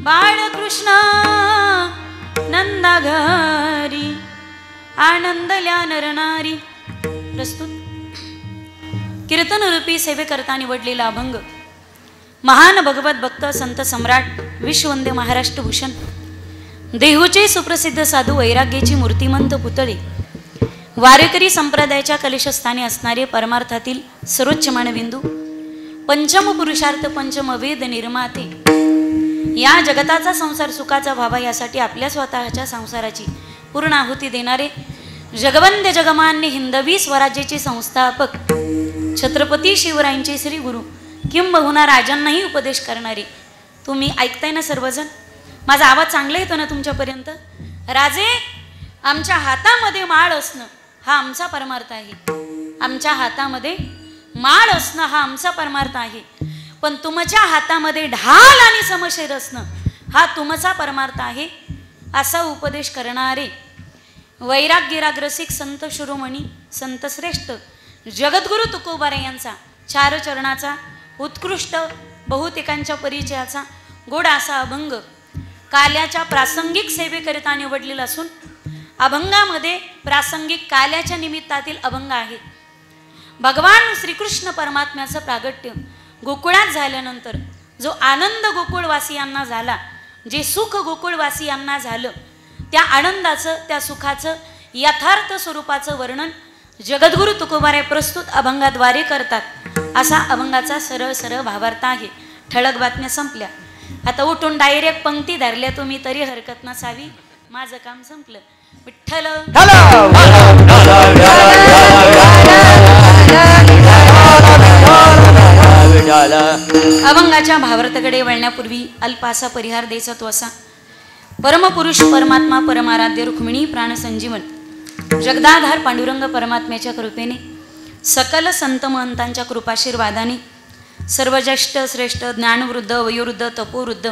बाळकृष्ण नंदा घरी आनंदल्या नरनारी. प्रस्तुत कीर्तन रूपी सेवे करता निवडलेला अभंग महान भगवत भक्त संत सम्राट विश्ववंद्य महाराष्ट्र भूषण देहूचे सुप्रसिद्ध साधू वैराग्याची मूर्तिमंत पुतळे वारकरी संप्रदायाच्या कलशस्थानी असणारे परमार्थातील सर्वोच्च मानबिंदू पंचम पुरुषार्थ पंचम वेद निर्माते या जगताचा संसार सुखाचा व्हावा यासाठी आपल्या स्वतःच्या संसाराची पूर्ण आहुती देणारे जगवंद्य जगमान्य हिंदवी स्वराज्याचे संस्थापक छत्रपती शिवरायांचे श्री गुरु किंबहुना राजांनाही उपदेश करणारे. तुम्ही ऐकताय ना सर्वजण? माझा आवाज चांगला येतो ना तुमच्यापर्यंत? राजे, आमच्या हातामध्ये माळ असणं हा आमचा परमार्थ आहे. आमच्या हातामध्ये माळ असणं हा आमचा परमार्थ आहे. पण तुमच्या हातामध्ये ढाल आणि समशेर असणं हा तुमचा परमार्थ आहे. असा उपदेश करणारे वैराग्यराग्रसिक संत शिरोमणी संत श्रेष्ठ जगद्गुरु तुकोबाराय यांचा चार चरणाचा उत्कृष्ट बहुतेकांच्या परिचयाचा गोड असा अभंग काल्याच्या प्रासंगिक सेवेकरिता निवडलेला असून अभंगामध्ये प्रासंगिक काल्याच्या निमित्तातील अभंग आहे. भगवान श्रीकृष्ण परमात्म्याचं प्रागट्य गोकुळात झाल्यानंतर जो आनंद गोकुळवासियांना झाला, जे सुख गोकुळवासियांना झालं, त्या आनंदाचं त्या सुखाचं यथार्थ स्वरूपाचं वर्णन जगद्गुरु तुकोबाराय प्रस्तुत अभंगाद्वारे करतात. असा अभंगाचा सरळ सरळ भावार्थ आहे. ठळक बातम्या संपल्या. आता उठून डायरेक्ट पंक्ती धरल्या तुम्ही तरी हरकत नसावी. माझं काम संपलं. विठ्ठल अभंगाच्या भावार्थकडे वळण्यापूर्वी अल्पासा परिहार द्यायचा तो असा: परमपुरुष परमात्मा परमाराध्य रुक्मिणी प्राणसंजीवन जगदाधार पांडुरंग परमात्म्याच्या कृपेने सकल संत महंतांच्या कृपाशीर्वादाने सर्व ज्येष्ठ श्रेष्ठ ज्ञानवृद्ध वयोवृद्ध तपोवृद्ध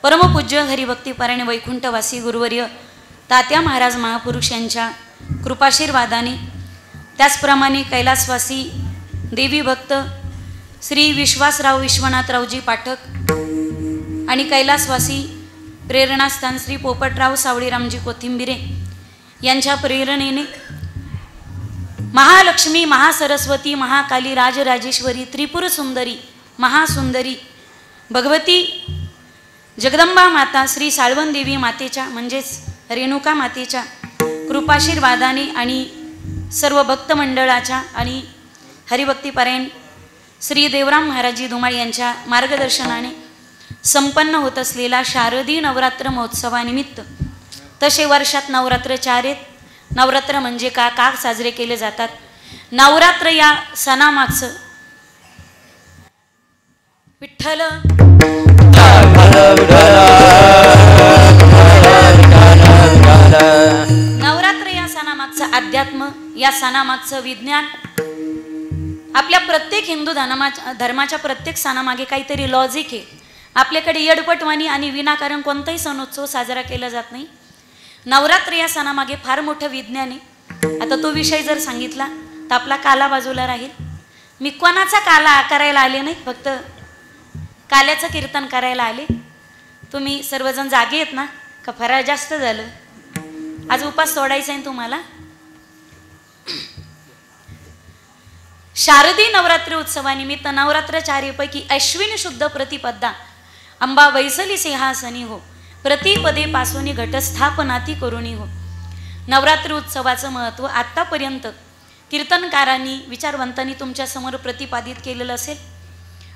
परमपूज्य हरिभक्तीपरायण वैकुंठवासी गुरुवर्य तात्या महाराज महापुरुष यांच्या कृपाशीर्वादाने, त्याचप्रमाणे कैलासवासी देवी भक्त श्री विश्वासराव विश्वनाथरावजी पाठक आणि कैलासवासी प्रेरणास्थान श्री पोपटराव सावळीरामजी कोथिंबिरे यांच्या प्रेरणेने महालक्ष्मी महासरस्वती महाकाली राजराजेश्वरी त्रिपुर सुंदरी महासुंदरी भगवती जगदंबा माता श्री साळवन देवी मातेच्या म्हणजेच रेणुका मातेच्या कृपाशीर्वादाने आणि सर्व भक्त मंडळाच्या आणि हरिभक्तीपरायण श्री देवराम महाराजी धुमाळ यांच्या मार्गदर्शनाने संपन्न होत असलेला शारदीय नवरात्र महोत्सवानिमित्त तसे वर्षात नवरात्र 4 आहेत. नवरात्र म्हणजे का साजरे केले जातात? नवरात्र या सणामागचं विठ्ठल नवरात्र या सणामागचं अध्यात्म, या सणामागचं विज्ञान, आपल्या प्रत्येक हिंदू धर्माच्या प्रत्येक सणामागे काहीतरी लॉजिक आहे. आपल्याकडे येडपटवाणी आणि विनाकारण कोणताही सणोत्सव साजरा केला जात नाही. नवरात्र या सणामागे फार मोठं विज्ञान आहे. आता तो विषय जर सांगितला तर आपला काला बाजूला राहील. मी कोणाचा काला करायला आले नाही, फक्त काल्याचं कीर्तन करायला आले. तुम्ही सर्वजण जागे आहेत ना? का फराळ जास्त झालं? आज उपास सोडायचा आहे तुम्हाला. शारदीय नवरात्र उत्सवानिमित्त नवरात्र 4 पैकी अश्विन शुद्ध प्रतिपदा अंबा वैसली सिंहासनी हो प्रतिपदे पासोनी घटस्थापनाती करुणी हो. नवरात्र उत्सवाचं महत्त्व आत्तापर्यंत कीर्तनकारांनी विचारवंतांनी तुमच्या समोर प्रतिपादित केलेलं असेल.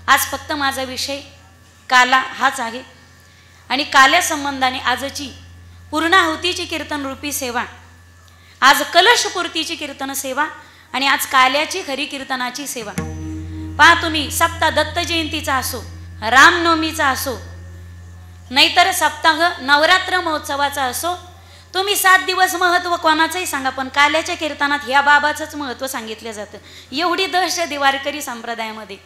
आज फक्त माझा विषय काला हाच आहे. आणि काल्या संबंधाने आजची पूर्णाहुतीची कीर्तन रूपी सेवा, आज कलशपूर्तीची कीर्तन सेवा आणि आज काल्याची खरी कीर्तनाची सेवा. पहा तुम्ही, सप्ताह दत्त जयंतीचा असो, रामनवमीचा असो, नाहीतर सप्ताह नवरात्र महोत्सवाचा असो, तुम्ही 7 दिवस महत्त्व कोणाचंही सांगा, पण काल्याच्या कीर्तनात ह्या बाबाचंच महत्त्व सांगितलं जातं. एवढी दहशत वारकरी संप्रदायामध्ये.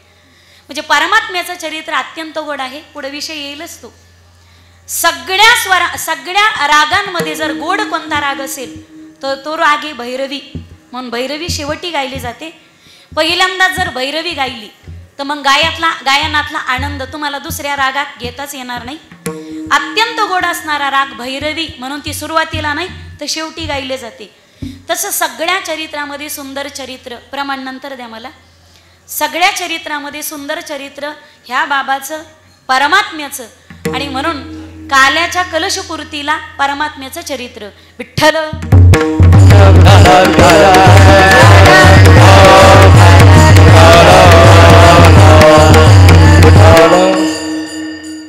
म्हणजे परमात्म्याचं चरित्र अत्यंत गोड आहे. पुढे विषय येईलच तो. सगळ्या रागांमध्ये जर गोड कोणता राग असेल तर तो राग आहे भैरवी. म्हणून भैरवी शेवटी गायली जाते. पहिल्यांदा जर भैरवी गायली तर मग गायनातला आनंद तुम्हाला दुसऱ्या रागात घेताच येणार नाही. अत्यंत गोड असणारा राग भैरवी म्हणून ती सुरुवातीला नाही तर शेवटी गायले जाते. तसं सगळ्या चरित्रामध्ये सुंदर चरित्र, प्रमाण नंतर द्या मला, सगळ्या चरित्रामध्ये सुंदर चरित्र ह्या बाबाचं परमात्म्याचं. आणि म्हणून काल्याच्या कलशपूर्तीला परमात्म्याचं चरित्र. विठ्ठल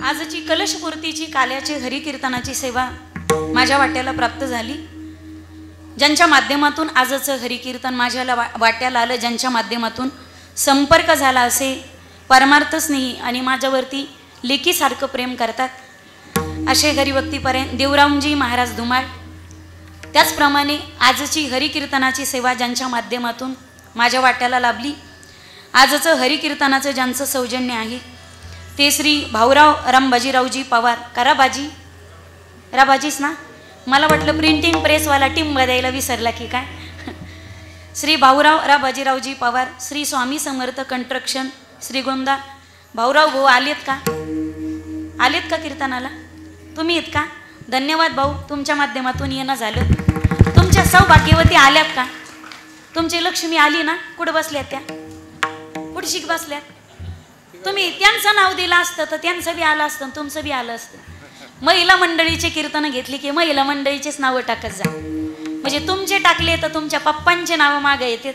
आजची कलशपूर्तीची काल्याची हरिकीर्तनाची सेवा माझ्या वाट्याला प्राप्त झाली. ज्यांच्या माध्यमातून आजचं हरिकीर्तन माझ्याला वाट्याला आलं, ज्यांच्या माध्यमातून संपर्क झाला असे परमार्थ स्नेही आणि माझ्यावरती लेकीसारखं प्रेम करतात असे हरिभक्तीपर्यंत देवरामजी महाराज धुमाळ. त्याचप्रमाणे आजची हरिकीर्तनाची सेवा ज्यांच्या माध्यमातून माझ्या वाट्याला लाभली, आजचं हरिकीर्तनाचं ज्यांचं सौजन्य आहे ते श्री भाऊराव रामबाजीरावजी पवार. करा बाजी, राबाजीच ना, मला वाटलं प्रिंटिंग प्रेसवाला टीम द्यायला विसरला की काय. श्री भाऊराव राबाजीरावजी पवार, श्री स्वामी समर्थ कंस्ट्रक्शन श्रीगोंदा. भाऊराव भाऊ आलेत का? आलेत का कीर्तनाला? तुम्ही येत का? धन्यवाद भाऊ, तुमच्या माध्यमातून येणं झालं. तुमच्या सौभाग्यवती आल्यात का? तुमची लक्ष्मी आली ना? कुठं बसल्यात त्या? कुठशी बसल्यात? तुम्ही त्यांचं नाव दिलं असतं तर त्यांचं बी आलं असतं, तुमचं बी आलं असतं. महिला मंडळीचे कीर्तन घेतली की महिला मंडळीचेच नावं टाकत जा. म्हणजे तुमचे टाकले तर तुमच्या पप्पांचे नावं मागे येतात,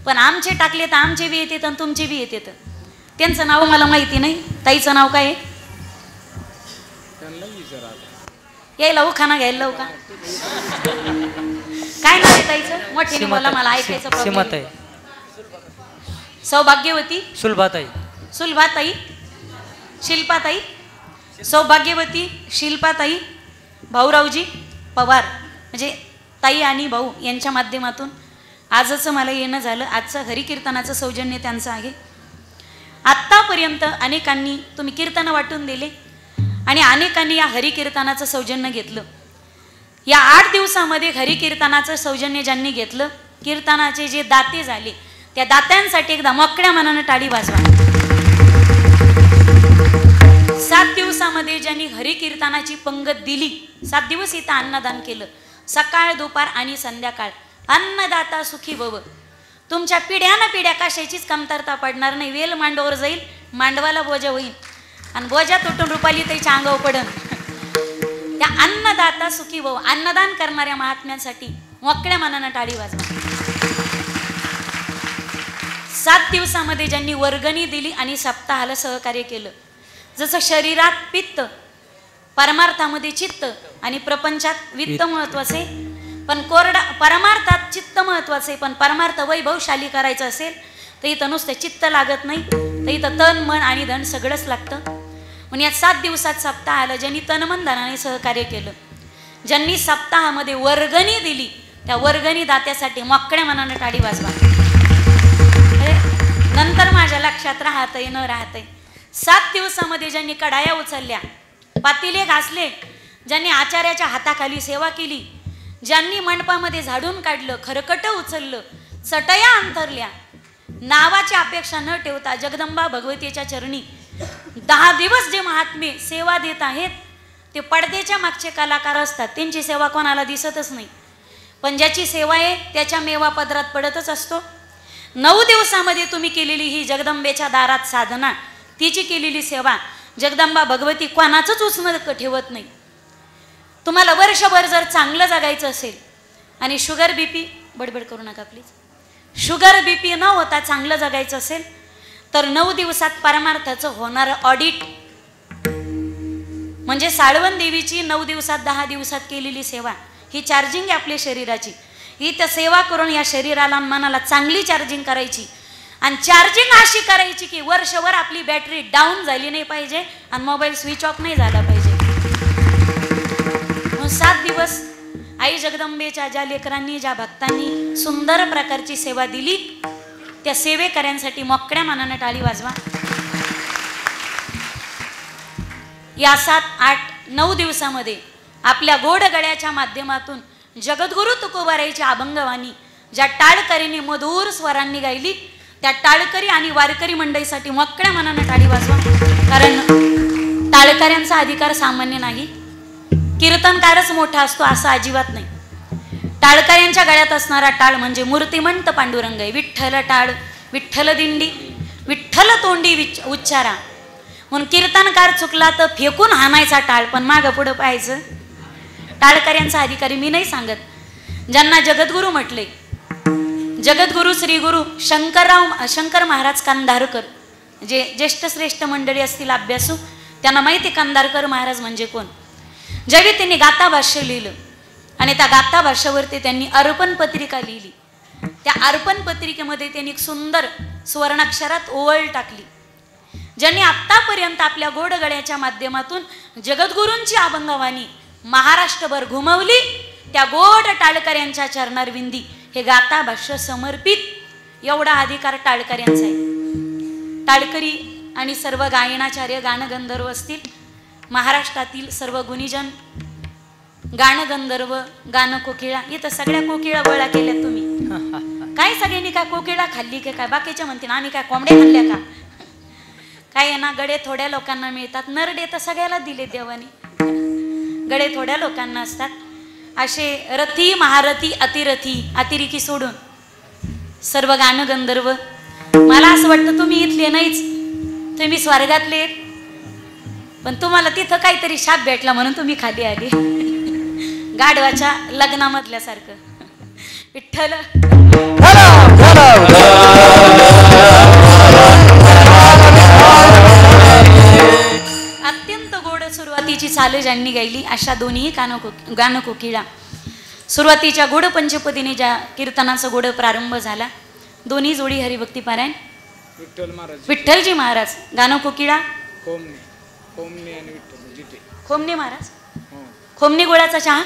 पण आमचे टाकले तर आमचे बी येतात आणि तुमचे बी येतात. त्यांचं नाव मला माहिती नाही. ताईचं नाव काय आहे? यायला उखाना घ्यायला लावू का? काय नाव आहे ताईचं? मोठे मला ऐकायचं प्रॉब्लेम. सौभाग्यवती, सुलभाताई, सुलभाताई, शिल्पाताई, सौभाग्यवती, शिल्पाताई, भाऊरावजी पवार. म्हणजे ताई आणि भाऊ यांच्या माध्यमातून आजचं मला येणं झालं. आजचं हरिकीर्तनाचं सौजन्य त्यांचं आहे. आत्तापर्यंत अनेकांनी तुम्ही कीर्तन वाटून दिले आणि अनेकांनी या हरिकीर्तनाचं सौजन्य घेतलं. या 8 दिवसामध्ये हरिकीर्तनाचं सौजन्य ज्यांनी घेतलं, कीर्तनाचे जे दाते झाले त्या दात्यांसाठी एकदा मोकळ्या मनानं टाळी वाजवा. 7 दिवसामध्ये ज्यांनी हरिकीर्तनाची पंगत दिली, 7 दिवस इथं अन्नदान केलं, सकाळ दुपार आणि संध्याकाळ. अन्नदाता सुखी भव. तुमच्या पिढ्यानं पिढ्या कशाचीच कमतरता पडणार नाही. वेल मांडवावर जाईल, मांडवाला बोजा होईल आणि बोजा तुटून रुपाली त्याच्या अंगावर पडन. त्या अन्नदाता सुखी भव, अन्नदान करणाऱ्या महात्म्यांसाठी मोकळ्या मनानं टाळी वाजवा. 7 दिवसामध्ये ज्यांनी वर्गणी दिली आणि सप्ताहाला सहकार्य केलं. जसं शरीरात पित्त, परमार्थामध्ये चित्त आणि प्रपंचात वित्त महत्वाचे, पण परमार्थात चित्त महत्वाचे, पण परमार्थ वैभवशाली करायचं असेल तर इथं नुसतं चित्त लागत नाही, तर इथं तन मन आणि धन सगळंच लागतं. म्हणून या 7 दिवसात सप्ताहाला ज्यांनी तन मन धनाने सहकार्य केलं, ज्यांनी सप्ताहामध्ये वर्गणी दिली, त्या वर्गणी दात्यासाठी मोकळ्या मनानं टाळी वाजवा. नंतर माझ्या लक्षात राहतंय न राहतंय. 7 दिवसामध्ये ज्यांनी कढाया उचलल्या, पातिले घासले, ज्यांनी आचार्याच्या हाताखाली सेवा केली, ज्यांनी मंडपामध्ये झाडून काढलं, खरकट उचललं, चटया अंथरल्या, नावाची अपेक्षा न ठेवता जगदंबा भगवतीच्या चरणी 10 दिवस जे महात्मे सेवा देत आहेत ते पडद्याच्या मागचे कलाकार असतात. त्यांची सेवा कोणाला दिसतच नाही, पण ज्याची सेवा आहे त्याच्या मेवा पदरात पडतच असतो. 9 दिवसामध्ये तुम्ही केलेली ही जगदंबेच्या दारात साधना, तिची केलेली सेवा जगदंबा भगवती कोणाचंच उचमत ठेवत नाही. तुम्हाला वर्षभर जर चांगलं जगायचं असेल आणि शुगर बीपी, बडबड करू नका प्लीज, शुगर बीपी न होता चांगलं जगायचं असेल तर 9 दिवसात परमार्थाचं होणारं ऑडिट म्हणजे साळवन देवीची 9 दिवसात 10 दिवसात केलेली सेवा ही चार्जिंग आहे आपल्या शरीराची. ही तर सेवा करून या शरीराला मनाला चांगली चार्जिंग करायची आणि चार्जिंग अशी करायची की वर्षभर आपली बॅटरी डाऊन झाली नाही पाहिजे आणि मोबाईल स्विच ऑफ नाही झाला पाहिजे. 7 दिवस आई जगदंबेच्या ज्या लेकरांनी, ज्या भक्तांनी सुंदर प्रकारची सेवा दिली, त्या सेवेकऱ्यांसाठी मोकळ्या मनानं टाळी वाजवा. या 7, 8, 9 दिवसामध्ये आपल्या गोड गळ्याच्या माध्यमातून जगद्गुरु तुकोबाराईची अभंगवाणी ज्या टाळकरीने मधुर स्वरांनी गायली, त्या टाळकरी आणि वारकरी मंडळीसाठी मोकळ्या मनानं टाळी वाजवा. कारण टाळकऱ्यांचा अधिकार सामान्य नाही, कीर्तनकारच मोठा असतो असं अजिबात नाही. टाळकऱ्यांच्या गळ्यात असणारा टाळ म्हणजे मूर्तिमंत पांडुरंग आहे. विठ्ठल टाळ, विठ्ठल दिंडी, विठ्ठल तोंडी उच्चारा. म्हणून कीर्तनकार चुकला तर फेकून हाणायचा टाळ, पण मागं पुढं पाहायचं. टाळकऱ्यांचा अधिकारी मी नाही सांगत. ज्यांना जगद्गुरु म्हटले, जगद्गुरु श्री गुरु शंकर महाराज कांधारकर, जे ज्येष्ठ श्रेष्ठ मंडळी असतील अभ्यासू, त्यांना माहिती कांधारकर महाराज म्हणजे कोण. ज्यावेळी त्यांनी गाथा भाष्य लिहिलं आणि त्या गाथा भाष्यावरती त्यांनी अर्पण पत्रिका लिहिली, त्या अर्पण पत्रिकेमध्ये त्यांनी एक सुंदर सुवर्णाक्षरात ओवळ टाकली. ज्यांनी आत्तापर्यंत आपल्या गोडगळ्याच्या माध्यमातून जगद्गुरूंची अभंगवाणी महाराष्ट्रभर घुमवली, त्या गोड टाळकऱ्यांच्या चरणारविंदी हे गाथा भाष्य समर्पित एवढा अधिकार टाळकऱ्यांचा आहे. टाळकरी आणि सर्व गायनाचार्य गानगंधर्व असतील, महाराष्ट्रातील सर्व गुणीजन, गानगंधर्व, गानकोकिळा, इथं सगळ्या कोकिळा गोळा केल्या तुम्ही. काय सगळ्यांनी काय कोकिळा खाल्ली की काय? बाकीच्या म्हणतील आम्ही काय कोंबड्या खाल्ल्या का? काय आहे ना, गडे थोड्या लोकांना मिळतात, नरडे तर सगळ्याला दिले देवानी, गडे थोड्या लोकांना असतात. असे रथी महारथी अतिरथी अतिरेकी सोडून सर्व गानगंधर्व, मला असं वाटतं तुम्ही इथले नाहीच, तुम्ही स्वर्गातले, पण तुम्हाला तिथं काहीतरी शाप भेटला म्हणून तुम्ही खाली आले. गाढवाच्या लग्नामधल्यासारखं. विठ्ठल अत्यंत गोड सुरुवातीची चाल ज्यांनी गायली अशा दोन्ही गानकोकिळा. सुरुवातीच्या गोड पंचपदीने ज्या कीर्तनाचा गोड प्रारंभ झाला, दोन्ही जोडी हरिभक्ती पारायण विठ्ठलजी महाराज. गानकोकिळा खोमने महाराज. खोमने गुळाचा चहा,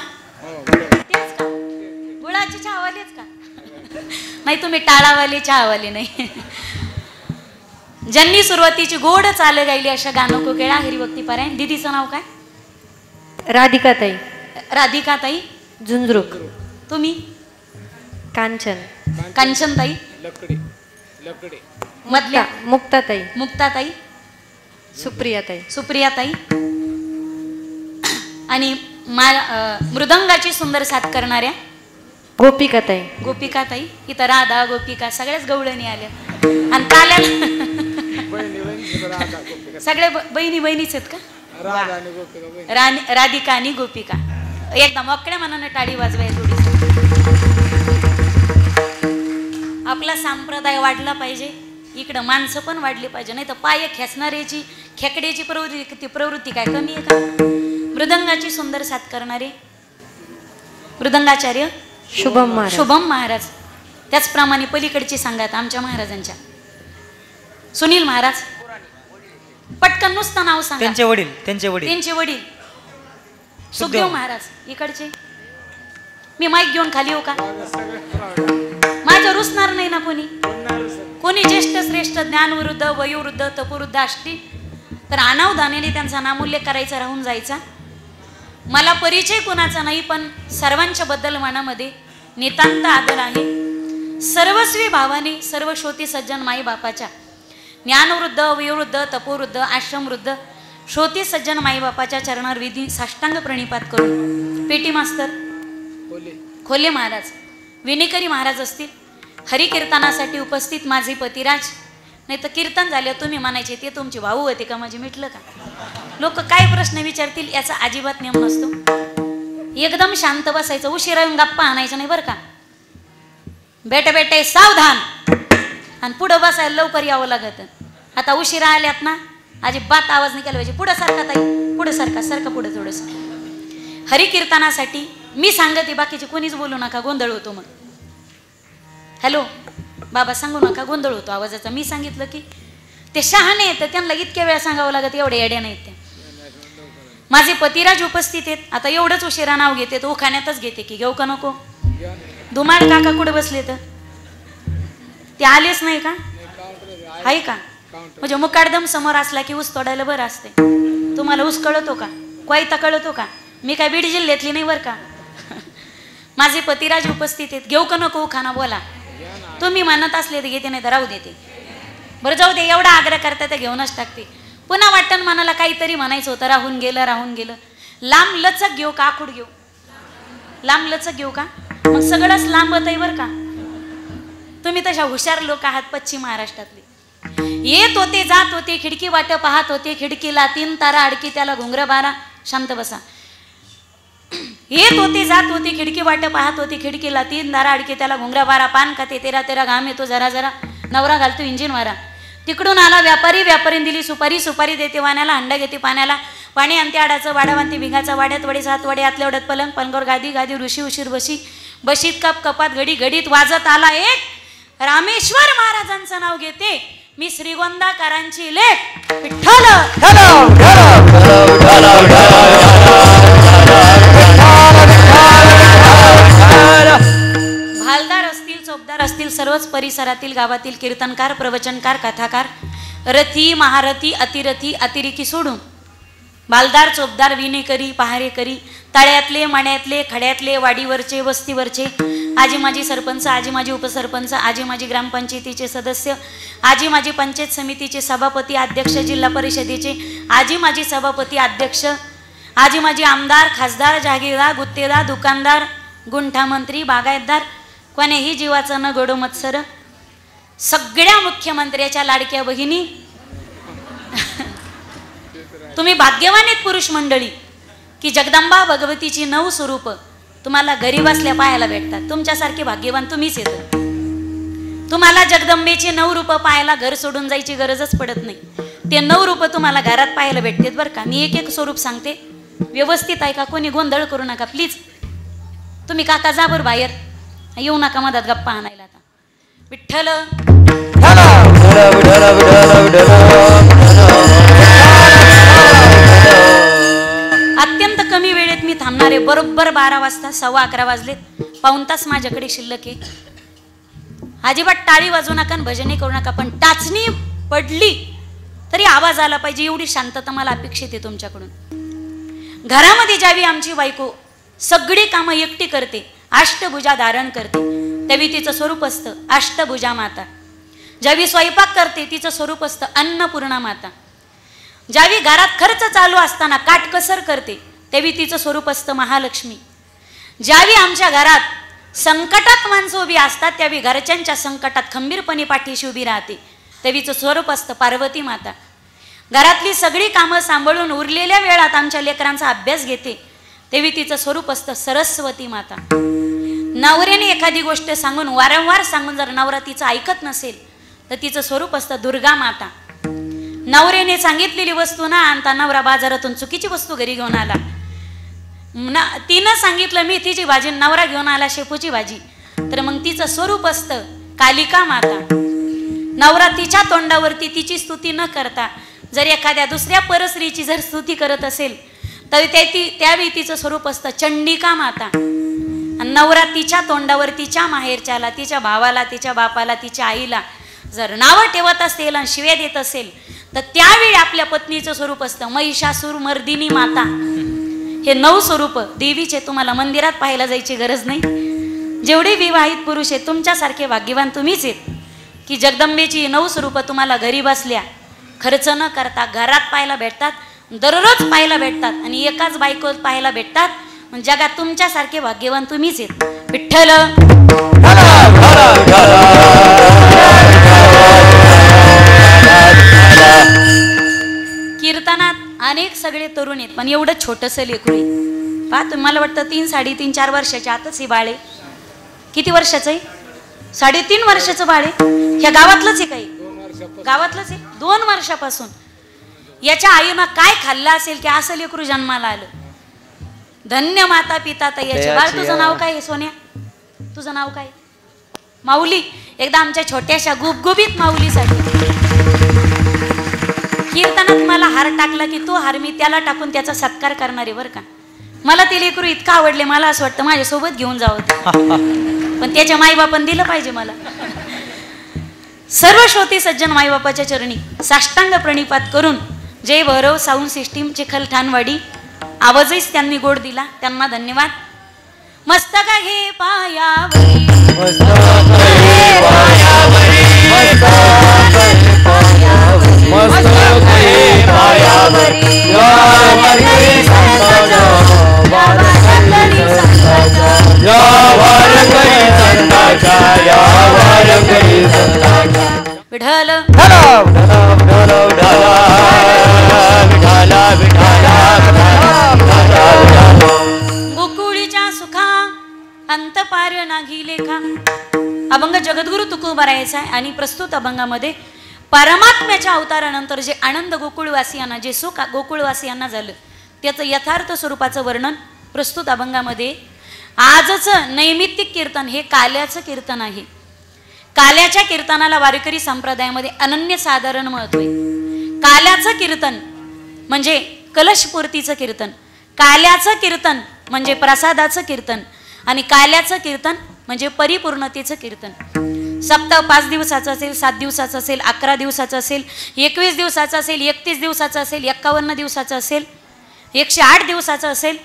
तेच का? गुळाचे चहावालेच का? नाही, तुम्ही टाळावाले चहावाले नाही. ज्यांनी सुरुवातीची गोड चाल गायली अशा गानकोकिळा हरिभक्ती पारायण. दीदीचं नाव काय? राधिकाताई. राधिकाताई झुंझुरुक. तुम्ही? कांचन. कांचनताई. मधल्या? मुक्ताताई. मुक्ताताई. सुप्रियाताई. सुप्रियाताई. आणि मृदंगाची सुंदर साथ करणाऱ्या गोपिकाताई. गोपिकाताई. इथं राधा गोपिका सगळ्याच गवळणी आल्या. आणि ताल्याला सगळ्या बहिणी बहिणीच आहेत का? राधिका आणि गोपिका. एकदा मोकळ्या मनानं टाळी वाजवाय थोडी. आपला संप्रदाय वाढला पाहिजे, इकडं माणसं पण वाढली पाहिजे, नाही तर पाय खेचणाऱ्याची खेकड्याची प्रवृत्ती काय कमी आहे का? मृदंगाची सुंदर साथ करणारे मृदंगाचार्य शुभम महाराज. त्याचप्रमाणे पलीकडची सांगात आमच्या महाराजांच्या सुनील महाराज. पटकन नुसतं नाव सांगा. त्यांचे वडील सुखदेव महाराज. इकडचे मी माईक घेऊन खाली येऊ का? माझ्या रुसणार नाही ना कोणी. कोणी ज्येष्ठ श्रेष्ठ ज्ञानवृद्ध वयोवृद्ध तपोवृद्ध असतील तर अनावधानाने त्यांचा नामोल्लेख करायचा, राहून जायचा. मला परिचय कोणाचा नाही, पण सर्वांच्या बद्दल मनामध्ये नितांत आदर आहे. सर्वस्वी भावाने सर्व श्रोती सज्जन माई बापाच्या, ज्ञानवृद्ध वयोवृद्ध तपोवृद्ध आश्रमवृद्ध श्रोती सज्जन माई बापाच्या चरणावर विधी साष्टांग प्रणिपात करून पेटी मास्तर खोले महाराज, विनेकरी महाराज असतील, हरिकीर्तनासाठी उपस्थित माझे पतिराज. नाही तर कीर्तन झाले तुम्ही म्हणायचे ते तुमचे भाऊ होते का, माझे मिटलं का? लोक काय प्रश्न विचारतील याचा अजिबात नियम नसतो. एकदम शांत बसायचं, उशिरा येऊन गप्पा आणायचं नाही बरं का. बेटे सावधान, आणि पुढं बसायला लवकर यावं लागत. आता उशिरा आल्यात ना, अजिबात आवाज नाही केला पाहिजे. पुढं सारखा ताई, पुढं सारखा पुढं थोडंसं. हरिकीर्तनासाठी मी सांगते, बाकीचे कोणीच बोलू नका, गोंधळ होतो मग. हॅलो बाबा सांगू नका, गोंधळ होतो आवाजाचा. मी सांगितलं की ते शहाणे येतं, त्यांना इतक्या वेळा सांगावं लागत, एवढे येड्या नाहीत ते. माझे पतिराज उपस्थित आहेत. आता एवढंच उशिरा नाव घेते तर उखाण्यातच घेते की घेऊ का नको? धुमाळ काका कुठे बसले तर ते आलेच नाही का? आहे का? म्हणजे मुकाडदम समोर असला की ऊस तोडायला बरं असते. तुम्हाला ऊस कळतो का? कोयता कळतो का? मी काय बीड जिल्ह्यातली नाही बरं का. माझे पतिराज उपस्थित आहेत, घेऊ का नको उखाणा? बोला. तुम्ही म्हणत असले तर घेते, नाही तर राहू देते. बरं जाऊ दे, एवढा आग्रह करता तर घेऊनच टाकते. पुन्हा वाटण मनाला काहीतरी म्हणायचं होतं, राहून गेलं. लांब लचक घेऊ का आखूड घेऊ? लांब लचक घेऊ का? मग सगळंच लांब होतंय बरं का. तुम्ही तशा हुशार लोक आहात पश्चिम महाराष्ट्रातले. येत होते जात होते खिडकी वाट पाहत होते, खिडकीला 3 तारा अडकी त्याला घुंगर बारा. शांत बसा. येत होते जात होते खिडकी वाट पाहत होते, खिडकीला 3 तारा अडकी त्याला घुंगरा बारा. पान खाते तेरा घाम येतो जरा जरा, नवरा घालतो इंजिन वारा. तिकडून आला व्यापारीने दिली सुपारी देते वाण्याला, हंडा घेते पाण्याला. पाणी आणते आडाचं, वाडा बांधते भिंगाचा, वाड्यात वडे 7 वडे, आतल्या वड्यात पलंग, पलंगावर गादी ऋषी उशीर बशीत कपात घडीत वाजत आला एक रामेश्वर महाराजांचं नाव घेते मी, श्रीगोंदाकारांची लेक विठ्ठल. भालदार असतील, चोपदार असतील, सर्वच परिसरातील गावातील कीर्तनकार, प्रवचनकार, कथाकार, रथी महारथी अतिरथी अतिरेकी सोडून भालदार, चोपदार, विणेकरी, पहारेकरी, तळ्यातले, मण्यातले, खड्यातले, वाडीवरचे, वस्तीवरचे, आजी माझी सरपंच, आजी माझी उपसरपंच, आजी माझी ग्रामपंचायतीचे सदस्य, आजी माझी पंचायत समितीचे सभापती अध्यक्ष, जिल्हा परिषदेचे आजी माझी सभापती अध्यक्ष, आजी माझी आमदार, खासदार, जहागीरदार, गुत्तेदार, दुकानदार, गुंठा मंत्री, बागायतदार, कोण्याही जीवाचं न गोडो मत्सर, सगळ्या मुख्यमंत्र्याच्या लाडक्या बहिणी, तुम्ही भाग्यवान आहेत पुरुष मंडळी की जगदंबा भगवतीची 9 स्वरूप तुम्हाला घरी बसल्या पाहायला भेटतात. तुमच्यासारखे भाग्यवान तुम्हीच येत. तुम्हाला जगदंबेची 9 रूप पाहायला घर सोडून जायची गरजच पडत नाही. ते 9 रूप तुम्हाला घरात पाहायला भेटतात बरं का. मी एक स्वरूप सांगते, व्यवस्थित आहे का, कोणी गोंधळ करू नका प्लीज. तुम्ही काका जा बरं बाहेर, येऊ नका मधात गप्पा आणायला. आता विठ्ठल अत्यंत कमी वेळेत मी थांबणार आहे. बरोबर 12 वाजता 11:15 वाजलेत. पाऊण तास माझ्याकडे शिल्लक आहे. अजिबात टाळी वाजवू नका, भजने करू नका, पण टाचणी पडली तरी आवाज आला पाहिजे एवढी शांतता मला अपेक्षित आहे तुमच्याकडून. घरामध्ये ज्यावेळी आमची बायको सगळी कामं एकटी करते, अष्टभुजा धारण करते, त्यावेळी तिचं स्वरूप असतं अष्टभुजा माता. ज्यावेळी स्वयंपाक करते तिचं स्वरूप असतं अन्नपूर्णा माता. ज्यावेळी घरात खर्च चालू असताना काटकसर करते त्यावेळी तिचं स्वरूप असतं महालक्ष्मी. ज्यावेळी आमच्या घरात संकटात माणसं उभी असतात त्यावेळी घरच्यांच्या संकटात खंबीरपणे पाठीशी उभी राहते त्यावेळीचं स्वरूप असतं पार्वती माता. घरातली सगळी कामं सांभाळून उरलेल्या वेळात आमच्या लेकरांचा अभ्यास घेते तेव्हा तिचं स्वरूप असतं सरस्वती माता. नवऱ्याने एखादी गोष्ट सांगून वारंवार सांगून जर नवरा तिचं ऐकत नसेल तर तिचं स्वरूप असतं दुर्गा माता. नवऱ्याने सांगितलेली वस्तू ना आणता नवरा बाजारातून चुकीची वस्तू घरी घेऊन आला, तिनं सांगितलं मेथीची भाजी, नवरा घेऊन आला शेपूची भाजी, तर मग तिचं स्वरूप असतं कालिका माता. नवरा तिच्या तोंडावरती तिची स्तुती न करता जर एखाद्या दुसऱ्या परस्त्रीची जर स्तुती करत असेल तर त्यावेळी तिचं स्वरूप असतं चंडिका माता. नवरा तिच्या तोंडावर तिच्या माहेरच्याला, तिच्या भावाला, तिच्या बापाला, तिच्या आईला जर नावं ठेवत असेल आणि शिव्या देत असेल तर त्यावेळी आपल्या पत्नीचं स्वरूप असतं महिषासूर मर्दिनी माता. हे 9 स्वरूप देवीचे तुम्हाला मंदिरात पाहायला जायची गरज नाही. जेवढे विवाहित पुरुष आहेत तुमच्यासारखे भाग्यवान तुम्हीच आहेत की जगदंबेची 9 स्वरूप तुम्हाला घरी बसल्या खर्च न करता घरात पाहायला भेटतात, दररोज पाहायला भेटतात आणि एकाच बायको पाहायला भेटतात. जगात तुमच्यासारखे भाग्यवान तुम्हीच आहेत. विठ्ठल कीर्तनात अनेक सगळे तरुण आहेत पण एवढं छोटंसं लेकरू आहे. पहा तुम्हाला वाटतं 3, 3.5, 4 वर्षाच्या आतच हे बाळ आहे. किती वर्षाचं आहे? 3.5 वर्षाचं बाळ आहे. ह्या गावातलंच आहे काही? गावातलंच आहे. 2 वर्षापासून याच्या आईनं काय खाल्लं असेल की असं लेकरू जन्माला आलं. धन्य माता पिता तयाचे. बाळ तुझं नाव काय आहे सोन्या? तुझं नाव काय? माऊली. एकदा आमच्या छोट्याशा गुबगुबीत माऊलीसाठी कीर्तनात मला हार टाकला की तो हार मी त्याला टाकून त्याचा सत्कार करणार आहे बरं का. मला ते लेकरू इतकं आवडले, मला असं वाटतं माझ्यासोबत घेऊन जावं, पण त्याच्या माईबापान दिलं पाहिजे मला. सर्व श्रोते सज्जन माईबापाच्या चरणी साष्टांग प्रणिपात करून जय भैरव साऊंड सिस्टीम चिखलठाणवाडी आवाजच त्यांनी गोड दिला, त्यांना धन्यवाद. मस्तक घे पायावरी, मस्तक घे पायावरी, मस्तक घे पायावरी, मस्तक घे पायावरी या वारकरी संतांच्या या वारकरी संतांच्या या वारकरी संतांच्या विठ्ठल गोकुळीच्या सुखा अंत पार नागी लेखा. अभंग जगद्गुरु तुकोबारायचा आहे आणि प्रस्तुत अभंगामध्ये परमात्म्याच्या अवतारानंतर जे आनंद गोकुळवासियांना, जे सुख गोकुळवासियांना झालं त्याचं यथार्थ स्वरूपाचं वर्णन प्रस्तुत अभंगामध्ये. आजचं नैमित्तिक कीर्तन हे काल्याचं कीर्तन आहे. काल्याच्या कीर्तनाला वारकरी संप्रदायामध्ये अनन्यसाधारण महत्त्व आहे. काल्याचं कीर्तन म्हणजे कलशपूर्तीचं कीर्तन, काल्याचं कीर्तन म्हणजे प्रसादाचं कीर्तन आणि काल्याचं कीर्तन म्हणजे परिपूर्णतेचं कीर्तन. सप्ताह 5 दिवसाचं असेल, 7 दिवसाचं असेल, 11 दिवसाचं असेल, 21 दिवसाचं असेल, 31 दिवसाचं असेल, 51 दिवसाचं असेल, 108 दिवसाचं असेल,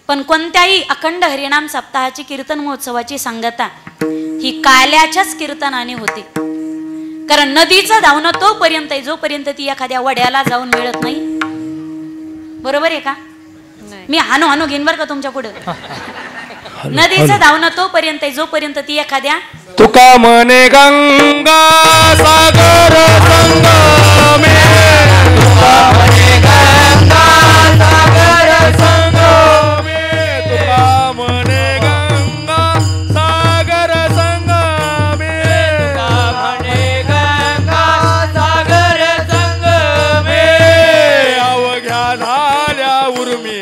पण कोणत्याही अखंड हरिनाम सप्ताहाची कीर्तन महोत्सवाची सांगता ही काल्याच्याच कीर्तनाने होते. कारण नदीचं धावणं तोपर्यंत आहे जोपर्यंत ती एखाद्या वड्याला जाऊन मिळत नाही. बरोबर आहे का? मी हानो हानो घेईन बरं का तुमच्या पुढे. नदीचं धावणं तोपर्यंत आहे जोपर्यंत ती एखाद्या तुका मने गंगा सागर संगमे तुका मने गंगा सागर संगमे तुका मने गंगा सागर संगमे तुका मने गंगा सागर संगमे अवघ्या झाल्या उर्मी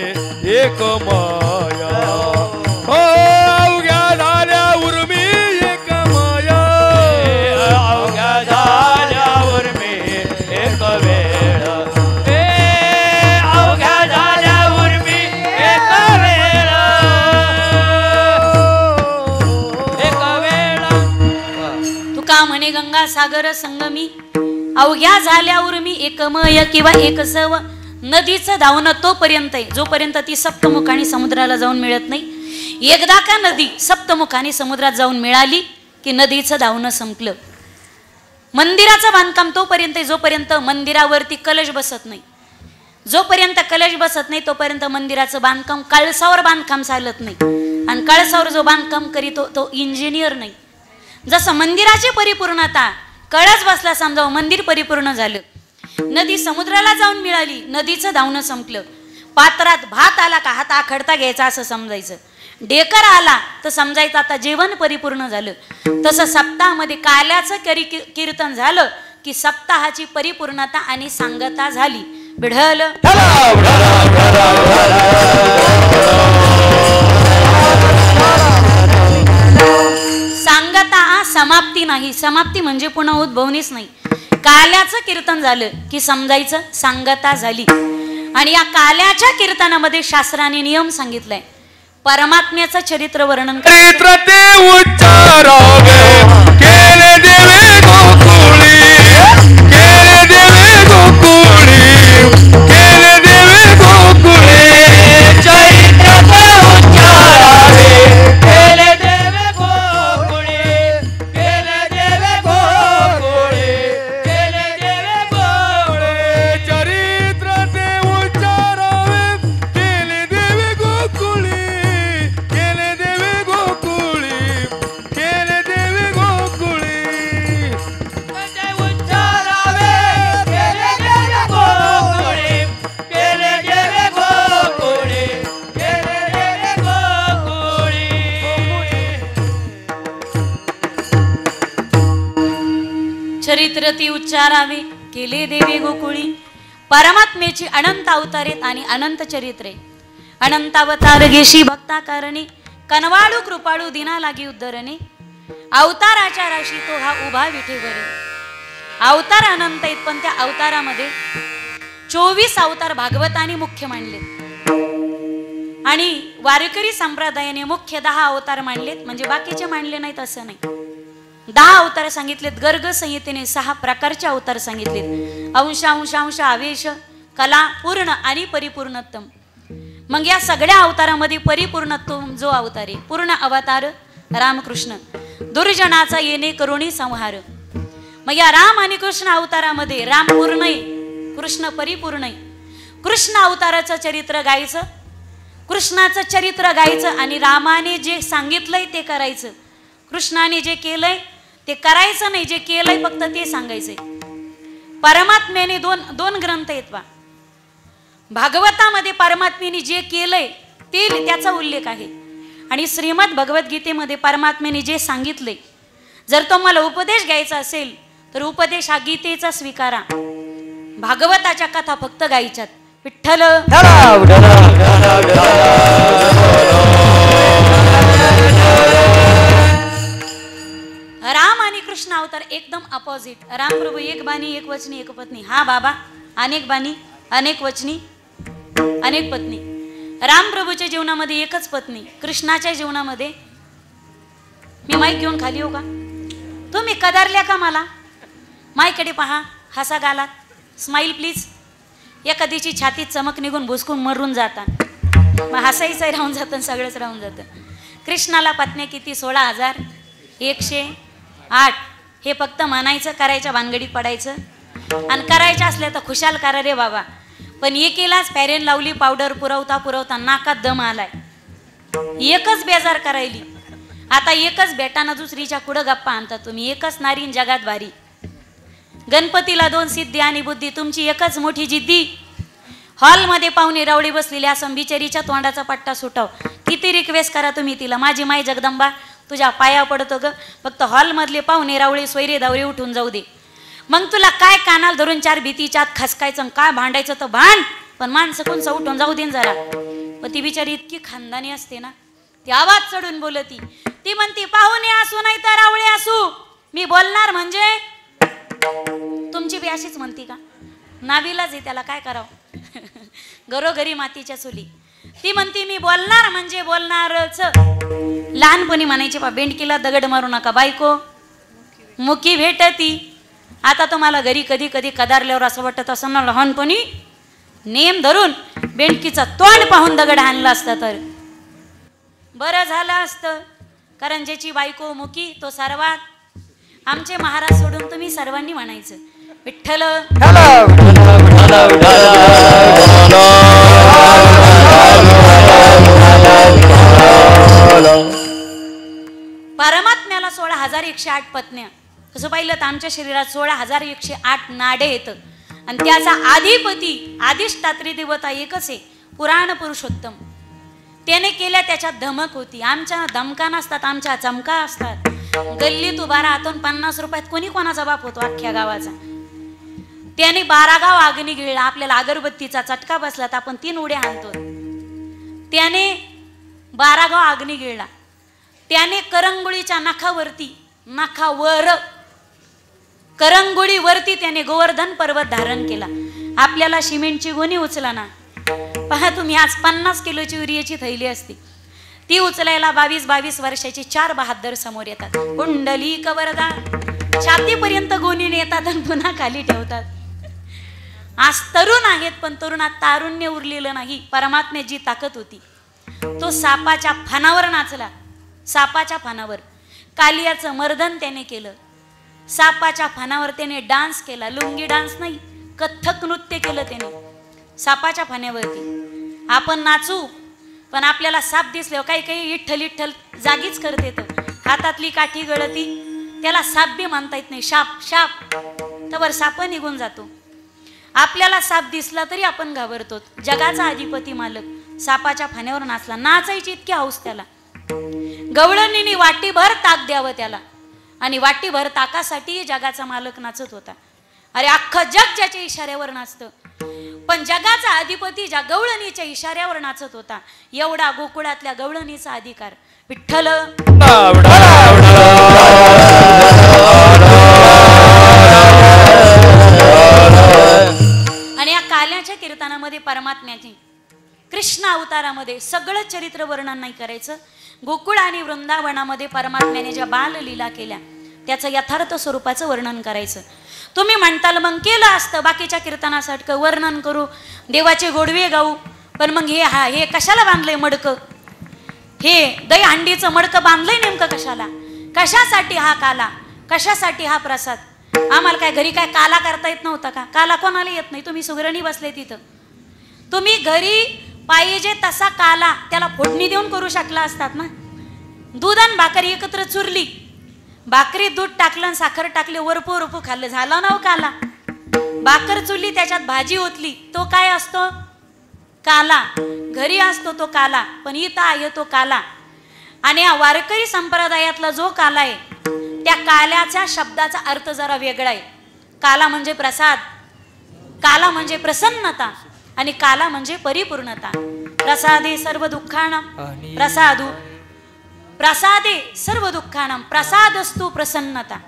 एक माया हो अवघ्या झाल्या उर्मी एक माया अवघ्या झाल्या उर्मी एक वेळ अवघ्या झाल्या उर्मी एक वेळ तुका म्हणे गंगा सागर संगमी अवघ्या झाल्या उर्मी एकमय किंवा एकसव. नदीचं धावणं तोपर्यंत आहे जोपर्यंत ती सप्तमुखाने समुद्राला जाऊन मिळत नाही. एकदा का नदी सप्तमुखाने समुद्रात जाऊन मिळाली की नदीचं धावणं संपलं. मंदिराचं बांधकाम तोपर्यंत आहे जोपर्यंत मंदिरावरती कलश बसत नाही. जोपर्यंत कलश बसत नाही तोपर्यंत मंदिराचं बांधकाम कळसावर बांधकाम चालत नाही. आणि कळसावर जो बांधकाम करीतो तो इंजिनियर नाही. जसं मंदिराची परिपूर्णता कळस बसला समजावं मंदिर परिपूर्ण झालं. नदी समुद्राला जाऊन मिळाली, नदीचं धावणं संपलं. पात्रात भात आला का हात आखडता घ्यायचा असं समजायचं. डेकर आला तर समजायचं आता जेवण परिपूर्ण झालं. तसं सप्ताहामध्ये काल्याचं कीर्तन झालं की सप्ताहाची परिपूर्णता आणि सांगता झाली. विढल सांगता समाप्ती नाही. समाप्ती म्हणजे पुन्हा उद्भवणीच नाही. काल्याचं कीर्तन झालं की समजायचं सांगता झाली. आणि या काल्याच्या कीर्तनामध्ये शास्त्राने नियम सांगितलाय. परमात्म्याचं चरित्र वर्णन चरित्र ते उच्चारावे केले देवे गोकुळी केले देवे गोकुळी केले देवे गोकुळी चरित्र ते उच्चारावे केले देवे गोकुळी केले देवे गोकुळी केले देवे गोकुळी चरित्र ते उच्चारावे केले देवे गोकुळी केले देवे गोकुळी केले देवे गोकुळी ते उच्चारावे केले देवे गोकुळी केले देवे गोकुळी केले देवे गोकुळी. चरित्र ती उच्चारावे केले देवे गोकुळी. परमात्म्याची अनंत अवतारेत आणि अनंत चरित्रे. अनंत अवतार घेशी भक्ता कारणे कनवाळू कृपाळू दिना लागी उद्धरणे. अवताराच्या राशी तो हा उभा विठेवरे. अवतार अनंत आहेत पण त्या अवतारामध्ये 24 अवतार भागवताने मुख्य मानले आणि वारकरी संप्रदायाने मुख्य 10 अवतार मानलेत. म्हणजे बाकीचे मानले नाहीत असं नाही. 10 अवतार सांगितलेत. गर्ग संहितेने 6 प्रकारचे अवतार सांगितलेत. अंश अंश अंश आवेश कला पूर्ण आणि परिपूर्णत्तम. मग या सगळ्या अवतारामध्ये परिपूर्णत्वम जो अवतार आहे पूर्ण अवतार रामकृष्ण. दुर्जनाचा येणे करुणी संहार. मग या राम आणि कृष्ण अवतारामध्ये राम पूर्ण आहे कृष्ण परिपूर्ण आहे. कृष्ण अवताराचं चरित्र गायचं, कृष्णाचं चरित्र गायचं आणि रामाने जे सांगितलंय ते करायचं. कृष्णाने जे केलंय ते करायचं नाही, जे केलंय फक्त ते सांगायचंय. परमात्म्याने दोन ग्रंथ आहेत बा. भागवतामध्ये परमात्म्याने जे केलंय ते त्याचा उल्लेख आहे आणि श्रीमद भगवद्गीतेमध्ये परमात्म्याने जे सांगितले. जर तुम्हाला उपदेश घ्यायचा असेल तर उपदेश हा गीतेचा स्वीकारा. भागवताच्या कथा फक्त गायच्यात. विठ्ठल राम आणि कृष्ण अवतार एकदम अपोजिट. राम प्रभू एक बाणी एक वचनी एक पत्नी. हा बाबा अनेक बाणी अनेक वचनी अनेक पत्नी. राम प्रभूच्या जीवनामध्ये एकच पत्नी. कृष्णाच्या जीवनामध्ये मी माईक घेऊन खाली हो का? तुम्ही कदारल्या का मला? माईकडे पहा, हसा गालात, स्माईल प्लीज. एखादीची छातीत चमक निघून भुसकून मरून जाता, मग हसायचं राहून जातं, सगळंच राहून जातं. कृष्णाला पत्न्या किती? 16,108. हे फक्त म्हणायचं, करायच्या भानगडीत पडायचं. आणि करायचं असल्या तर खुशाल करा रे बाबा. पण एकेलाच फॅरेन लावली पावडर पुरवता पुरवता नाकात दम आलाय. एकच बेजार करायली. आता एकच बेटाना दुसरीच्या कुठं गप्पा आणता तुम्ही? एकच नारीन जगात भारी. गणपतीला 2 सिद्धी आणि बुद्धी, तुमची एकच मोठी जिद्दी. हॉलमध्ये पाहुणे रावळी बसलेली असं बिचारीच्या तोंडाचा पट्टा सुटाव. किती रिक्वेस्ट करा तुम्ही तिला, माझी माई जगदंबा तुझ्या पाया पडतो ग, फक्त हॉलमधले पाहुणे रावळे सोयरे दावरे उठून जाऊ दे. मग तुला काय कानाल धरून 4 भीतीच्यात खसकायचं, काय भांडायचं तर भांड, पण माणसं कोणचं उठून जाऊ दे जरा. पण ती बिचारी इतकी खानदानी असते ना, ती आवाज चढून बोलती. ती म्हणती पाहुणे असू नाही तर रावळे असू, मी बोलणार म्हणजे. तुमची बी अशीच म्हणती का? नावीलाच आहे, त्याला काय करावं. घरोघरी मातीच्या चुली. ती म्हणती मी बोलणार म्हणजे बोलणारच. लहानपणी म्हणायचे पा, बेंडकीला दगड मारू नका बायको मुकी भेटती. आता तुम्हाला घरी कधी कधी कदारल्यावर असं वाटत असं ना, लहानपणी नेम धरून बेंडकीचा तोंड पाहून दगड आणला असता तर बरं झालं असतं. कारण ज्याची बायको मुकी तो सर्वात. आमचे महाराज सोडून तुम्ही सर्वांनी म्हणायचं विठ्ठल. परमात्म्याला 16,108 पत्न्या. कसं पाहिलं तर आमच्या शरीरात 16,108 नाडे येतं आणि त्याचा अधिपती अधिष्ठात्री देवता एकच आहे, पुराण पुरुषोत्तम. त्याने केल्या त्याच्यात धमक होती. आमच्या धमका नसतात, आमच्या चमका असतात. गल्लीत उभा राहतो 50 रुपयात कोणी कोणाचा बाप होतो अख्ख्या गावाचा. त्याने 12 गाव अग्नी गिळला. आपल्याला अगरबत्तीचा चटका बसला तर आपण 3 उड्या आणतो. त्याने 12 गाव अग्नी गिळला. त्याने करंगुळीच्या नखावर करंगुळीवरती त्याने गोवर्धन पर्वत धारण केला. आपल्याला सिमेंटची गोणी उचला ना, पहा तुम्ही, आज 50 किलोची युरियाची थैली असते, ती उचलायला 22 वर्षाची 4 बहादर समोर येतात. कुंडली कवरदा छातीपर्यंत गोणीने येतात आणि पुन्हा खाली ठेवतात. आज तरुण आहेत पण तरुणात तारुण्य उरलेलं नाही. परमात्म्याची जी ताकद होती तो सापाच्या फानावर नाचला. सापाच्या फानावर कालियाचं मर्दन त्याने केलं. सापाच्या फानावर त्याने डान्स केला. लुंगी डान्स नाही, कथ्थक नृत्य केलं त्याने सापाच्या फाण्यावरती. आपण नाचू पण आपल्याला साप दिसल्यावर काही काही इठ्ठल इठ्ठल जागीच करते. तर हातातली काठी गळती, त्याला साप बी म्हणता येत नाही. शाप शाप तर साप निघून जातो. आपल्याला साप दिसला तरी आपण घाबरतो. जगाचा अधिपती मालक सापाच्या फाण्यावर नाचला. नाचायची इतकी हौस त्याला. गवळणीने वाटीभर ताक द्यावं त्याला आणि वाटीभर ताकासाठी जगाचा मालक नाचत होता. अरे अख्खं जग ज्याच्या इशाऱ्यावर नाचतं, पण जगाचा अधिपती ज्या गवळणीच्या इशाऱ्यावर नाचत होता, एवढा गोकुळातल्या गवळणीचा अधिकार. विठ्ठल आणि या काल्याच्या कीर्तनामध्ये परमात्म्याची कृष्ण अवतारामध्ये सगळं चरित्र वर्णन नाही करायचं. गोकुळ आणि वृंदावनामध्ये परमात्म्याने ज्या बाललीला केल्या त्याचं यथार्थ स्वरूपाचं वर्णन करायचं. तुम्ही म्हणताल मग केलं असतं, बाकीच्या कीर्तनासारखं वर्णन करू, देवाचे गोडवे गाऊ, पण मग हे कशाला बांधलंय मडकं? हे दहीहंडीचं मडकं बांधलंय नेमकं कशाला? कशासाठी हा काला? कशासाठी हा प्रसाद? आम्हाला काय घरी काय काला करता येत नव्हता का? काला कोणाला येत नाही, तुम्ही सुगरणी बसले तिथं. तुम्ही घरी पाहिजे तसा काला त्याला फोडणी देऊन करू शकला असतात ना. दूध आणि भाकरी एकत्र चुरली, भाकरी दूध टाकलं आणि साखर टाकले, वरपू वरपू खाल्लं, झाला ना हो काला. भाकर चुरली त्याच्यात भाजी ओतली, तो काय असतो? काला. घरी असतो तो काला, पण इथं आहे तो काला. आणि हा वारकरी संप्रदायातला जो काला आहे त्या काल्याच्या शब्दाचा अर्थ जरा वेगळा आहे. काला म्हणजे प्रसाद, काला म्हणजे प्रसन्नता, आणि काला म्हणजे परिपूर्णता. प्रसादे सर्व दुःखानां प्रसादू, प्रसादे सर्व दुःखानां प्रसादस्तु प्रसन्नता.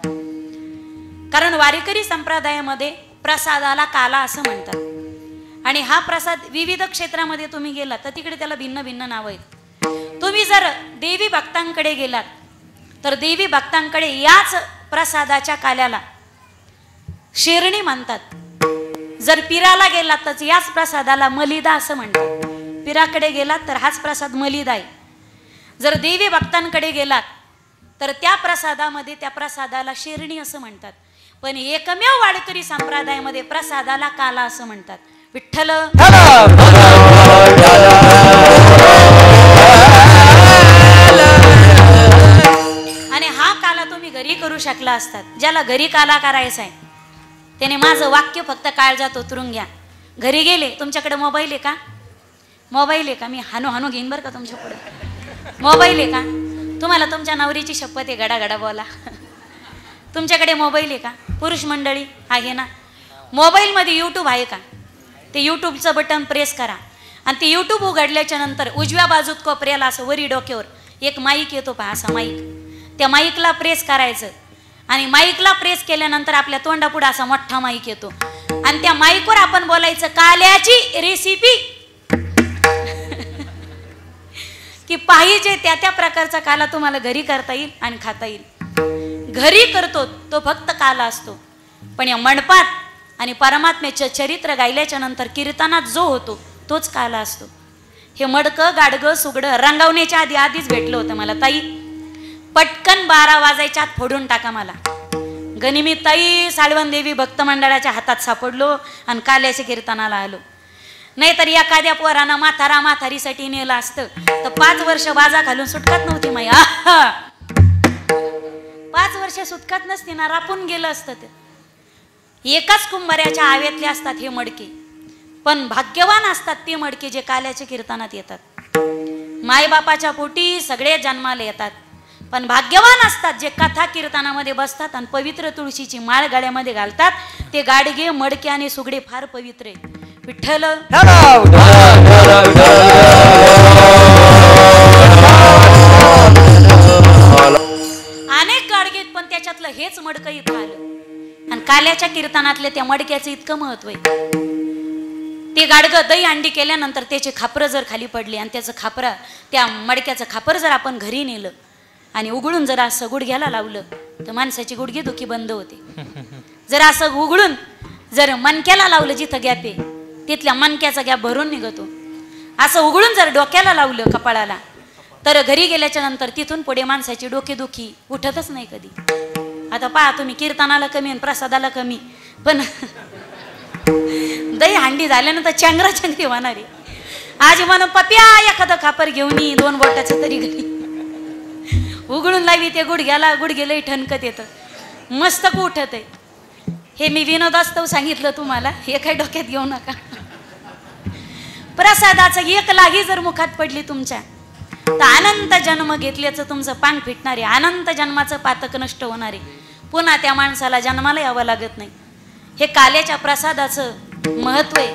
कारण वारकरी संप्रदायामध्ये प्रसादाला काला असं म्हणतात. आणि हा प्रसाद विविध क्षेत्रामध्ये तुम्ही गेलात तर तिकडे त्याला भिन्न भिन्न नावं आहेत. तुम्ही जर देवी भक्तांकडे गेलात तर देवी भक्तांकडे याच प्रसादाच्या काल्याला शेरणी म्हणतात. जर पिराला गेलात तर याच प्रसादाला मलिदा असं म्हणतात. पिराकडे गेलात तर हाच प्रसाद मलिदा आहे. जर देवी भक्तांकडे गेलात तर त्या प्रसादामध्ये त्या प्रसादाला शेरणी असं म्हणतात. पण एकमेव वारकरी संप्रदायामध्ये प्रसादाला काला असं म्हणतात. विठ्ठल आणि हा काला तुम्ही घरी करू शकला असतात. ज्याला घरी काला करायचा आहे त्याने माझं वाक्य फक्त काळजात उतरून घ्या. घरी गेले, तुमच्याकडे मोबाईल आहे का? मोबाईल आहे का? मी हानू हानू घेईन बरं का तुमच्या पुढे. मोबाईल आहे का? तुम्हाला तुमच्या नवरीची शपथ आहे, गडा गडा बोला. तुमच्याकडे मोबाईल आहे का? पुरुष मंडळी आहे ना? मोबाईलमध्ये यूट्यूब आहे का? ते यूट्यूबचं बटन प्रेस करा आणि ते यूट्यूब उघडल्याच्या नंतर उजव्या बाजूत कोपऱ्याला असं वरी डोक्यावर एक माईक येतो पहा, असा माईक. त्या माईकला प्रेस करायचं आणि माईकला प्रेस केल्यानंतर आपल्या तोंडापुढे असा मोठा माईक येतो आणि त्या माईकवर आपण बोलायचं काल्याची रेसिपी. की पाहिजे त्या त्या प्रकारचा काला तुम्हाला घरी करता येईल आणि खाता येईल. घरी करतो तो फक्त काला असतो, पण या मंडपात आणि परमात्म्याचे चरित्र गायल्याच्या नंतर कीर्तनात जो होतो तोच काला असतो. हे मडकं गाडगं सुगडं रंगावण्याच्या आधीच भेटलं होतं मला. ताई पटकन 12 वाजायच्या आत फोडून टाका मला. गनिमी ताई साळवन देवी भक्त मंडळाच्या हातात सापडलो आणि काल्याच्या कीर्तनाला आलो. नाहीतर एखाद्या पोरानं म्हातारीसाठी नेलं असतं तर 5 वर्ष बाजा घालून सुटकात नव्हती माई. 5 वर्ष सुटकात नसती ना, रापून गेलं असतं. ते एकाच कुंभाऱ्याच्या आव्यातले असतात हे मडके, पण भाग्यवान असतात ते मडके जे काल्याच्या कीर्तनात येतात. मायबापाच्या पोटी सगळे जन्माला येतात, पण भाग्यवान असतात जे कथा कीर्तनामध्ये बसतात आणि पवित्र तुळशीची माळ गळ्यामध्ये घालतात. ते गाडगे मडके आणि सुगडे फार पवित्र आहे. विठ्ठल अनेक गाडगेत, पण त्याच्यातलं हेच मडकं इथं आलं आणि काल्याच्या कीर्तनातले त्या मडक्याचं इतकं महत्व आहे. ते गाडगं दही अंडी केल्यानंतर त्याचे खापरं जर खाली पडले आणि त्याचं खापरा त्या मडक्याचं खापर जर आपण घरी नेलं आणि उघडून जर असं गुडघ्याला लावलं तर माणसाची गुडघेदुखी बंद होते. जर असं उघडून जर मणक्याला लावलं जिथं गॅप आहे तिथल्या मणक्याचा गॅप भरून निघतो. असं उघडून जर डोक्याला लावलं कपाळाला तर घरी गेल्याच्या नंतर तिथून पुढे माणसाची डोकेदुखी उठतच नाही कधी. आता पहा तुम्ही, कीर्तनाला कमी आणि प्रसादाला कमी, पण दही हांडी झाल्यानंतर चंगरा चंगरी होणार आहे. आज म्हणून पप्या एखादं खापर घेऊन ये, 2 बोटाचं तरी घरी उघडून लावी ते गुडघ्याला, गुडघेलही ठणकत येतं, मस्तक उठत आहे. हे मी विनोदास्तव सांगितलं तुम्हाला, हे काही डोक्यात घेऊ नका. प्रसादाचं एक लागी जर मुखात पडली तुमच्या तर अनंत जन्म घेतल्याचं तुमचं पांग फिटणार आहे. अनंत जन्माचं पातक नष्ट होणार आहे. पुन्हा त्या माणसाला जन्माला यावं लागत नाही. हे काल्याच्या प्रसादाचं महत्व आहे.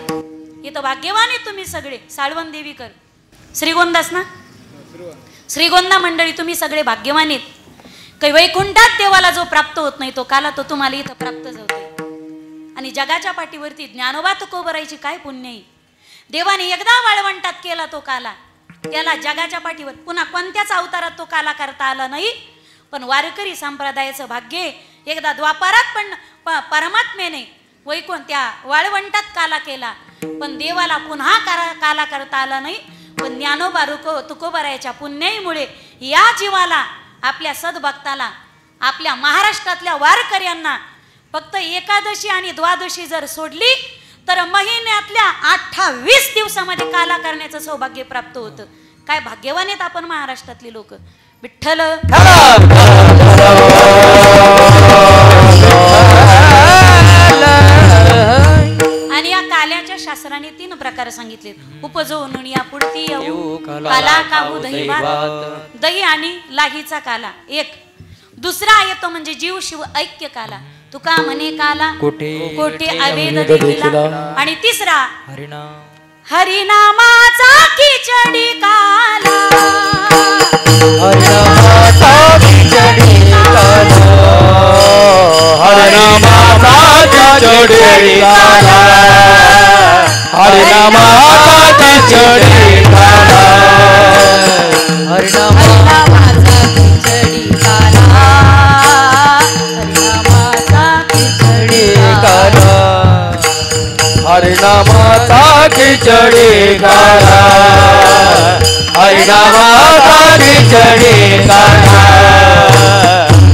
इथं भाग्यवान आहे तुम्ही सगळे. साळवन देवीकर श्रीगोंदास ना, श्रीगोंदा मंडळी तुम्ही सगळे भाग्यवान आहेत. काही वैकुंठात देवाला जो प्राप्त होत नाही तो काला तो तुम्हाला इथं प्राप्त होतोय. आणि जगाच्या पाठीवरती ज्ञानोबा तुकोबरायची काय पुण्य आहे. देवाने एकदा वाळवंटात केला तो काला, त्याला जगाच्या पाठीवर पुन्हा कोणत्याच अवतारात तो काला करता आला नाही. पण वारकरी संप्रदायाचं भाग्य, एकदा द्वापारात पण परमात्म्याने वैकुंठ त्या वाळवंटात काला केला, पण देवाला पुन्हा काला करता आला नाही. पण ज्ञानोबा तुकोबरायाच्या पुण्याईमुळे या जीवाला, आपल्या सद्भक्ताला, आपल्या महाराष्ट्रातल्या वारकऱ्यांना फक्त एकादशी आणि द्वादशी जर सोडली तर महिन्यातल्या 28 दिवसामध्ये काला करण्याचं सौभाग्य प्राप्त होतं. काय भाग्यवान आहेत आपण महाराष्ट्रातली लोक. विठ्ठल आणि या काल्याच्या शास्त्राने 3 प्रकार सांगितले. उपजो नुनिया पुढती येऊ काला काहू दही भात, दही आणि लाहीचा काला एक. दुसरा येतो म्हणजे जीव शिव ऐक्य काला, तुका म्हणे काला कोठे अवेद देखिला. आणि तिसरा हरिनामाचा खिचडी काला, हरिनामाचा खिचडी काला, हरिनामाचा खिचडी काला, हरिनामाचा खिचडी काला, हरिनामाचा खिचडी काला, हरिनामाचा खिचडी काला, हरिनामाचा खिचडी काला, हरिनामाचा खिचडी काला.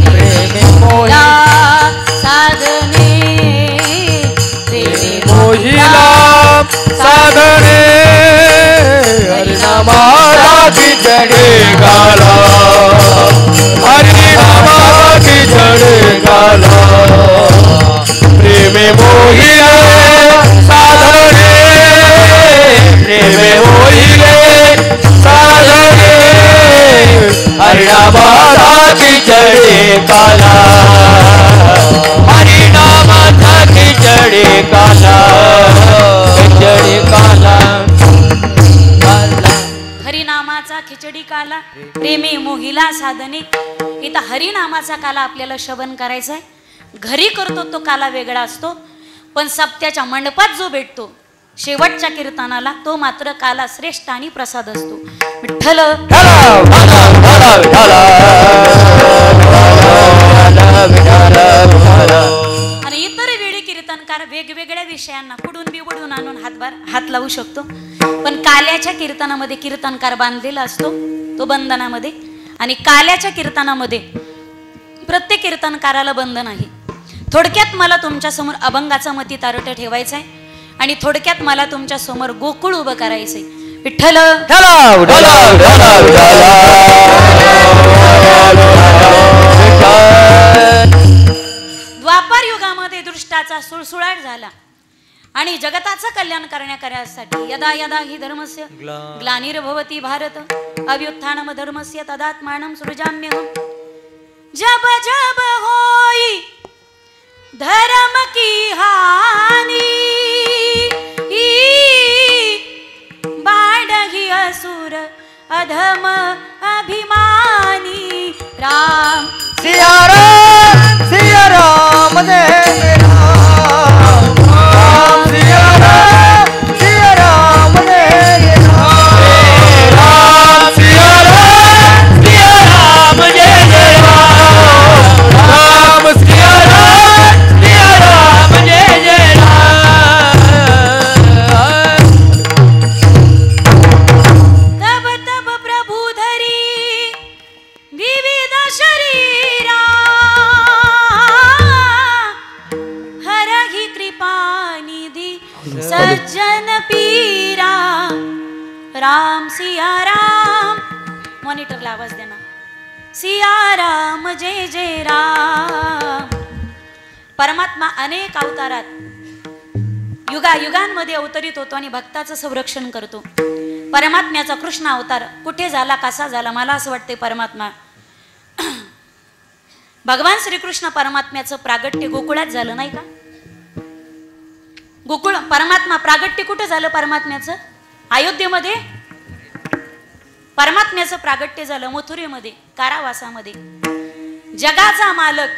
प्रेमी मोहिला साधने, प्रेमी मोहिला साधने, हरिनामाचा खिचडी काला, हरिनामाचा खिचडी काला. प्रेमी मोहिला साधने, प्रेमे होईले साधने, हरिनामाचा खिचडी काला, हरिनामाचा खिचडी काला, खिचडी काला. हरिनामाचा खिचडी काला, प्रेमी मोहिला साधने. इथं हरिनामाचा काला आपल्याला श्रवण करायचा आहे. घरी करतो तो काला वेगळा असतो, पण सप्त्याच्या मंडपात जो भेटतो शेवटच्या कीर्तनाला तो मात्र काला श्रेष्ठ आणि प्रसाद असतो. विठ्ठल आणि इतर वेळी कीर्तनकार वेगवेगळ्या विषयांना कुडून बिबडून आणून हात लावू शकतो, पण काल्याच्या कीर्तनामध्ये कीर्तनकार बांधलेला असतो तो बंधनामध्ये. आणि काल्याच्या कीर्तनामध्ये प्रत्येक कीर्तनकाराला बंधन आहे. थोडक्यात मला तुमच्या समोर अभंगाचा मती तारट ठेवायचा आहे आणि थोडक्यात मला तुमच्या समोर गोकुळ उभं करायचंय. विठ्ठल द्वापार युगामध्ये दृष्टाचा सुळसुळाट झाला आणि जगताचं कल्याण करण्यासाठी यदा यदा हि धर्मस्य ग्लानिर्भवती भारत अभ्युत्थानम धर्मस्य तदात्मानं सृजाम्यहम्. जब जब होई धर्म की हानि बाडही असुर अधम अभिमानी. राम सिया राम, सिया राम जय राम, राम सिया राम, सिया राम जय राम, राम सिया राम, सिया राम जय राम, राम सिया राम, सिया राम जय राम. तब तब प्रभु धरी विविध शरीरा हरहि कृपा निधि सज्जन पीरा. राम सिया राम, मॉनिटरला आवाज देना. सिया राम जय जय राम. परमात्मा अनेक अवतारात युगायुगांमध्ये अवतरित होतो आणि भक्ताचं संरक्षण करतो. परमात्म्याचा कृष्ण अवतार कुठे झाला, कसा झाला? मला असं वाटते परमात्मा भगवान श्रीकृष्ण परमात्म्याचं प्रागट्य गोकुळात झालं नाही का? गोकुळ परमात्मा प्रागट्य कुठे झालं? परमात्म्याचं अयोध्येमध्ये परमात्म्याचं प्रागट्य झालं, मथुरेमध्ये कारावासामध्ये. जगाचा मालक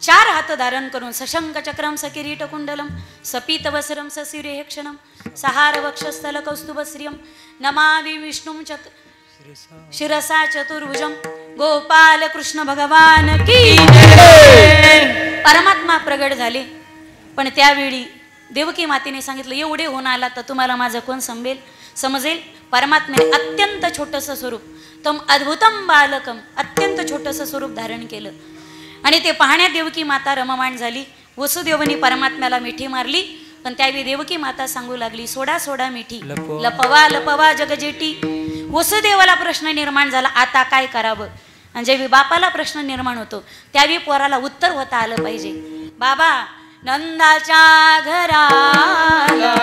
4 हात धारण करून सशंक चक्रम सकिरीट कुंडलम सपीत वसरम सशिरे हेक्षणम सहार वक्षस्थल कौस्तुभश्रियम नमामि विष्णुम शिरसा चतुर्भुजम. गोपाल कृष्ण भगवान की जय. परमात्मा प्रगट झाले, पण त्यावेळी देवकी मातेने सांगितलं एवढे होऊन आला तर तुम्हाला माझं कोण समजेल. परमात्म्याने अत्यंत छोटंसं स्वरूप तम अद्भुतम बालकम अत्यंत छोटंसं स्वरूप धारण केलं आणि ते पाहण्यात देवकी माता रममाण झाली. वसुदेवनी परमात्म्याला मिठी मारली, पण त्यावेळी देवकी माता सांगू लागली, सोडा सोडा मिठी, लपवा लपवा जगजेटी. वसुदेवाला प्रश्न निर्माण झाला, आता काय करावं. आणि जेव्हा बापाला प्रश्न निर्माण होतो त्यावेळी पोराला उत्तर होता आलं पाहिजे. बाबा नंदाच्या घराला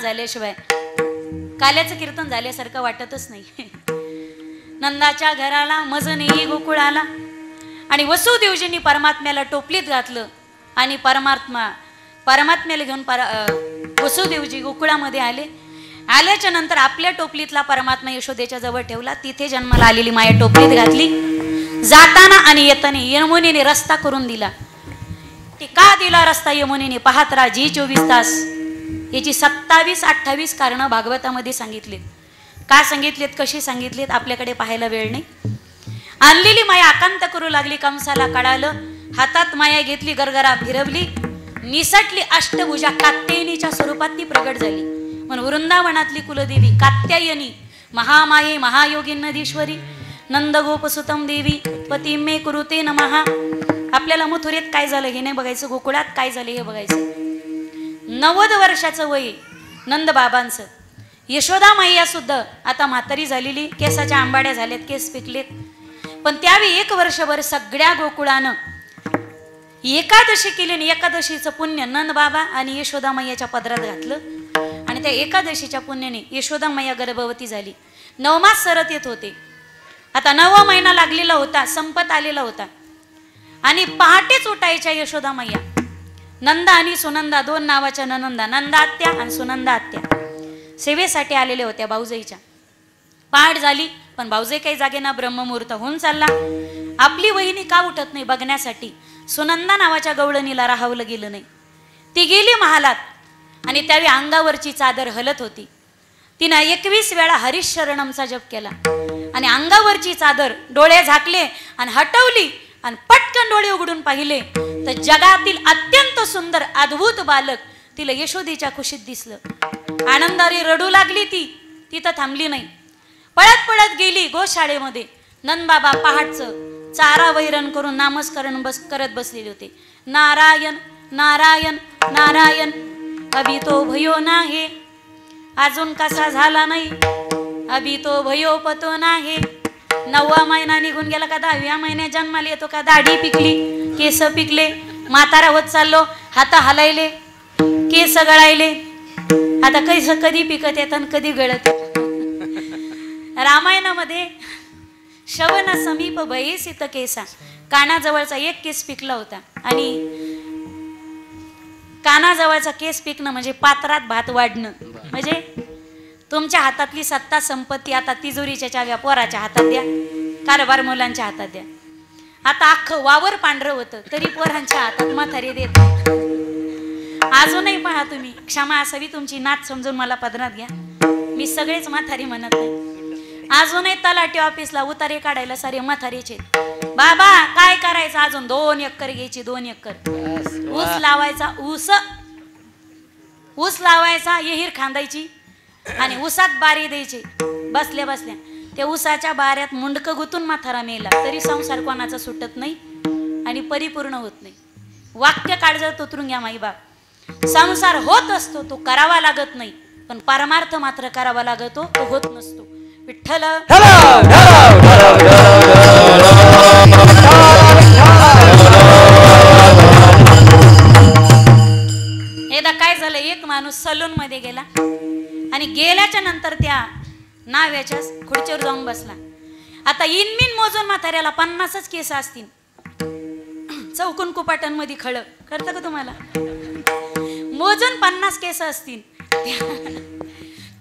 झाल्याशिवाय काल्याचं कीर्तन झाल्यासारखं वाटतच नाही. नंदाच्या घराला मज नाही गोकुळाला. आणि वसुदेवजींनी परमात्म्याला टोपलीत घातलं आणि परमात्म्याला घेऊन वसुदेवजी गोकुळामध्ये आले. आल्याच्या नंतर आपल्या टोपलीतला परमात्मा यशोदेच्या जवळ ठेवला. तिथे जन्माला आलेली माया टोपलीत घातली. जाताना आणि येताना यमुनेने रस्ता करून दिला. ते का दिला रस्ता यमुनेने पाहत राहा. जी 24 तास याची 27-28 कारणं भागवतामध्ये सांगितलीत. का सांगितलीत, कशी सांगितलीत आपल्याकडे पाहायला वेळ नाही. आणलेली माया आकांत करू लागली. कंसाला कळालं. हातात माया घेतली, गरगरा फिरवली, निसटली. अष्टभुजा कात्यायनीच्या स्वरूपात ती प्रगट झाली. म्हणून वृंदावनातली कुलदेवी कात्यायनी, महामाये महायोगिन्नदीश्वरी, नंदगोपसुतम देवी पती मे कुरुते नमः. आपल्याला मथुरेत काय झालं हे नाही बघायचं, गोकुळात काय झालं हे बघायचं. 90 वर्षाचं वय नंद बाबांचं. यशोदा मैया सुद्धा आता म्हातारी झालेली, केसाच्या आंबाड्या झाल्यात, केस पिकलेत. पण त्यावेळी 1 वर्षभर सगळ्या गोकुळानं एकादशी केली आणि एकादशीचं पुण्य नंद बाबा आणि यशोदा मैयाच्या पदरात घातलं. आणि त्या एकादशीच्या पुण्याने यशोदा मैया गर्भवती झाली. 9 मास सरत येत होते. आता 9वा महिना लागलेला होता, संपत आलेला होता. आणि पहाटेच उठायच्या यशोदा मैया. नंदा आणि सुनंदा 2 नावाच्या ननंदा, नंदा आत्या आणि सुनंदा आत्या सेवेसाठी आलेल्या होत्या भाऊजाईच्या. पहाट झाली पण भाऊजाई काही जागेना, ब्रह्ममुहूर्त होऊन चालला. आपली वहिनी का उठत नाही बघण्यासाठी सुनंदा नावाच्या गवळणीला राहावलं गेलं नाही. ती गेली महालात आणि त्यावेळी अंगावरची चादर हलत होती. तिनं 21 वेळा हरिशरणमचा जप केला आणि अंगावरची चादर डोळे झाकले आणि हटवली आणि पटकन डोळे उघडून पाहिले तर जगातील अत्यंत सुंदर अद्भुत बालक तिला यशोदेच्या कुशीत दिसलं. आनंदाने रडू लागली. ती तिथं थांबली नाही, पळत पळत गेली गोशाळेमध्ये. नंदबाबा पहाटचं चारा वैरण करून नामस्मरण करत बसलेले होते. नारायण नारायण नारायण, अभि तो भयो नाही, अजून कसा झाला नाही, अभि तो भयो पतो नाही. 9वा महिना निघून गेला का 10व्या महिन्यात जन्माला येतो का दाढी पिकली, केस पिकले, म्हातारा होत चाललो, हात हलायले, केस गळायले. आता कधी पिकत येत आणि कधी गळत. रामायणामध्ये श्रवण समीप भयसित केसा, कानाजवळचा 1 केस पिकला होता. आणि कानाजवळचा केस पिकणं म्हणजे पात्रात भात वाढणं. म्हणजे तुमच्या हातातली सत्ता संपत्ती आता तिजोरीच्या चाव्या पोराच्या हातात द्या, कारभार मुलांच्या हातात द्या. आता अख्खं वावर पांढरं होतं तरी पोरांच्या हातात म्हातारे देत. अजूनही पहा तुम्ही, क्षमा असावी तुमची, नात समजून मला पदरात घ्या. मी सगळेच म्हातारी म्हणत नाही. अजूनही तलाठी ऑफिसला उतारे काढायला सारे म्हातारेचे. बाबा काय करायचं, अजून 2 एकर घ्यायची, 2 एकर ऊस लावायचा, ऊस लावायचा, येहीर खांदायची आणि ऊसात बारी द्यायची. बसल्या बसल्या त्या ऊसाच्या बाऱ्यात मुंडकं गुतून म्हातारा मेला तरी संसार कोणाचा सुटत नाही आणि परिपूर्ण होत नाही. वाक्य काळजात उतरून घ्या माई बाप. संसार होत असतो तो करावा लागत नाही, पण परमार्थ मात्र करावा लागतो तो होत नसतो. विठ्ठल एकदा काय झालं, एक माणूस सलून मध्ये गेला आणि गेल्याच्या नंतर त्या नाव्याच्या खुर्चीवर जाऊन बसला. आता इनमिन मोजून म्हाताऱ्याला 50च केस असतील. चौकून कुपाटांमध्ये खळ करतं का तुम्हाला, मोजून 50 केस असतील.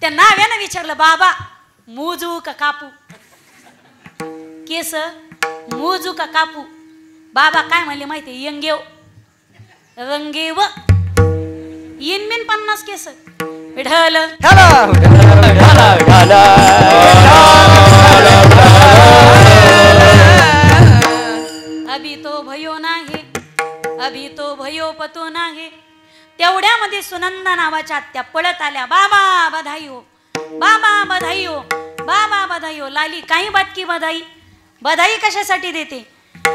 त्या नाव्यानं विचारलं, बाबा मोजू का कापू केस, मोजू का कापू? बाबा काय म्हणले माहिती, यंगेव रंगेव इनमिन 50 केस. विढल अभी तो भयो नाही, अभी तो भयो पतो नाही. तेवढ्यामध्ये सुनंदा नावाच्या आत्या पळत आल्या. बाबा बधाई हो, बाबा बधाई हो, बाबा बधाई हो. लाली काही बात की बधाई, बधाई कशासाठी देते?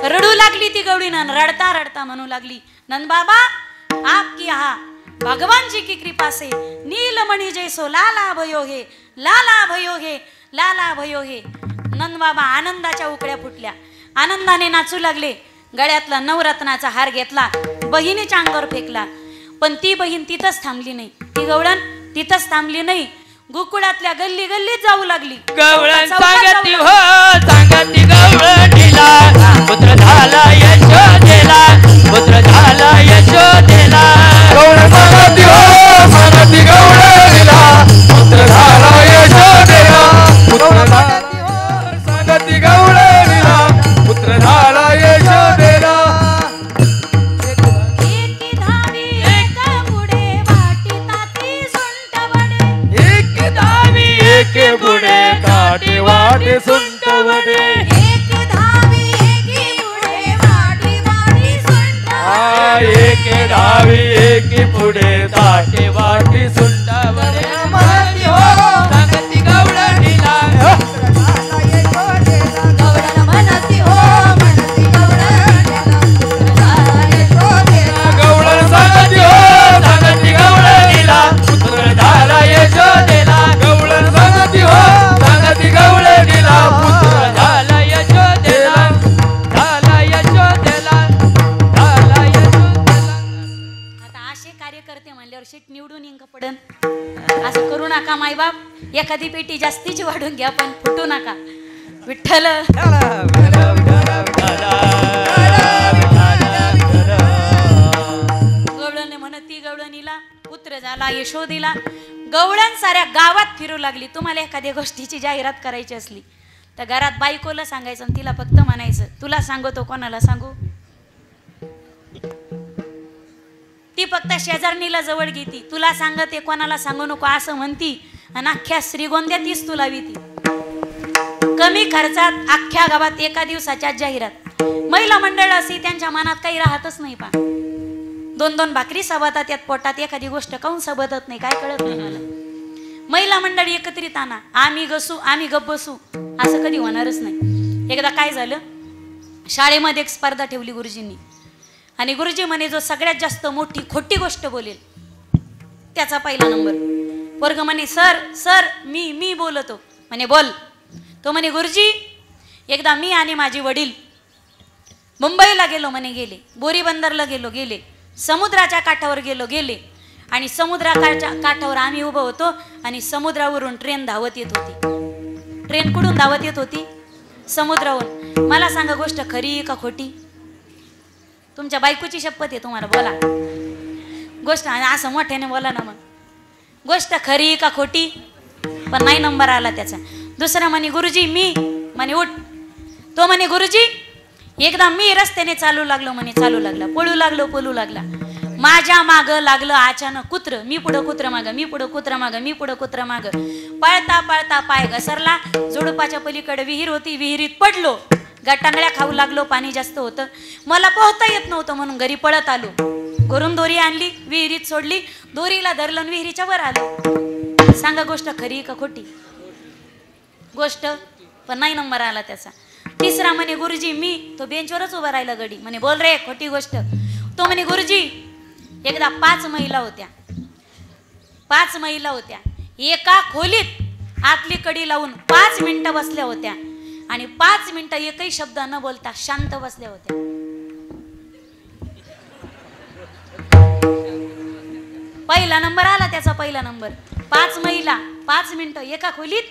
रडू लागली ती गवळीनं, रडता रडता म्हणू लागली, नंद बाबा आपकी हा भगवान जी की कृपा से नीलमणि जैसो लाला भयो हे, लाला भयो हे, लाला भयो हे. नंद बाबा आनंदाच्या उकळ्या फुटल्या, आनंदाने नाचू लागले. गळ्यातला नवरत्नाचा हार घेतला, बहिणीच्या अंगावर फेकला. पण ती बहीण तिथंच थांबली नाही, ती गवळण तिथंच थांबली नाही, गोकुळातल्या गल्ली गल्लीत जाऊ लागली. गवळण सांगती हो, सांगती गवळणीला, पुत्र झाला यशोदेला, पुत्र झाला यशोदेला. गवळण सांगती हो, सांगती गवळणीला, पुत्र झाला यशोदेला, पुत्र सांगती हो, सांगती गवळणीला, पुत्र झाला यशोदेला. एकी धावी एक पुढे वाटिता ती सुंट वडे, एक धावी एक पुढे काटे वाटे सुंट वडे. एक धावी एकी पुढे वाटी वाटी सुंट वडे. एक धावी एक पुढे काटे वाटे सुंट वडे. म्हणती हो, सांगती गवळणीला, गवळण म्हणती हो, म्हणती गवळणीला, गवळण सांगती हो, सांगती गवळणीला, पुत्र झाला यशोदेला. गवळण सांगती हो, सांगती गवळणीला, पुत्र झाला यशोदेला, झाला यशोदेला, झाला यशोदेला. आता असे कार्यकर्ते म्हणल्यावर शीट निवडून इंक पडन. असं करू नका मायबाप, एखादी पेटी जास्तीची वाढून घ्या पण फुटू नका. विठ्ठल गवळण म्हणती गवळणीला, पुत्र झाला यशोदेला. गवळण साऱ्या गावात फिरू लागली. तुम्हाला एखाद्या गोष्टीची जाहिरात करायची असली तर घरात बायकोला सांगायचं आणि तिला फक्त म्हणायचं, तुला सांगतो कोणाला सांगू? ती फक्त शेजारणीला जवळ घेती, तुला सांगते कोणाला सांगू नको असं म्हणती आणि अख्ख्या श्रीगोंद्यात तीच तुला विती. कमी खर्चात अख्ख्या गावात एका दिवसाच्या जाहिरात. महिला मंडळ असे त्यांच्या मनात काही राहतच नाही. पा 2-2 भाकरी सबतात यात पोटात, एखादी गोष्ट काऊन सबतत नाही काय कळत नाही मला. महिला मंडळ एकत्रित आणा, आम्ही गसू आम्ही गप बसू असं कधी होणारच नाही. एकदा काय झालं, शाळेमध्ये एक स्पर्धा ठेवली गुरुजींनी आणि गुरुजी म्हणे जो सगळ्यात जास्त मोठी खोटी गोष्ट बोलेल त्याचा पहिला नंबर. वर्ग म्हणे सर सर मी बोलतो. म्हणे बोल. तो म्हणे गुरुजी एकदा मी आणि माझे वडील मुंबईला गेलो म्हणे, गेले बोरीबंदरला गेले, समुद्राच्या काठावर गेले आणि समुद्राच्या काठावर आम्ही उभं होतो आणि समुद्रावरून ट्रेन धावत येत होती. ट्रेन कुठून धावत येत होती? समुद्रावरून. मला सांगा गोष्ट खरी का खोटी? तुमच्या बायकोची शपथ आहे तुम्हाला, बोला गोष्ट. असं मोठ्याने बोला ना मग. गोष्ट खरी का खोटी? पण नाही नंबर आला त्याचा. दुसरा म्हणे गुरुजी मी. म्हणे उठ. तो म्हणे गुरुजी एकदा मी रस्त्याने चालू लागलो म्हणे, चालू लागला, पळू लागला. माझ्या माग लागलं अचानक कुत्र. मी पुढं कुत्र माग, मी पुढं कुत्र माग, मी पुढं कुत्र माग. पळता पळता पाय घसरला. झुडपाच्या पलीकडे विहीर होती, विहिरीत पडलो. गटांगळ्या खाऊ लागलो, पाणी जास्त होतं, मला पोहता येत नव्हतं म्हणून घरी पळत आलो. घरून दोरी आणली, विहिरीत सोडली, दोरीला धरलं आणि विहिरीच्या वर आलो. सांगा गोष्ट खरी का खोटी? गोष्ट, पण नाही नंबर आला त्याचा. तिसरा म्हणे गुरुजी मी, तो बेंचवरच उभा राहिला गडी, म्हणे बोल रे खोटी गोष्ट. तो म्हणे गुरुजी एकदा 5 महिला होत्या, 5 महिला होत्या, एका खोलीत आतली कडी लावून 5 मिनिटं बसल्या होत्या आणि 5 मिनिटं एकही शब्द न बोलता शांत बसल्या होत्या. पहिला नंबर आला त्याचा, पहिला नंबर. 5 महिला 5 मिनिटं एका खोलीत,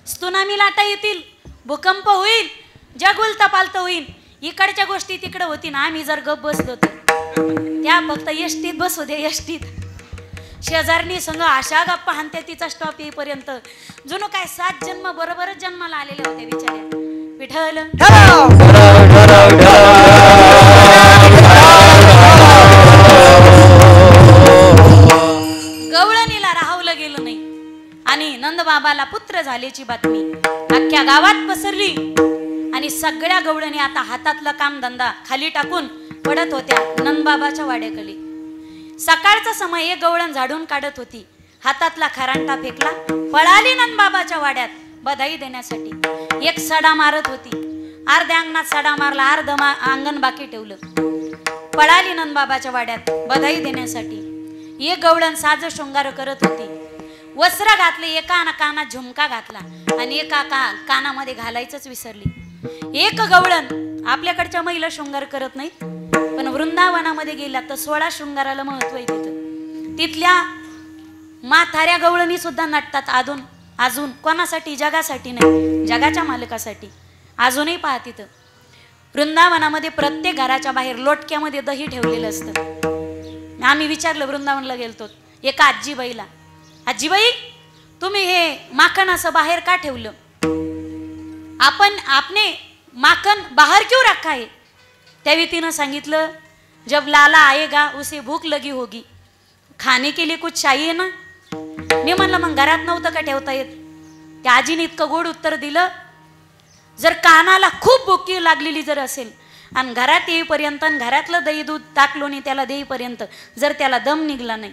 स्तुनामी लाटा येतील, भूकंप होईल, जग उलता पालतं होईल, इकडच्या गोष्टी तिकडे होती ना. आम्ही जर गप बसलो तर त्या फक्त एसटीत बसू दे, एसटीत शेजारणी संग अशा गप्पा हाणते तिचा स्टॉप येईपर्यंत. जुनो काय 7 जन्म बरोबरच जन्माला आलेल्या होत्या बिचाऱ्या. विठ्ठल गवळणीला राहवलं गेलं नाही आणि नंदबाबाला पुत्र झाल्याची बातमी अख्ख्या गावात पसरली आणि सगळ्या गवळणी आता हातातलं काम धंदा खाली टाकून पडत होत्या नंदबाबाच्या वाड्याकडे. सकाळचा समय एक गवळण झाडून काढत होती, हातातला खरांटा फेकला, पळाली नंदबाबाच्या वाड्यात बधाई देण्यासाठी. एक सडा मारत होती, अर्ध्या अंगणात सडा मारला, अर्ध अंगण बाकी ठेवलं. पळाली नंदबाबाच्या वाड्यात बधाई देण्यासाठी. एक गवळण साज शृंगार करत होती, वस्त्र घातले, एका कानात झुमका घातला आणि एका कानामध्ये घालायचंच विसरली. एक गवळण, आपल्याकडच्या महिला शृंगार करत नाहीत, पण वृंदावनामध्ये गेल्या तर 16 शृंगाराला महत्व आहे तिथं. तिथल्या म्हाताऱ्या गवळणी सुद्धा नटतात अजून कोणासाठी? जगासाठी नाही, जगाच्या मालकासाठी. अजूनही पहा तिथं वृंदावनामध्ये प्रत्येक घराच्या बाहेर लोटक्यामध्ये दही ठेवलेलं असतं. आम्ही विचारलं, वृंदावनला गेलतो, एका आजीबाईला, आजीबाई तुम्ही हे माखन असं बाहेर का ठेवलं? आपने माखन बाहर क्यों रखा है? त्यावेळी तिनं सांगितलं, जब लाला आएगा उसे भूक लगी होगी, खाने के लिए कुछ चाहिए ना. मी म्हणलं मग घरात नव्हतं का ठेवता येत? त्या आजीने इतकं गोड उत्तर दिलं, जर कानाला खूप भूक लागलेली जर असेल आणि घरात येईपर्यंत घरातलं दही दूध ताक लोणी त्याला देईपर्यंत जर त्याला दम निघला नाही,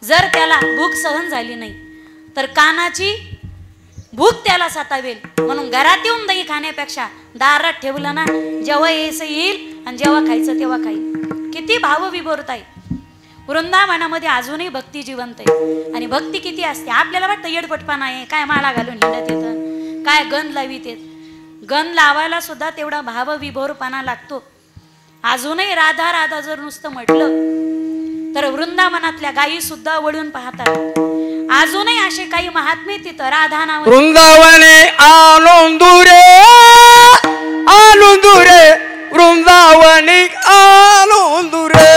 जर त्याला भूक सहन झाली नाही, तर कानाची भूक त्याला सतावेल. म्हणून घरात येऊन दही खाण्यापेक्षा दारात ठेवलं ना, जेव्हा यायचं येईल आणि जेव्हा खायचं तेव्हा खाईल. किती भावविभोरता आहे. वृंदावनामध्ये अजूनही भक्ती जिवंत आहे. आणि भक्ती किती असते? आपल्याला वाटतं येडपटपणा आहे, काय माळा घालून हिंडत येतं, काय गंध लावीत येत. गंध लावायला सुद्धा तेवढा भावविभोरपणा लागतो. अजूनही राधा राधा जर नुसतं म्हटलं तर वृंदावनातल्या गायी सुद्धा वळून पाहतात. अजूनही असे काही महात्मे तिथं राधा नाव. वृंदावने आनंदुरे आनंदुरे वृंदावने आनंदुरे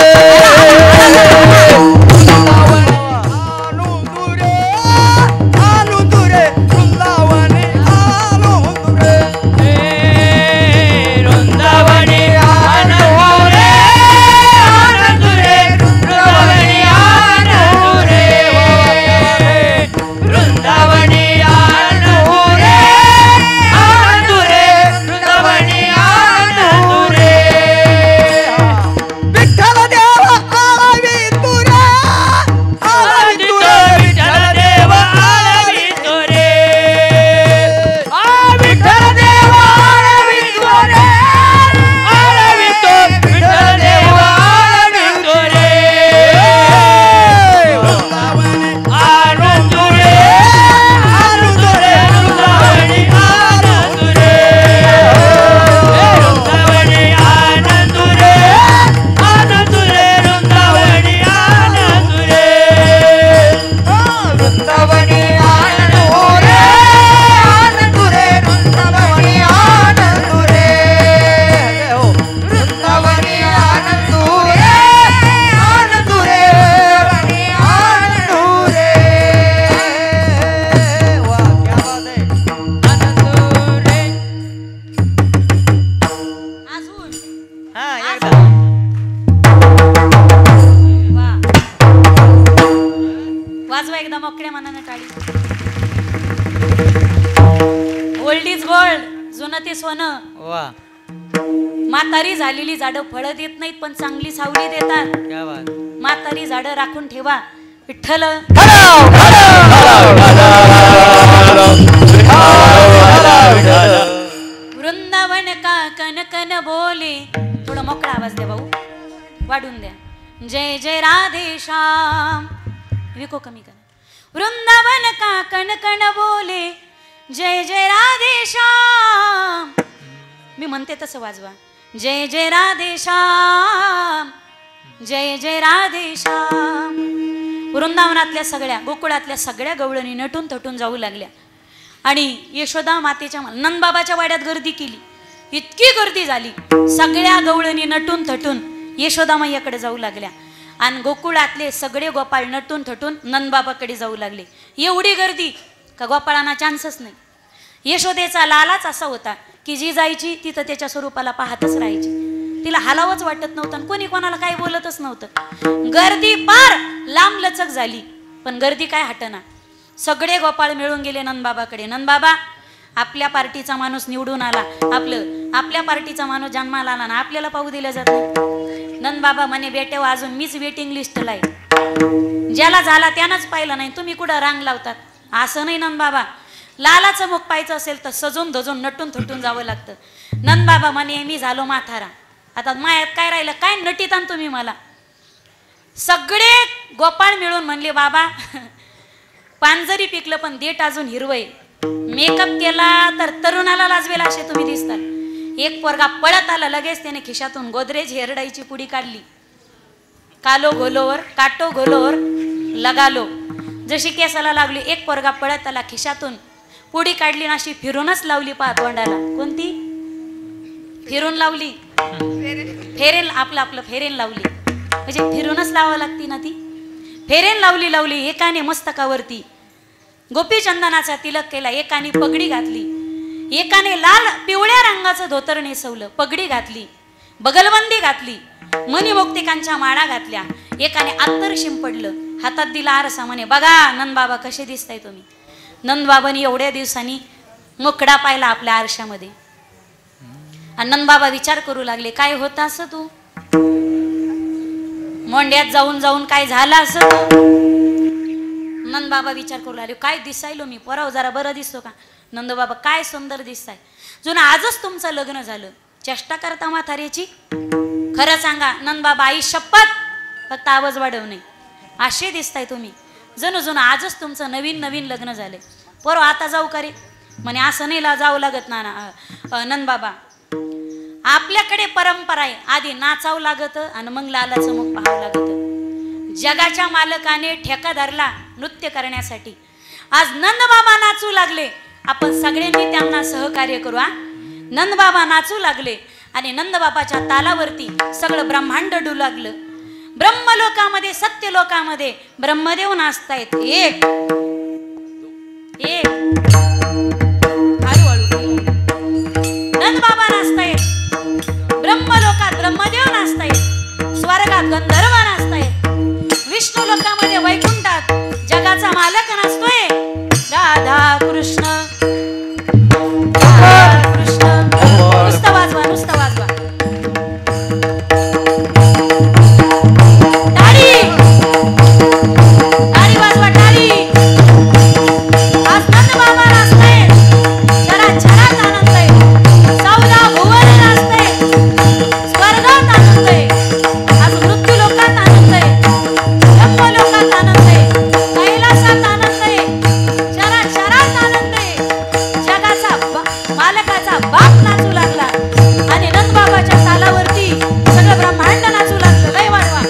म्हातारी झालेली झाडं फळं देत नाहीत पण चांगली सावली देतात. क्या बात. म्हातारी झाडं राखून ठेवा. विठ्ठल वृंदावन का कन कन बोले. थोडा मोकळा आवाज द्या भाऊ, वाढून द्या. जय जय राधे श्याम. विको कमी करा. वृंदावन का कन कन बोले जय जय राधे श्याम. मी म्हणते तसं वाजवा. जय जय राधे श्याम, जय जय राधे श्याम. वृंदावनातल्या सगळ्या, गोकुळातल्या सगळ्या गवळणी नटून थटून जाऊ लागल्या आणि यशोदा मातेच्या नंदबाबाच्या वाड्यात गर्दी केली. इतकी गर्दी झाली, सगळ्या गवळणी नटून थटून यशोदा मैयाकडे जाऊ लागल्या आणि गोकुळातले सगळे गोपाळ नटून थटून नंदबाबाकडे जाऊ लागले. एवढी गर्दी का गोपाळांना चान्सच नाही. यशोदेचा लालाच असा होता की जी जायची तिथं त्याच्या स्वरूपाला पाहतच राहायची. तिला हालावंच वाटत नव्हतं आणि कोणी कोणाला काही बोलतच नव्हतं. गर्दी पार लांब लचक झाली पण गर्दी काय हटना. सगळे गोपाळ मिळून गेले नंदबाबाकडे. नंदबाबा, आपल्या पार्टीचा माणूस निवडून आला, आपल्या पार्टीचा माणूस जन्माला आला ना, आपल्याला पाहू दिलं जात नाही. नंदबाबा म्हणे, बेटे अजून मीच वेटिंग लिस्टला आहे. ज्याला झाला त्यानंच पाहिलं नाही, तुम्ही कुठं रांग लावतात. असं नाही नंदबाबा, लालाचं मुख पाहायचं असेल तर सजून धजून नटून थटून जावं लागतं. नंदबाबा म्हणे, मी झालो माथारा, आता मायात काय राहिलं, काय नटीत आण तुम्ही मला. सगळे गोपाळ मिळून म्हणले, बाबा पान जरी पिकलं पण देठ अजून हिरवय. मेकअप केला तर तरुणाला लाजवेल असे तुम्ही दिसताल. एक पोरगा पळत आला, लगेच त्याने खिशातून गोदरेज हेरडाईची पुडी काढली. कालो घोलोवर काटो घोलोवर लगालो, जशी केसाला लागली. एक पोरगा पळत आला, खिशातून पुडी काढली ना अशी फिरूनच लावली पहा तोंडाला. कोणती फिरून लावली? फेरेन, आपलं फेरेन लावली. म्हणजे फिरूनच लावावं लागती ना ती. फेरेन लावली. एकाने मस्तकावरती गोपीचंदनाचा तिलक केला, एकाने पगडी घातली, एकाने लाल पिवळ्या रंगाचं धोतर नेसवलं, पगडी घातली, बगलबंदी घातली, मणिमुक्तिकांच्या माळा घातल्या, एकाने अत्तर शिंपडलं, हातात दिला आरसा. म्हणे, बघा नंदबाबा कसे दिसताय तुम्ही. नंदबाबांनी एवढ्या दिवसांनी मुखडा पाहिला आपल्या आरशामध्ये. आणि नंदबाबा विचार करू लागले, काय होतं असं तू मोंड्यात जाऊन जाऊन काय झालं असं. नंदबाबा विचार करू लागले, काय दिसायलो मी, पराव जरा बरं दिसतो का. नंदबाबा, काय सुंदर दिसताय. जुनं आजच तुमचं लग्न झालं, चेष्टा करता म्हाताऱ्याची. खरं सांगा नंदबाबा, आई शपथ, फक्त आवाज वाढवणे, असे दिसताय तुम्ही. जणू आजच तुमचं नवीन लग्न झालंय. परवा आता जाऊ का रे. म्हणे, असं नाही जावं लागत ना नंदबाबा, आपल्याकडे परंपरा आहे, आधी नाचावं लागत आणि मग लालाचं मुख पाहावं लागत. जगाच्या मालकाने ठेका धरला नृत्य करण्यासाठी. आज नंदबाबा नाचू लागले, आपण सगळ्यांनी त्यांना सहकार्य करू. नंदबाबा नाचू लागले आणि नंदबाबाच्या तालावरती सगळं ब्रह्मांड डू लागलं. ब्रह्मलोकामध्ये, सत्यलोकामध्ये ब्रह्मदेव नाचतायत. एक हळूहळू नंदबाबा नाचतायत. ब्रह्मलोकात ब्रह्मदेव नाचतायत, स्वर्गात गंधर्व नाचतायत, विष्णू लोकामध्ये वैकुंठात जगाचा मालक नाचतोय. राधा कृष्ण नुसतं वाजवा, नुसतं वाजवा. टाळी वाजवा, टाळी. आज नंदबाबा नाचताय, चराचरात आनंद आहे, 14 भुवन नाचतंय, स्वर्गात आनंद आहे, आज मृत्यू लोकात आनंद आहे, ब्रह्मलोकात आनंद आहे, कैलासात आनंद आहे, चराचरात आनंद आहे. जगाचा मालकाचा बाप नाचू लागला आणि नंदबाबाच्या तालावरती सगळं ब्रह्मांड नाचू लागलं. लय वाढवा.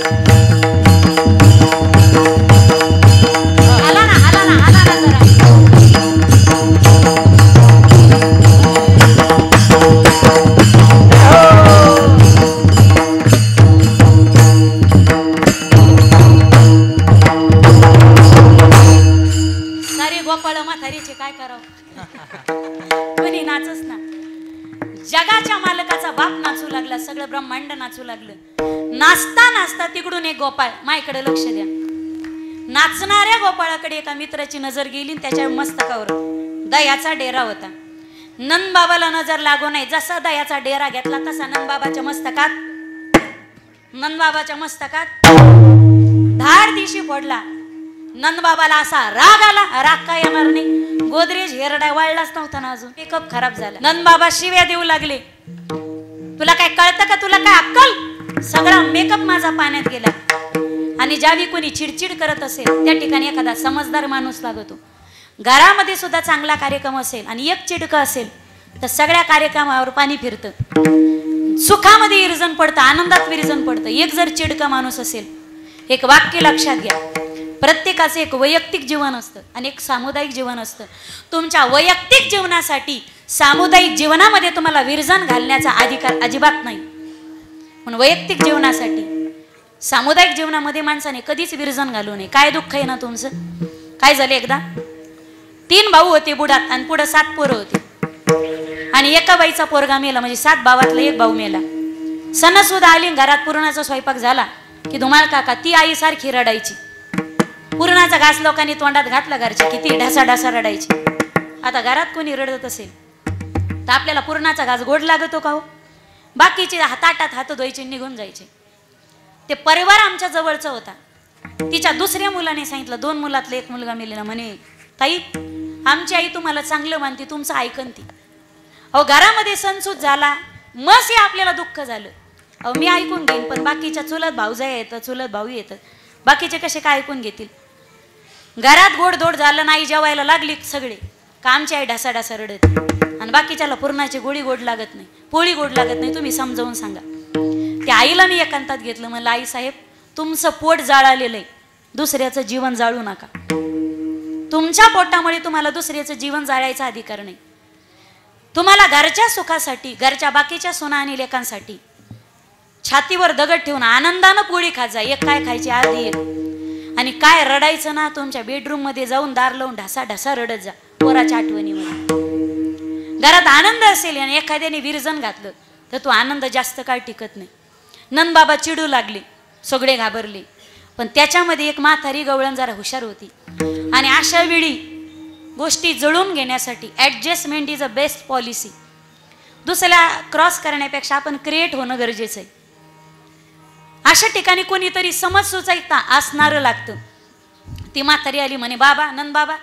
आला ना जरा. सारे गोपाळ म्हातारीचे काय करावं, कोणी नाचच ना. जगाच्या मालकाचा बाप नाचू लागला, सगळं ब्रह्मांड नाचू लागलं. नाचता नाचता तिकडून एक गोपाळ, माझ्याकडे लक्ष द्या. नाचणाऱ्या गोपाळाकडे एका मित्राची नजर गेली, त्याच्या मस्तकावर दह्याचा डेरा होता. नंदबाबाला नजर लागू नये. जसा दयाचा डेरा घेतला तसा नंदबाबाच्या मस्तकात धार दिशी पडला. नंदबाबाला असा राग आला. राग काय येणार नाही, गोदरेज हेरडा वाळलाच नव्हता ना अजून. मेकअप खराब झाला. नंदबाबा शिव्या देऊ लागले. तुला काय कळतं का, तुला काय अक्कल? सगळा मेकअप माझा पाण्यात गेला. आणि ज्यावेळी कोणी चिडचिड करत असेल त्या ठिकाणी एखादा समजदार माणूस लागतो. घरामध्ये सुद्धा चांगला कार्यक्रम असेल आणि एक चिडकं असेल तर सगळ्या कार्यक्रमावर पाणी फिरतं. सुखामध्ये विरजन पडतं, आनंदात विरजन पडतं. एक जर चिडका माणूस असेल, एक वाक्य लक्षात घ्या, प्रत्येकाचं एक वैयक्तिक जीवन असतं आणि एक सामुदायिक जीवन असतं. तुमच्या वैयक्तिक जीवनासाठी सामुदायिक जीवनामध्ये तुम्हाला विरजन घालण्याचा अधिकार अजिबात नाही. पण वैयक्तिक जीवनासाठी सामुदायिक जीवनामध्ये माणसाने कधीच विरजन घालू नये. काय दुःख आहे ना तुमचं? काय झालं, एकदा 3 भाऊ होते बुडात आणि पुढे 7 पोरं होते. आणि एका बाईचा पोरगा मेला, म्हणजे 7 भावातला 1 भाऊ मेला. सणसुद्धा आली, घरात पुरणाचा स्वयंपाक झाला की धुमाळ काका ती आई सारखी रडायची. पुरणाचा घास लोकांनी तोंडात घातला, घरचे किती ढासा ढासा रडायची. आता घरात कोणी रडत असेल तर आपल्याला पुरणाचा घास गोड लागतो का हो? बाकीचे ताटात हात धुवायचे, निघून जायचे. ते परिवार आमच्या जवळचा होता. तिच्या दुसऱ्या मुलाने सांगितलं, 2 मुलातला 1 मुलगा मेलेला, म्हणे ताई आमची आई तुम्हाला चांगलं मानते, तुमचं ऐकन ती. अहो घरामध्ये सणसूद झाला मस हे आपल्याला दुःख झालं. अहो मी ऐकून घेईन, पण बाकीच्या चुलत भाऊजाई येतं, चुलत भाऊ येतं, बाकीचे कसे काय ऐकून घेतील? घरात गोडधोड झालं, नाही जेवायला लागली सगळे का आमची आई ढासा ढासा रडत आणि बाकीच्याला पुरणाची गोळी गोड लागत नाही, पोळी गोड लागत नाही. तुम्ही समजावून सांगा. त्या आईला मी एकांतात घेतलं, म्हणलं आई साहेब तुमचं पोट जाळालेलं आहे, दुसऱ्याचं जीवन जाळू नका. तुमच्या पोटामुळे तुम्हाला दुसऱ्याचं जीवन जाळायचा अधिकार नाही. तुम्हाला घरच्या सुखासाठी, घरच्या बाकीच्या सुना आणि लेकांसाठी छातीवर दगड ठेवून आनंदानं पोळी खात जा. एक काय खायची, अर्धी एक. आणि काय रडायचं ना, तुमच्या बेडरूम मध्ये जाऊन दार लावून ढासा ढासा रडत जा पोराच्या आठवणीमध्ये. घरात आनंद असेल आणि एखाद्याने विरजन घातलं तर तो आनंद जास्त काळ टिकत नाही. नंदबाबा चिडू लागले, सगळे घाबरले. पण त्याच्यामध्ये एक म्हातारी गवळण जरा हुशार होती. आणि अशा वेळी गोष्टी जुळून घेण्यासाठी adjustment is a best policy. दुसऱ्याला क्रॉस करण्यापेक्षा आपण क्रिएट होणं गरजेचं आहे. अशा ठिकाणी कोणीतरी समज सुचायता असणारं लागतं. ती म्हातारी आली, म्हणे बाबा नंदबाबा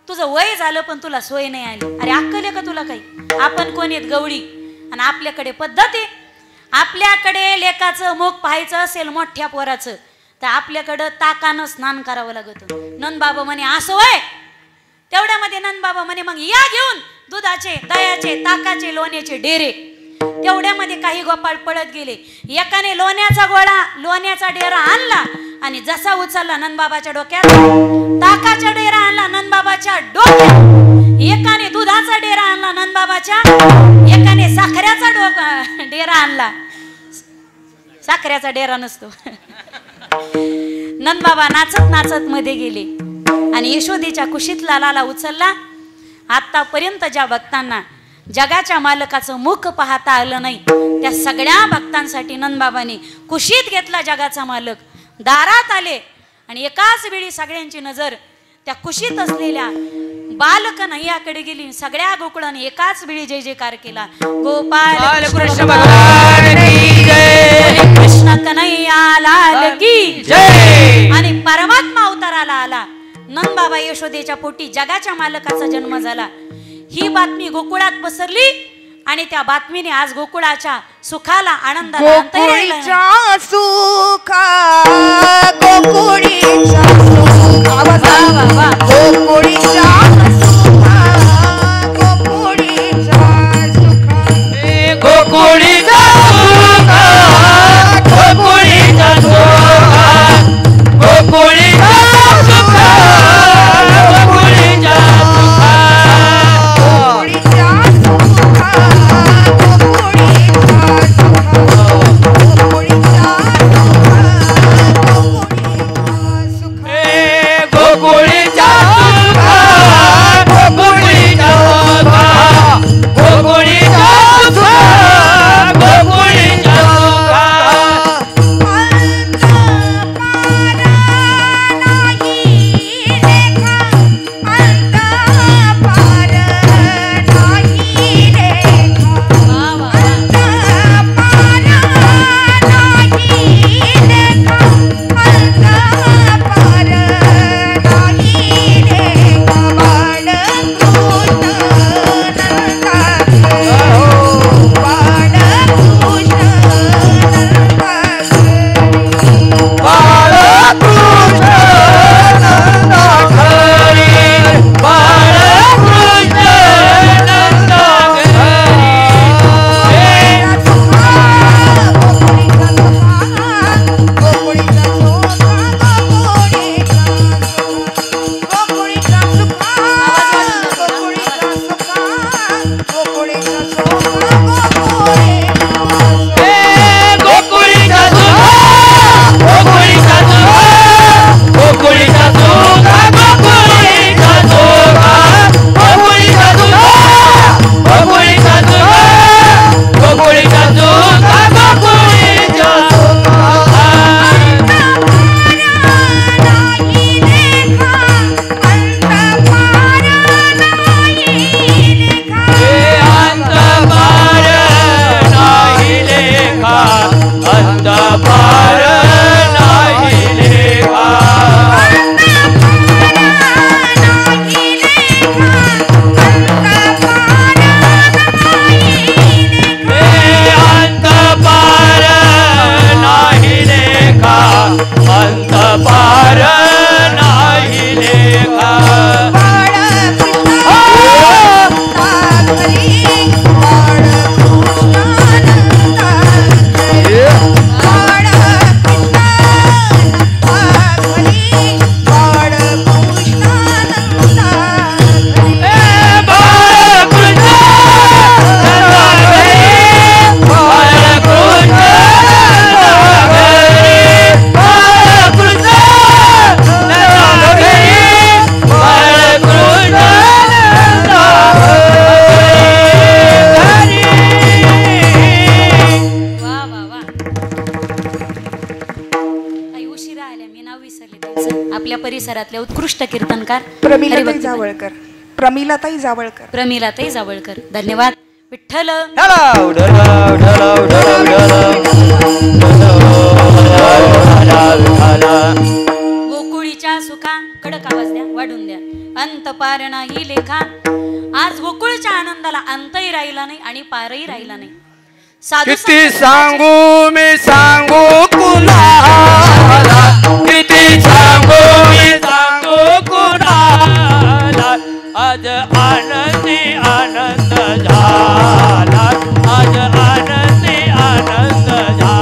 तुझं वय झालं पण तुला सोय नाही आली. अरे अक्कल आहे का तुला काही? आपण कोण येत गवळी आणि आपल्याकडे पद्धत आहे. आपल्याकडे लेकाचं मुख पाहायचं असेल मोठ्या पोराचं तर आपल्याकडं ताकानं स्नान करावं लागतं. नंदबाबा म्हणे असं वय. तेवढ्यामध्ये नंदबाबा म्हणे मग या घेऊन दुधाचे, दह्याचे, ताकाचे, लोण्याचे डेरे. तेवढ्यामध्ये काही गोपाळ पळत गेले. एकाने लोण्याचा डेरा आणला आणि जसा उचलला नंदबाबाच्या डोक्यात, ताकाचा डेरा आणला नंदबाबाच्या डोक्यात, एकाने दुधाचा डेरा आणला नंदबाबाच्या, एकाने साखरेचा डेरा आणला. साखरेचा डेरा नसतो. नंदबाबा नाचत नाचत मध्ये गेले आणि यशोदेच्या कुशीतला लाला उचलला. आतापर्यंत ज्या भक्तांना जगाच्या मालकाचं मुख पाहता आलं नाही त्या सगळ्या भक्तांसाठी नंदबाबाने कुशीत घेतला जगाचा मालक. दारात आले आणि एकाच वेळी सगळ्यांची नजर त्या कुशीत असलेल्या बालक नैयाकडे गेली. सगळ्या गोकुळाने एकाच वेळी जय जयकार केला. गोपाल कृष्ण भगवान की जय, कृष्ण कन्हैया लाल की जय. आणि परमात्मा अवताराला आला. नंदबाबा यशोदेच्या पोटी जगाच्या मालकाचा जन्म झाला. ही बातमी गोकुळात पसरली आणि त्या बातमीने आज गोकुळाच्या सुखाला, आनंदाला गोकुळीच्या सुखा, गोकुळीच्या सुखा, गोकुळीच्या सुखा, गोकुळीच्या सुखा, गोकुळीचा सुखा, गोकुळीचा सुखा, गोकुळीचा सुखा, गोकुळीचा सुखा. गोकुळीचा सुखा, परिसरातले उत्कृष्ट कीर्तनकार प्रमिलाताई हरिभक्त जावळकर. प्रमिलाताई जावळकर. प्रमिलाताई जावळकर. धन्यवाद. विठ्ठल. ढलाव ढलाव ढलाव ढलाव ढलाव. गोकुळीच्या सुखा कडक आवाज द्या, वाढून द्या. अंत पार नाही लेखा. आज गोकुळच्या आनंदाला अंतही राहिला नाही आणि पारही राहिला नाही. साधू किती सांगू मी सांगू कुणाला, किती सांगू मी सांगू कुणाला. आज आनंदी आनंद झाला, आज आनंदी आनंद झाला.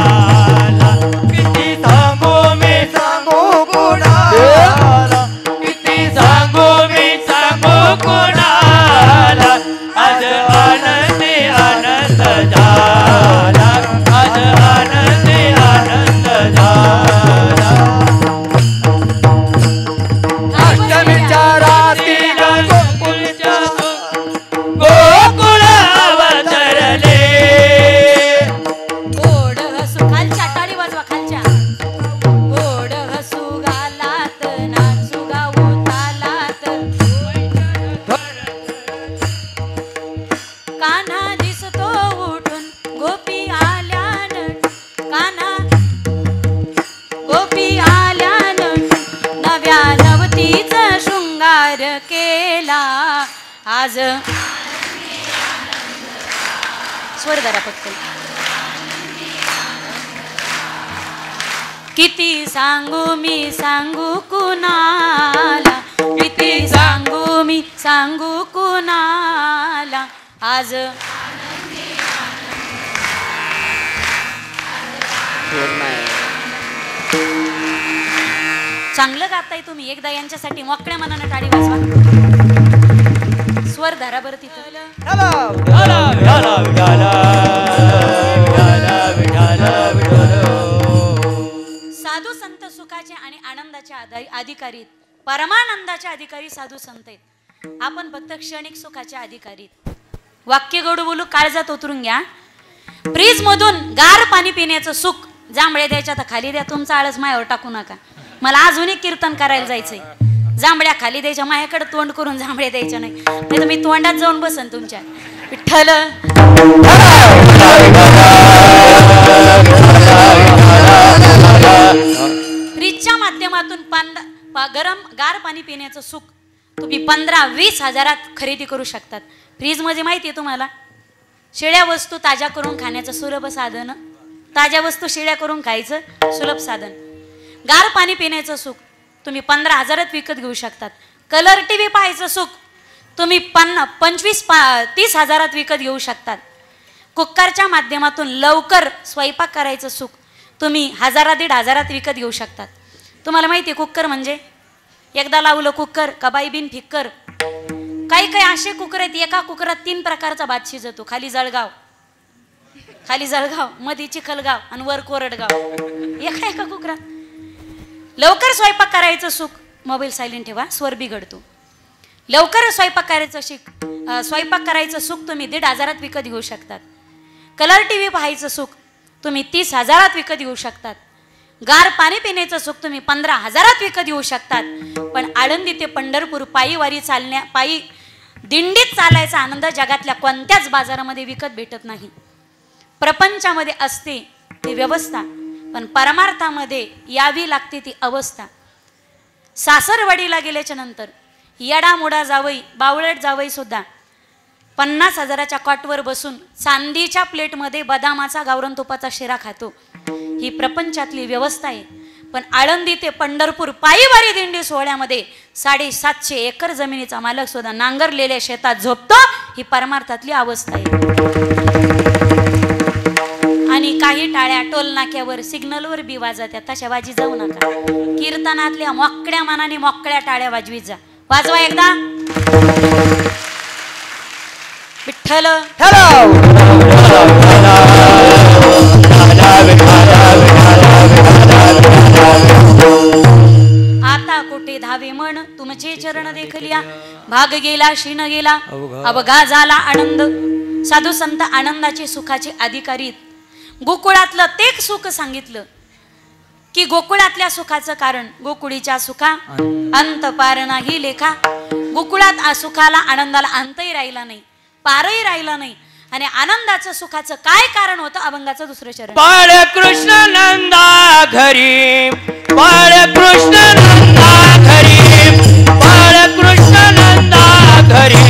किती सांगू मी सांगू कुणाला, किती सांगू मी सांगू कुणाला. आज आनंदी आनंद झाला, आज आनंदी आनंद झाला. अष्टमीच्या रात्रीला गोकुळच्या गोकुळ अवतरले. गोड हसू खालच्या टाळी वाजवा खालच्या. गोड हसू गालात नाचू गाऊ तालात. कान्हा दिसतो उठून गोपी आल्यान. कान्हा गोपी आल्यान. नव्या नवतीचा शृंगार केला आज. स्वर धरा पटकन. किती सांगू मी सांगू कुणाला, किती सांगू मी सांगू कुणाला. आज चांगलं गाताय तुम्ही. एकदा यांच्यासाठी मोकळ्या मनानं टाळी वाजवा. स्वर धरा बरं तिथं. ढलाव ढलाव ढलाव ढलाव ढलाव ढलाव. साधू संत सुखाचे आणि आनंदाचे अधिकारी, परमानंदाचे अधिकारी साधू संत आहेत. आपण फक्त क्षणिक सुखाचे अधिकारी. वाक्य गोड बोलू, काळजात उतरून घ्या. फ्रीज मधून गार पाणी पिण्याचं सुख जांभळे द्यायच्या तर खाली द्या. तुमचा आळस मायावर टाकू नका. मला अजूनही कीर्तन करायला जायचंय. जांभळ्या खाली द्यायच्या, माझ्याकडे तोंड करून जांभळे द्यायच्या नाही, नाही तर मी तोंडात जाऊन बसन तुमच्या. विठ्ठल. फ्रीजच्या माध्यमातून गरम गार पाणी पिण्याचं सुख तुम्ही 15-20 हजारात खरेदी करू शकतात. फ्रीज मध्ये माहिती आहे तुम्हाला, शिळ्या वस्तू ताज्या करून खाण्याचं सुलभ साधन. ताज्या वस्तू शिळ्या करून खायचं सुलभ साधन. गार पाणी पिण्याचं सुख तुम्ही 15 हजारात विकत घेऊ शकतात. कलर टीव्ही पाहायचं सुख तुम्ही 25-30 हजारात विकत घेऊ शकतात. कुक्करच्या माध्यमातून लवकर स्वयंपाक करायचं सुख तुम्ही 1000-1500 हजारात विकत घेऊ शकतात. तुम्हाला माहिती आहे कुक्कर म्हणजे, एकदा लावलं कुक्कर का बाई बिन फिक्कर. काही काही असे कुकर आहेत, एका कुकरात 3 प्रकारचा भात शिजतो. खाली जळगाव, मध्ये चिखलगाव आणि वर कोरडगाव. एका कुकरात लवकर स्वयंपाक करायचं सुख. मोबाईल सायलेंट ठेवा, स्वर बिघडतो. लवकर स्वयंपाक करायचं सुख तुम्ही 1.5 हजारात विकत घेऊ शकतात. कलर टीव्ही पाहायचं सुख तुम्ही 30 हजारात विकत घेऊ शकतात. गार पाणी पिण्याचं सुख तुम्ही 15 हजारात विकत घेऊ शकतात. पण आळंदी ते पंढरपूर पायी दिंडीत चालायचा आनंद जगातल्या कोणत्याच बाजारामध्ये विकत भेटत नाही. प्रपंचामध्ये असते ती व्यवस्था, पण परमार्थामध्ये यावी लागते ती अवस्था. सासरवाडीला गेल्याच्या नंतर येडामुडा जावई, बावळट जावई सुद्धा 50 हजाराच्या कॉटवर बसून चांदीच्या प्लेटमध्ये बदामाचा गावरान तुपाचा शिरा खातो. ही प्रपंचातली व्यवस्था आहे. पण आळंदी ते पंढरपूर पायीवारी दिंडी सोहळ्यामध्ये 750 एकर जमिनीचा मालक सुद्धा नांगरलेल्या शेतात झोपतो. ही परमार्थातली अवस्था आहे. आणि काही टाळ्या टोल नाक्यावर सिग्नलवर बी वाजत्या, तशा वाजी जाऊ नका. कीर्तनातल्या मोकळ्या मनाने मोकळ्या टाळ्या वाजवीत जा. वाजवा एकदा. विठ्ठल. आता कुठे धावे मन तुमचे चरण देखलिया. भाग गेला शीन गेला अवघा झाला आनंद. साधू संत आनंदाचे सुखाचे अधिकारी. गोकुळातलं ते सुख सांगितलं की गोकुळातल्या सुखाचं कारण गोकुळीच्या सुखा अंत पार नाही लेखा. गोकुळात सुखाला आनंदाला अंतही राहिला नाही, पारही राहिला नाही. आणि आनंदाचं सुखाचं काय कारण होतं अभंगाचं दुसरं चरण. बाळकृष्ण नंदा घरी, बाळकृष्ण नंदा घरी, बाळकृष्ण नंदा घरी,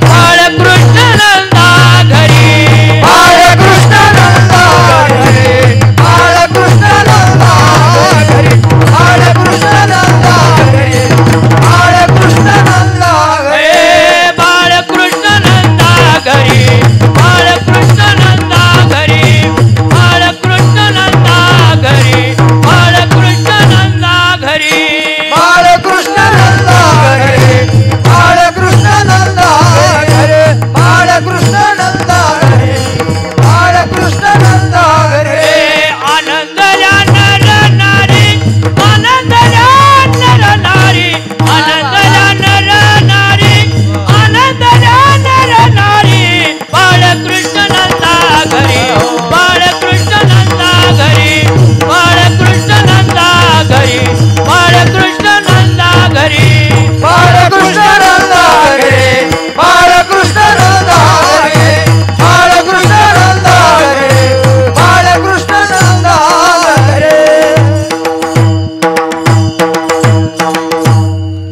बाळकृष्ण नंदा घरी, बाळकृष्ण नंदा घरी, बाळकृष्ण नंदा घरी, बाळकृष्ण नंदा घरी, बाळकृष्ण नंदा घरी, बाळकृष्ण नंदा घरी, बाळकृष्ण नंदा घरी, बाळकृष्ण नंदा घरी, बाळकृष्ण नंदा घरी, बाळकृष्ण नंदा घरी, बाळकृष्ण नंदा घरी, बाळकृष्ण नंदा घरी, बाळकृष्ण नंदा घरी. आनंदल्या नर नारी, आनंदल्या नर नारी, आनंदल्या नर नारी, आनंदल्या नर नारी, बाळकृष्ण नंदा घरी, बाळकृष्ण नंदा घरी, बाळकृष्ण नंदा घरी, बाळकृष्ण नंदा घरी, बाळकृष्ण नंदा घरी, बाळकृष्ण नंदा घरी, बाळकृष्ण नंदा घरी, बाळकृष्ण नंदा घरी.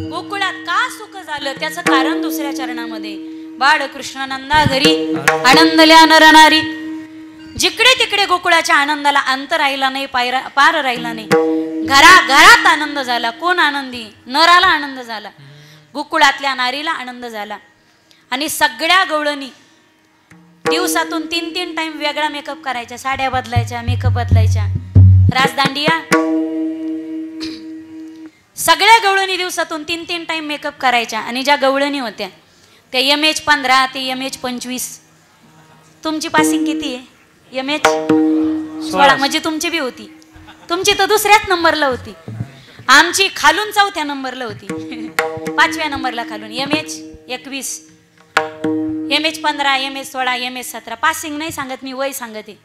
गोकुळात का सुख झालं त्याचं कारण दुसऱ्या चरणामध्ये. बाळकृष्ण नंदा घरी आनंदल्या नरनारी. जिकडे तिकडे गोकुळाच्या आनंदाला अंत राहिला नाही, पार राहिला नाही. घरात आनंद झाला. कोण आनंदी? नराला आनंद झाला, गोकुळातल्या नारीला आनंद झाला. आणि सगळ्या गवळणी दिवसातून 3-3 टाइम वेगळा मेकअप करायच्या, साड्या बदलायच्या, मेकअप बदलायच्या. राजदांडिया सगळ्या गवळणी दिवसातून 3-3 टाइम मेकअप करायच्या. आणि ज्या गवळणी होत्या त्या MH 15 ते MH 25. तुमची पासिंग किती आहे? MH 16. म्हणजे तुमची बी होती. तुमची तर दुसऱ्याच नंबरला होती. आमची खालून 4थ्या नंबरला होती. 5व्या नंबरला खालून. MH 21, MH 15, MH 16, MH 17. Passing नाही सांगत मी, वय सांगते.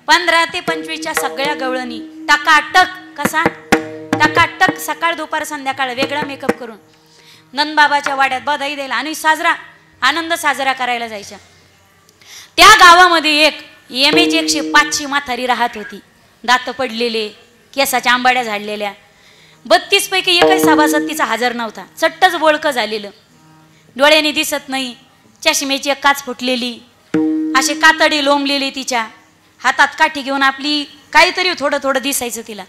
15 ते 25च्या सगळ्या गवळणी टकाटक. कसा टकाटक? सकाळ दुपार संध्याकाळ वेगळा मेकअप करून नंदबाबाच्या वाड्यात बधाई द्यायला आणि आनंद साजरा करायला जायच्या. त्या गावामध्ये एक MH 105ची म्हातारी राहत होती. दात पडलेले, केसाच्या आंबाड्या झाडलेल्या. 32 पैकी एकही सभासद तिचा हजर नव्हता. चट्टच बोळकं झालेलं, डोळ्याने दिसत नाही, चष्मेची एक काच फुटलेली, असे कातडी लोंबलेली, तिच्या हातात काठी घेऊन आपली काहीतरी थोडं थोडं दिसायचं तिला.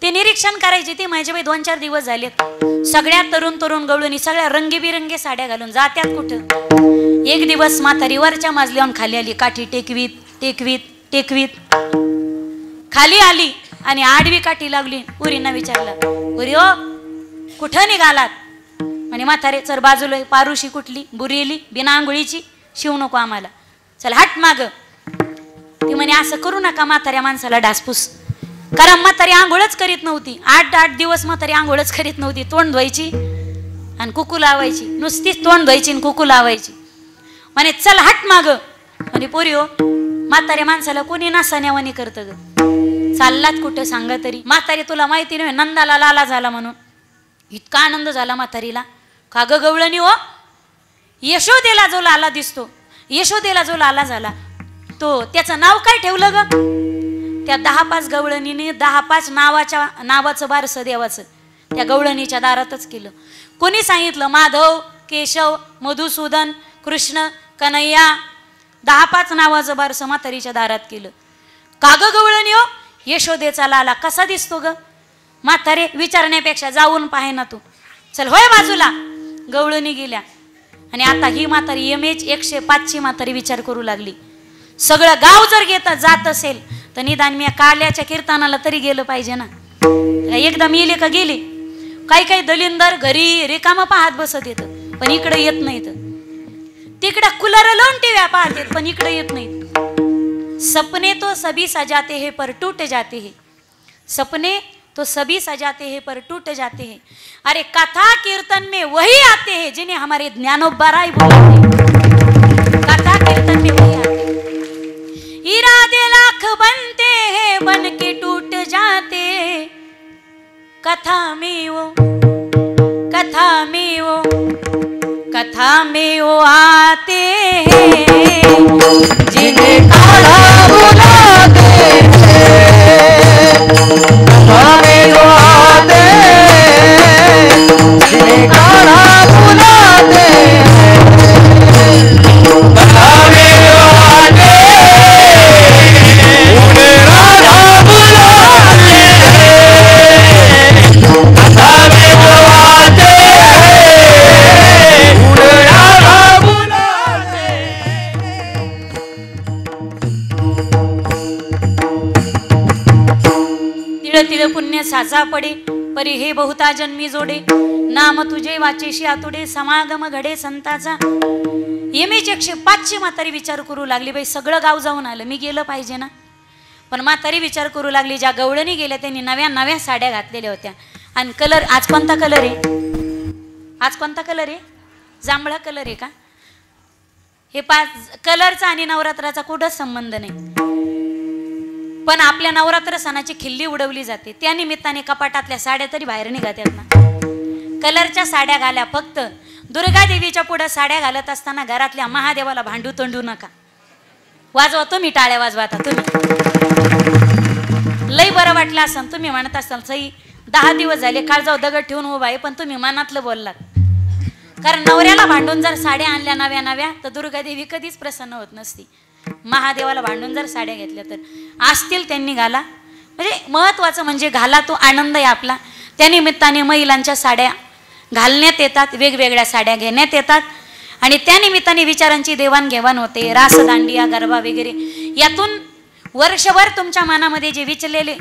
ते निरीक्षण करायचे. ते माझे बाई 2-4 दिवस झालेत. सगळ्या तरुण गवळणी सगळ्या रंगीबिरंगी साड्या घालून जात्यात कुठं. एक दिवस म्हातारी वरच्या माजल्यावर खाली आली. काठी टेकवीत टेकवीत टेकवीत खाली आली आणि आडवी काठी लागली. पुरींना विचारलं, पुरी ओ कुठं निघालात? म्हणे म्हातारे चर बाजूला. पारुशी कुठली? बुरेली, बिना आंघोळीची, शिव नको आम्हाला, चल हट माग. ती म्हणे असं करू नका म्हाताऱ्या माणसाला डासपूस. कारण म्हातारी आंघोळच करीत नव्हती. 8 दिवस म्हातारी आंघोळच करीत नव्हती. तोंड धुवायची आणि कुकू लावायची. नुसतीच तोंड धुवायची आणि कुकू लावायची. म्हणे चल हट माग. म्हणे पोरी हो म्हाताऱ्या माणसाला कोणी नासाण्यावानी करतं ग. चाललात कुठं सांगा तरी. म्हातारी तुला माहिती नाही नंदाला लाला झाला म्हणून इतका आनंद झाला म्हातारीला. का ग गवळणी हो, यशोदेला जो लाला दिसतो, यशोदेला जो लाला झाला तो त्याचं नाव काय ठेवलं ग? त्या 10-5 गवळणीने 10-5 नावाचं बारसं देवाचं त्या गवळणीच्या दारातच केलं. कोणी सांगितलं? माधव, केशव, मधुसूदन, कृष्ण, कन्हैया, 10-5 नावाचं बारसं म्हातारीच्या दारात केलं. का ग गवळणी हो, यशोदेचा लाला कसा दिसतो ग? म्हातारे विचारण्यापेक्षा जाऊन पाहे ना तू, चल होय बाजूला. गवळणी गेल्या. आणि आता ही म्हातारी MH 105ची म्हातारी विचार करू लागली. सगळं गाव जर जात असेल तर निदान मी काल्याच्या कीर्तनाला तरी गेलं पाहिजे ना. एकदा मी का गेले. काही दलिंदर घरी रिकामा पाहत बसत येतं पण इकडे येत नाहीत. तिकडं कूलर लावून टीव्या पाहत येत पण इकडे येत नाहीत. सपने तो सभी सजाते हैं पर टूट जाते हैं. सपने तो सभी सजाते हैं पर टूट जाते हैं. अरे कथा कीर्तन में वही आते हैं जिन्हें हमारे ज्ञानोबराय बुलाते. कथा कीर्तन में वही आते हैं. इरादे लाख बनते हैं बन के टूट जाते कथा में वो आते हैं जिन्हें काढ़ा बुलाते हैं, कथा में वो आते हैं जिन्हें काढ़ा बुलाते हैं, कथा में वो आते हैं उन्हें राधा बुलाते हैं, कथा में वो आते हैं उन्हें राधा बुलाते तिळ तिळ पुण्य साचा पडे परी हे बहुता जन्मी जोडे, नाम तुझे वाचेशी आतुडे, समागम घडे संताचा. यमीचे 105ची म्हातारी विचार करू लागली, बाई सगळं गाव जाऊन आलं, मी गेलं पाहिजे ना. पण म्हातारी विचार करू लागली, ज्या गवळणी गेल्या त्यांनी नव्या नव्या साड्या घातलेल्या होत्या. आणि कलर आज कोणता कलर आहे? आज कोणता कलर आहे? जांभळा कलर आहे का? हे कलरचा आणि नवरात्राचा कुठंच संबंध नाही. पण आपल्या नवरात्र सणाची खिल्ली उडवली जाते, त्या निमित्ताने कपाटातल्या साड्या तरी बाहेर निघतात ना. कलरच्या साड्या घाल्या, फक्त दुर्गा देवीच्या पुढे साड्या घालत असताना घरातल्या महादेवाला भांडू तंडू नका. वाजवा तुम्ही, टाळ्या वाजवा आता तुम्ही. लई बरं वाटलं असं तुम्ही म्हणत असाल, सई 10 दिवस झाले काळजाव दगड ठेवून उभा आहे, पण तुम्ही मनातलं बोललात. कारण नवऱ्याला भांडून जर साड्या आणल्या नव्या नव्या तर दुर्गा देवी कधीच प्रसन्न होत नसती. महादेवाला भांडून जर साड्या घेतल्या तर असतील त्यांनी घाला. म्हणजे महत्वाचं म्हणजे घाला तो आनंद आहे आपला. त्या निमित्ताने महिलांच्या साड्या घालण्यात येतात, वेगवेगळ्या साड्या घेण्यात येतात आणि त्या निमित्ताने विचारांची देवाणघेवाण होते. रासदांडिया, गरबा वगैरे यातून वर्षभर तुमच्या मनामध्ये जे विचलेले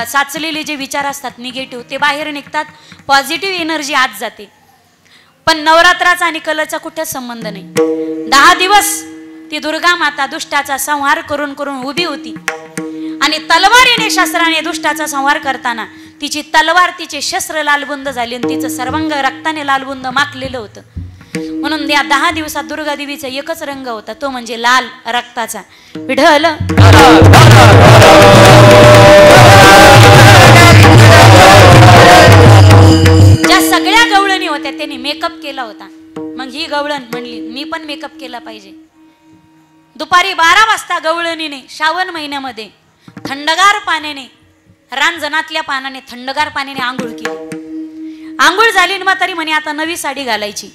साचलेले जे विचार असतात निगेटिव्ह ते बाहेर निघतात, पॉझिटिव्ह एनर्जी आत जाते. पण नवरात्राचा आणि कलरचा कुठेच संबंध नाही. 10 दिवस ती दुर्गा माता दुष्टाचा संहार करून करून उभी होती आणि तलवारीने शस्त्राने दुष्टाचा संहार करताना तिची तलवार तिचे शस्त्र लालबुंद झाले आणि तिचं सर्वांग रक्ताने लालबुंद माखलेलं होतं. म्हणून या 10 दिवसात दुर्गा देवीचा एकच रंग होता, तो म्हणजे लाल रक्ताचा. विढल ज्या सगळ्या गवळणी होत्या त्यांनी मेकअप केला होता. मग ही गवळण म्हणली मी पण मेकअप केला पाहिजे. दुपारी 12 वाजता गवळणीने श्रावण महिन्यामध्ये थंडगार पाण्याने, रांजणातल्या पानाने थंडगार पाण्याने आंघोळ केली. आंघोळ झाली ना तरी म्हणे आता नवी साडी घालायची.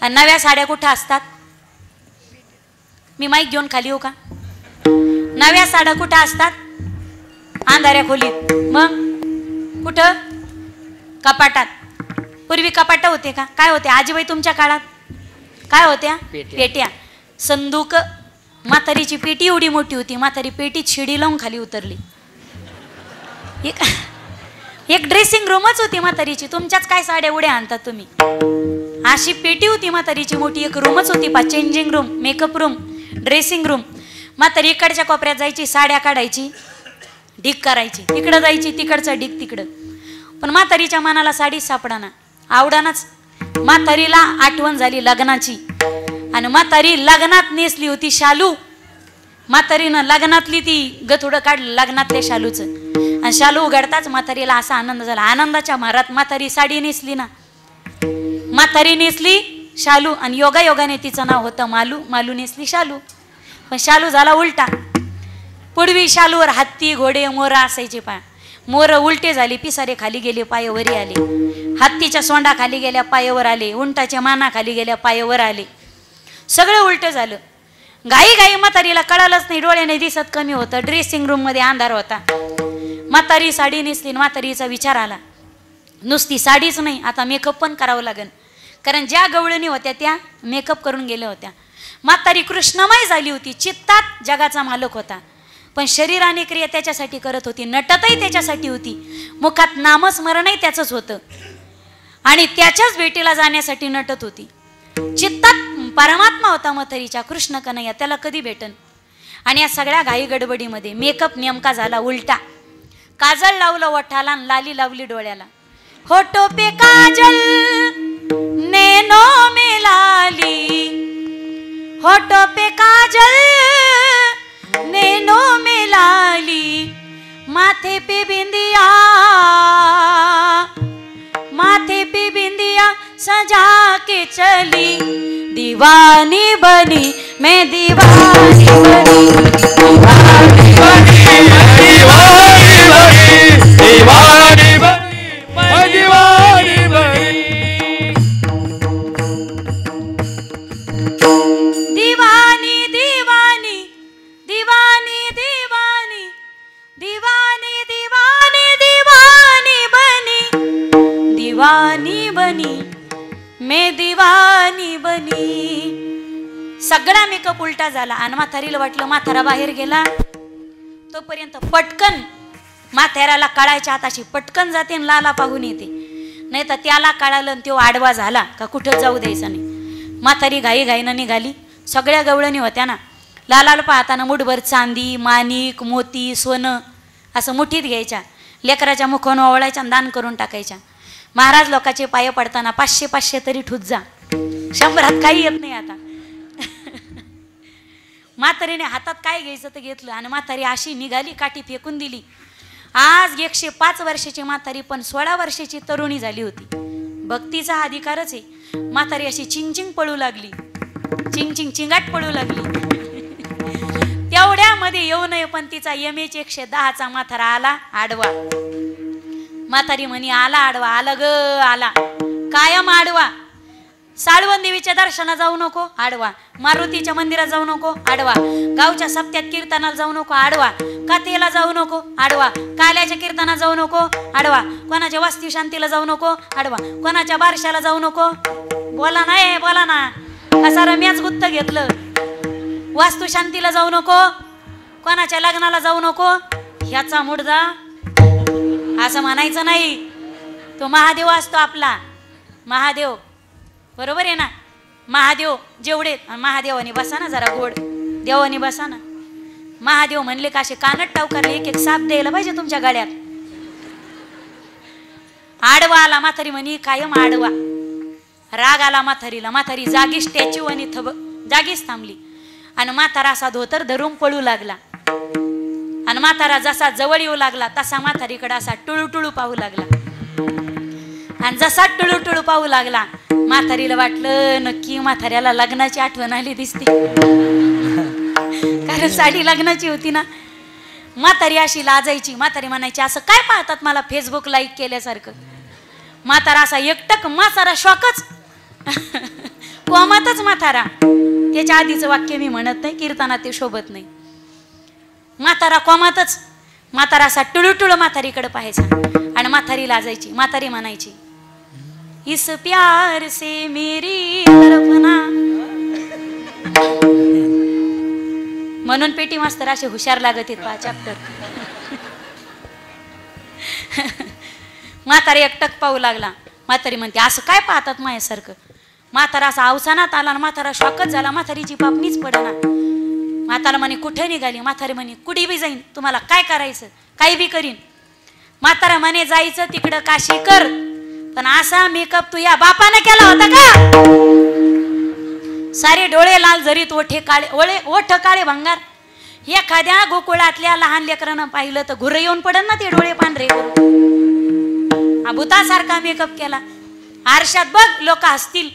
आणि नव्या साड्या कुठं असतात? मी माईक घेऊन खाली येऊ का? नव्या साड्या कुठं असतात? अंधाऱ्या खोलीत. मग कुठं? कपाटात. पूर्वी कपाट होते का? काय होते आजीबाई तुमच्या काळात? काय होत्या? पेट्या. संदूक. म्हातारीची पेटी एवढी मोठी होती, म्हातारी पेटीत शिडी लावून खाली उतरली. एक ड्रेसिंग रूमच होती म्हातारीची. तुमच्याच काय साड्या उड्या आणतात तुम्ही. अशी पेटी होती म्हातारीची मोठी, एक रूमच होती पा. Changing room, makeup room, dressing room. म्हातारी इकडच्या कोपऱ्यात जायची, साड्या काढायची, ढीक करायची, तिकडं जायची, तिकडचा ढीक तिकडं. पण म्हातारीच्या मनाला साडी सापडाना, आवडानाच. म्हातारीला आठवण झाली लग्नाची आणि म्हातारी लग्नात नेसली होती शालू. म्हातारीनं लग्नातली ती गथुडं काढलं लग्नातल्या शालूचं आणि शालू उघडताच म्हातारीला असा आनंद झाला. आनंदाच्या मारात म्हातारी साडी नेसली ना. म्हातारी नेसली शालू आणि योगायोगाने तिचं नाव होतं मालू. मालू नेसली शालू. पण शालू झाला उलटा. पूर्वी शालूवर हत्ती, घोडे, मोर असायचे पा. मोर उलटे झाले, पिसारे खाली गेले, पायावरी आले. हत्तीच्या सोंडा खाली गेल्या, पायावर आले. उंटाच्या माना खाली गेल्या, पायावर आले. सगळं उलट झालं. घाई घाई म्हातारीला कळालंच नाही, डोळ्याने दिसत कमी होतं. ड्रेसिंग रूम मध्ये अंधार होता. म्हातारी साडी नेसली. म्हातारीचा विचार आला, नुसती साडीच नाही, आता मेकअप पण करावं लागेल. कारण ज्या गवळणी होत्या त्या मेकअप करून गेल्या होत्या. म्हातारी कृष्णमय झाली होती. चित्तात जगाचा मालक होता, पण शरीराने क्रिया त्याच्यासाठी करत होती. नटतही त्याच्यासाठी होती. मुखात नामस्मरणही त्याचंच होतं आणि त्याच्याच भेटीला जाण्यासाठी नटत होती. चित्तात परमात्मा होता म्हातारीच्या, कृष्ण कन्हैया. त्याला कधी भेटन? आणि या सगळ्या घाई गडबडीमध्ये मेकअप नेमका झाला उलटा. काजळ लावलं ओठाला, लाली लावली डोळ्याला. होठो पे काजल नैनो में लाली, होठो पे काजल नैनो में लाली, माथे पे बिंदिया सजा के चली, दीवानी बनी मैं दीवानी बनी, दीवानी बनी, दीवानी बनी, दीवानी बनी, मैं दीवानी बनी। दीवानी दीवानी दीवानी दीवानी दीवानी दीवानी दीवानी बनी, दीवानी बनी मैं दीवानी बनी। सगळा मेकअप उलटा झाला आणि म्हातारीला वाटलं म्हातारा बाहेर गेला तोपर्यंत पटकन म्हाताऱ्याला कळायच्या हाताशी पटकन जाते आणि लाला पाहून येते, नाही तर त्याला कळालं तो आडवा झाला का कुठं जाऊ द्यायचा नाही। म्हातारी घाई घाईनं निघाली, सगळ्या गवळणी होत्या ना, लालाला पाहताना मुठभर चांदी माणिक मोती सोनं असं मुठीत घ्यायच्या, लेकराच्या मुखानं ओवळायच्या दान करून टाकायच्या। महाराज लोकांचे पाय पडताना 500-500 तरी ठुत जा, 100 काही येत नाही आता। म्हातारीने हातात काय घ्यायचं ते घेतलं आणि म्हातारी अशी निघाली, काठी फेकून दिली। आज 105 वर्षाची म्हातारी पण 16 वर्षाची तरुणी झाली होती। भक्तीचा हा अधिकारच आहे। म्हातारी अशी चिंग पळू लागली, चिंगाट पळू लागली। तेवढ्यामध्ये येऊ नये पण तिचा MH 110चा म्हातारा आला आडवा। म्हातारी म्हणी आला आडवा, आला ग आला, कायम आडवा। साळवन देवीच्या दर्शनाला जाऊ नको आडवा, मारुतीच्या मंदिरात जाऊ नको आडवा, गावच्या सप्त्यात कीर्तनाला जाऊ नको आडवा, कातेला जाऊ नको आडवा, काल्याच्या कीर्तनाला जाऊ नको आडवा, कोणाच्या वास्तू शांतीला जाऊ नको आडवा, कोणाच्या बारशाला जाऊ नको। बोला नाही बोला ना, असा रम्याच गुत्त घेतलं। वास्तू शांतीला जाऊ नको, कोणाच्या लग्नाला जाऊ नको, ह्याचा मुडदा असं म्हणायचं नाही। तो महादेव असतो आपला, महादेव बरोबर आहे ना। महादेव जेवढे महादेवानी बसा ना जरा गोड, देवानी बसा ना। महादेव म्हणले का असे कानट टावकारले एक साप द्यायला पाहिजे तुमच्या गाड्यात। आडवा आला, म्हातारी म्हणी कायम आडवा। राग आला म्हातारीला, म्हातारी जागी स्टॅच्यू आणि जागीच थांबली आणि म्हातारा असा धोतर धरून पळू लागला आणि म्हातारा जसा जवळ येऊ लागला तसा म्हातारीकडे असा टुळू पाहू लागला आणि जसा टुळू पाहू लागला म्हातारीला वाटलं नक्की म्हाताऱ्याला लग्नाची आठवण आली दिसते, कारण साडी लग्नाची होती ना। म्हातारी अशी लाजायची, म्हातारी म्हणायची असं काय पाहतात मला फेसबुक लाईक केल्यासारखं। म्हातारा असा एकटक म्हातारा शॉकच कोमातच म्हातारा। त्याच्या आधीचं वाक्य मी म्हणत नाही, कीर्तनात ते शोभत नाही। म्हातारा कोमातच, म्हातारा असा टुळू म्हातारीकडे पाहायचा आणि म्हातारी लाजायची। म्हातारी म्हणायची इस प्यार से मेरी तरफना, म्हणून पेटी मास्तर असे हुशार लागत आहेत चॅप्टर। म्हातारी एकटक पाहू लागला, म्हातारी म्हणते असं काय पाहतात माझ्यासारखं। म्हातारा असा अवसानात आला, म्हातारा शॉकच झाला, म्हातारीची पापणीच पडना। म्हातारा म्हणे कुठे निघाली, म्हातारी म्हणे कुठे बी जाईन, तुम्हाला काय करायचं काही बी करीन। म्हातारा म्हणे जायचं तिकडं काशी कर, पण असा मेकअप तू या बापाने केला होता का? सारे डोळे लाल जरीत ओठ काळे भंगार। एखाद्या गोकुळातल्या लहान लेकरानं पाहिलं तर घुर येऊन पडन ना ते डोळे पांढरे करून। भूतासारखा मेकअप केला, आरशात बघ लोक हसतील।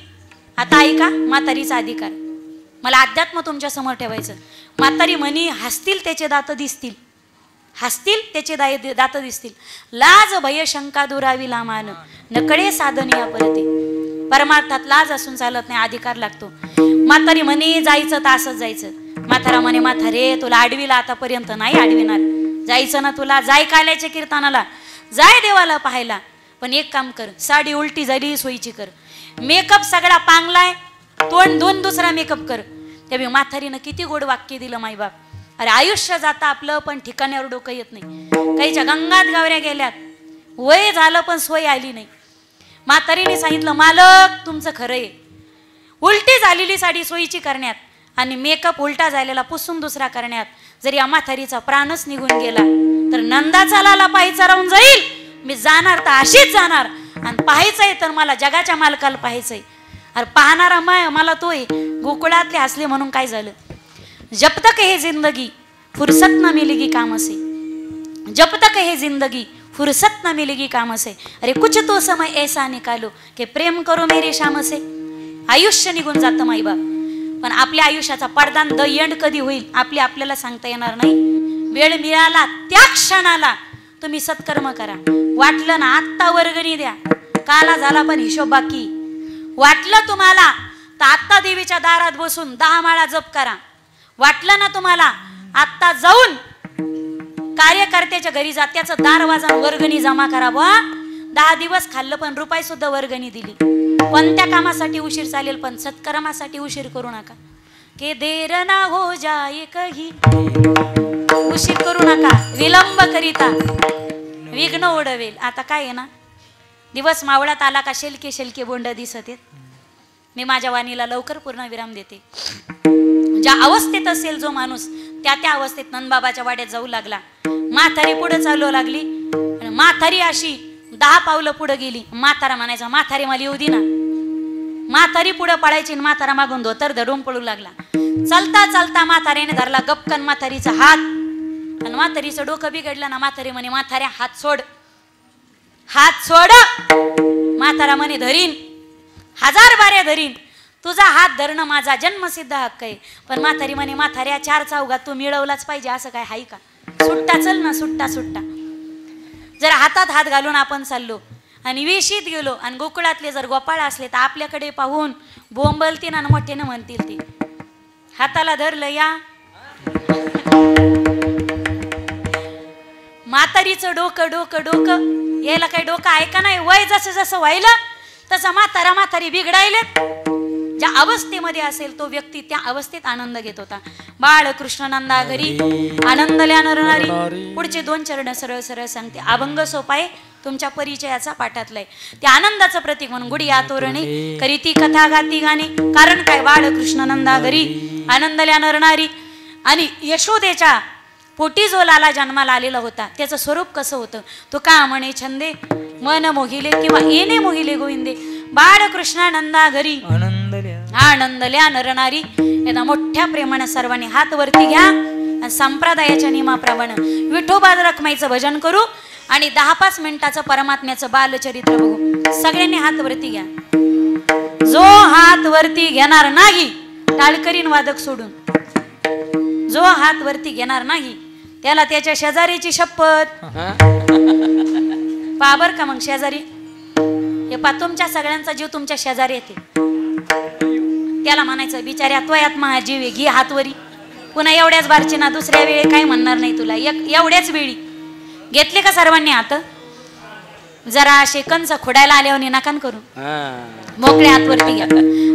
आता ऐका म्हातारीचा अधिकार, मला अध्यात्म तुमच्या समोर ठेवायचं। म्हातारी म्हणी हसतील त्याचे दात दिसतील, हसतील त्याचे दात दिसतील, लाज भय शंका दुरावी लामान, नकडे साधन या परते। परमार्थात लाज असून चालत नाही, अधिकार लागतो। म्हातारी म्हणे जायचं तर असंच जायचं। म्हातारा म्हणे म्हातारे तुला आडवीला आतापर्यंत नाही आडविणार, जायचं ना तुला, जाय काल्याच्या कीर्तनाला, जाय देवाला पाहायला, पण एक काम कर, साडी उलटी झाली सोयीची कर, मेकअप सगळा पांगलाय, तोंड धुवून दुसरा मेकअप कर। त्यावेळी म्हातारीनं किती गोड वाक्य दिलं माईबाप। अरे आयुष्य जातं आपलं पण ठिकाण्यावर डोकं येत नाही। काहीच्या गंगात गावऱ्या गेल्यात, वय झालं पण सोय आली नाही। म्हातारीने सांगितलं मालक तुमचं खरं आहे, उलटी झालेली साडी सोयीची करण्यात आणि मेकअप उलटा झालेला पुसून दुसरा करण्यात जर या म्हातारीचा प्राणच निघून गेला तर नंदाचा लाला पाहायचा राहून जाईल। मी जाणार तर अशीच जाणार आणि पाहायचंय तर मला जगाच्या मालकाला पाहायचंय। अरे पाहणारा मला तोय गोकुळातले हसले म्हणून काय झालं। जब तक है जिंदगी फुर्सत न मिलेगी काम से, जब तक है जिंदगी फुर्सत न मिलेगी काम से, अरे कुछ तो समय ऐसा निकालो कि प्रेम करो मेरे शाम से. आयुष्य निघून जातं माईबाप, पण आपल्या आयुष्याचा पडदान द एंड कधी होईल आपल्याला सांगता येणार नाही. वेळ मिळाला त्या क्षणाला तुम्ही सत्कर्म करा. वाटलं ना आत्ता वर्गणी द्या, काला झाला पण हिशोब बाकी. वाटलं तुम्हाला तर आत्ता देवीच्या दारात बसून 10 माळा जप करा. वाटलं ना तुम्हाला आत्ता जाऊन कार्यकर्त्याच्या घरी जा, त्याचं दार वाजून वर्गणी जमा करा. 10 दिवस खाल्लं पण रुपये सुद्धा वर्गणी दिली. कोणत्या कामासाठी उशीर चालेल पण सत्कर्मासाठी उशीर करू नका. के देर ना हो जाए कही, उशीर करू नका. विलंब करिता विघ्न ओढवेल. आता काय आहे ना, दिवस मावळात आला का शेलके शेलके बोंड दिसत आहेत. मी माझ्या वाणीला लवकर पूर्ण विराम देते. ज्या अवस्थेत असेल जो माणूस त्या अवस्थेत नंदबाबाच्या वाड्यात जाऊ लागला. म्हातारी पुढे चालू लागली आणि म्हातारी अशी 10 पावलं पुढे गेली. म्हातारा म्हणायचा म्हातारी मला येऊ दे ना. म्हातारी पुढे पळायची, म्हातारा मागून धोतर धरून पळू लागला. चालता चालता म्हातारीने धरला गपकन म्हातारीचा हात आणि म्हातारीचं डोकं बिघडलं ना. म्हातारी म्हणे म्हाताऱ्या हात सोड, हात सोड. म्हातारा म्हणे धरीन, 1000 बाऱ्या धरीन. तुझा हात धरणं माझा जन्मसिद्ध हक्क आहे. पण म्हातारी म्हणे म्हाताऱ्या 4 चौघात तू मिळवलाच पाहिजे असं काय हाय का. सुट्टा चल ना, सुट्टा सुट्टा. जर हातात हात घालून आपण चाललो आणि विशीत गेलो आणि गोकुळातले जर गोपाळ असले तर आपल्याकडे पाहून बोंबलतील आणि मोठ्याने म्हणतील ते हाताला धरलं या. म्हातारीचं डोकं डोकं डोकं यायला काही डोकं आहे का नाही. वय जसं जसं व्हायलं तसं म्हातारी बिघडायले. ज्या अवस्थेमध्ये असेल तो व्यक्ती त्या अवस्थेत आनंद घेत होता. बाळकृष्ण नंदा घरी आनंदल्या नरनारी. पुढचे 2 चरण सरळ सरळ सांगते. अभंग सोपाय तुमच्या परिचयाचा पाठातलाय. त्या आनंदाचं प्रतीक म्हणून गुढिया तोरणे करीती कथा गाती गाणे. कारण काय, बाळकृष्ण नंदा घरी आनंदल्या नरनारी. आणि यशोदेच्या पोटी जो लाला जन्माला आलेला होता त्याचं स्वरूप कसं होतं. तो का म्हणे छंदे मन मोहिले किंवा येणे मोहिले गोविंदे. बाळकृष्णानंदा घरी आनंदल्या नरनारी. यांना मोठ्या प्रेमाने सर्वांनी हात वरती घ्या आणि संप्रदायाच्या नियमाप्रमाणे विठोबा रखमाईचं भजन करू आणि 10-5 मिनिटाचं परमात्म्याचं बालचरित्र बघू. सगळ्यांनी हात वरती घ्या. जो हात वरती घेणार नाही टाळकरीन वादक सोडून, जो हात वरती घेणार नाही त्याला त्याच्या शेजारीची शपथ. पाबर का मग शेजारी हे पा, तुमच्या सगळ्यांचा जीव तुमच्या शेजारी येते. त्याला म्हणायचं बिचाऱ्या तो आत्मा जीव आहे, घे हातवरी. पुन्हा एवढ्याच बारची ना, दुसऱ्या वेळी काही म्हणणार नाही तुला. एवढ्याच वेळी घेतले का सर्वांनी हात. जरा असे कंच खोडायला आल्यावर नकान करू, मोकळ्या हातवरती घ्या.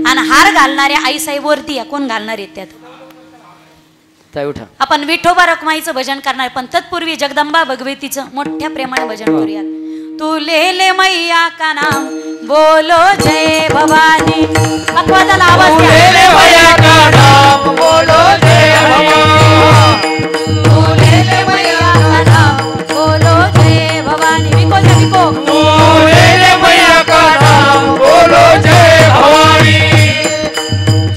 आणि हार घालणाऱ्या आईसाहेब वरती या. कोण घालणार आहेत त्यात. आपण विठोबा रखमाईचं भजन करणार, पण तत्पूर्वी जगदंबा भगवतीचं मोठ्या प्रेमाने भजन करूयात. तू ले ले मैया का नाम बोलो जय भवानी. पक्वादाला आवाज द्या. ले ले मैया का नाम बोलो जय भवानी. तू ले ले मैया का नाम बोलो जय भवानी. विको जय विको. तू ले ले मैया का नाम बोलो जय भवानी.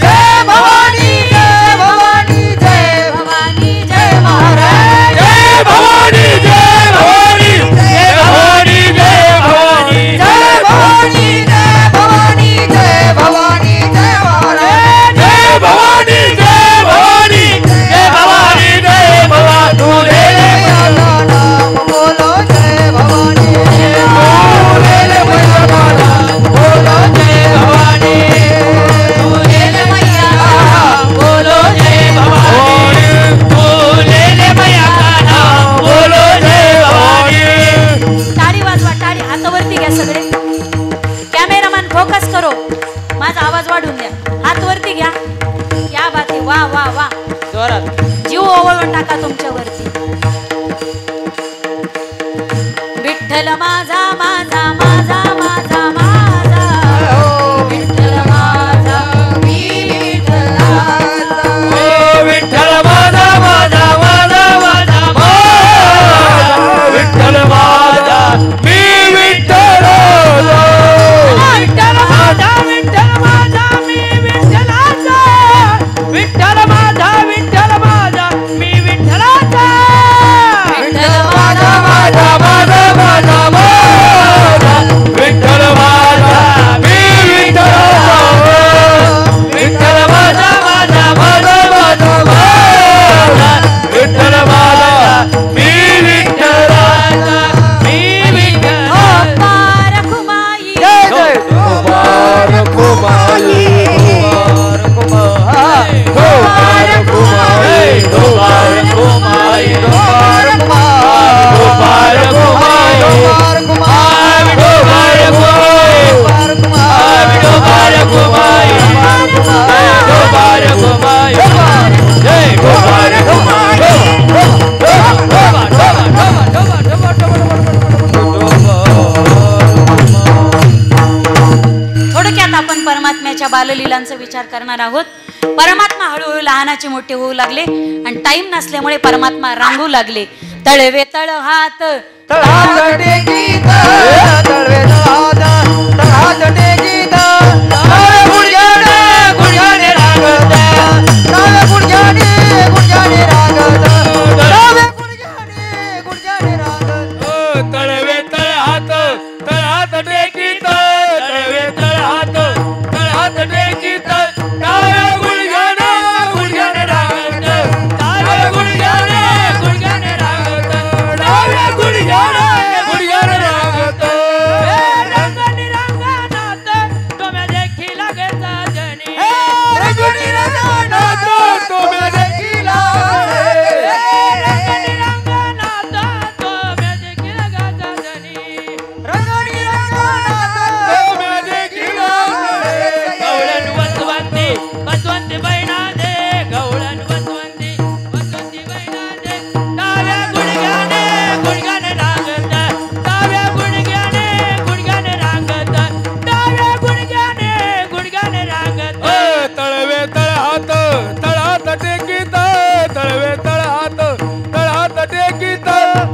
जय भवानी जय भवानी जय भवानी जय महाराज. जय भवानी जय भवानी जय भवानी जय भवानी. जय भवानी जय भवानी जय भवानी जय महाराज. जय भवानी जय भवानी जय भवानी जय भवानी. तू ले ले मैया का नाम बोलो जय भवानी. तू ले ले मैया का नाम बोलो जय भवानी. तू ले ले मैया का नाम बोलो जय भवानी. तू ले ले मैया का नाम बोलो जय भवानी. टाळी वाजवा, टाळी हातावरती घ्या सगळे. कॅमेरामॅन फोकस करो, माझा आवाज वाढून द्या. हात वरती घ्या. या बात आहे. वा वा वा, जीव ओवळून टाका तुमच्यावरती. विठ्ठल माझा माझा माझा माझा माझा. विठ्ठल माझा मी विठ्ठलाचा. विठ्ठल माझा माझा माझा माझा माझा. विठ्ठल माझा मी विठ्ठलाचा. विठ्ठल माझा विठ्ठल माझा मी विठ्ठलाचा. विठ्ठल माझा विठ्ठल माझा मी विठ्ठलाचा. विठ्ठल माझा माझा माझा माझा बाललीलांचा विचार करणार आहोत. परमात्मा हळूहळू लहानाचे मोठे होऊ लागले आणि टाइम नसल्यामुळे परमात्मा रांगू लागले. तळवे तळ हात तळहात टेकीत तळवे तळहात टेकीत डाव्या गुडघ्याने गुडघ्याने रांगत डाव्या गुडघ्याने गुडघ्याने रांगत डाव्या गुडघ्याने गुडघ्याने रांगत तळवे तळहात टेकीत तळवे तळहात टेकीत डाव्या गुडघ्याने गुडघ्याने रांगत डाव्या गुडघ्याने गुडघ्याने रांगत डाव्या गुडघ्याने गुडघ्याने रांगत रंगनी रंगनात तुम्ही देखील साजनी रंगनी रंगनात तुम्ही देखील रंगनी रंगनात तुम्ही देखील साजनी रंगनी रंगनात तुम्ही देखील गवळण वसवंती वसवंती बहिणा दे गवळण वसवंती वसवंती बहिणा दे डाव्या गुडघ्याने गुडघ्याने रांगत डाव्या गुडघ्याने गुडघ्याने रांगत डाव्या गुडघ्याने गुडघ्याने रांगत तळवे तळहात टेकीत तळवे तळहात टेकीत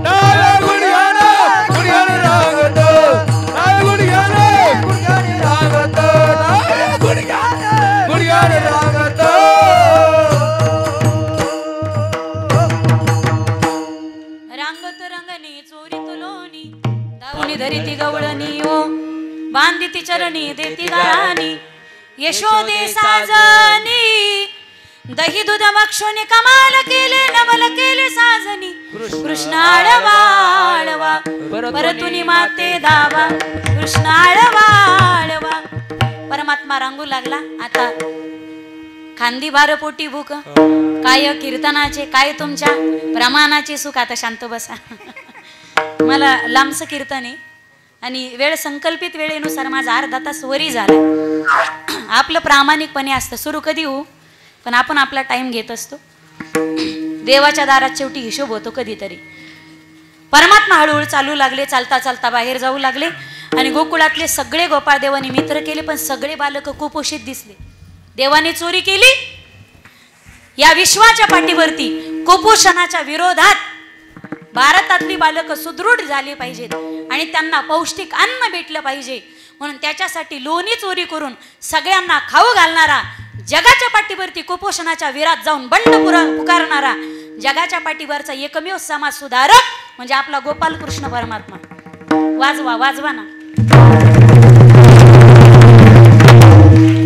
डाव्या गुडघ्याने गुडघ्याने रांगत डाव्या गुडघ्याने गुडघ्याने रांगत डाव्या गुडघ्याने गुडघ्याने रांगत रांगत रंगणी चोरी तुलोनी दावणी धरिती गवळणी ओ बांधिती चरणी देती गाणी यशोदे साजनी दही दूध मक्षोने कमाल केले नवल केले साजनी कृष्ण आळवा आळवा परतुनी माते धावा कृष्ण आळवा आळवा. परमात्मा रांगू लागला. आता खांदी बार पोटी भूक काय कीर्तनाचे काय तुमच्या प्रमाणाचे सुख. आता शांत बसा. मला लांबचं कीर्तन आहे आणि वेळ संकल्पित वेळेनुसार माझा अर्धा तास वरी झाला. आपलं प्रामाणिकपणे असतं. सुरू कधी होऊ पण आपण आपला टाइम घेत असतो. देवाच्या दारात शेवटी हिशोब होतो कधीतरी. परमात्मा हळूहळू चालू लागले. चालता चालता बाहेर जाऊ लागले आणि गोकुळातले सगळे गोपाळ देवाने मित्र केले पण सगळे बालक कुपोषित दिसले. देवाने चोरी केली. या विश्वाच्या पाठीवरती कुपोषणाच्या विरोधात भारतातली बालक सुदृढ झाली पाहिजेत आणि त्यांना पौष्टिक अन्न भेटलं पाहिजे म्हणून त्याच्यासाठी लोणी चोरी करून सगळ्यांना खाऊ घालणारा, जगाच्या पाठीवरती कुपोषणाच्या विरात जाऊन बंड पुकारणारा, जगाच्या पाठीवरचा एकमेव समाज सुधारक म्हणजे आपला गोपाल कृष्ण परमात्मा. वाजवा वाजवा ना.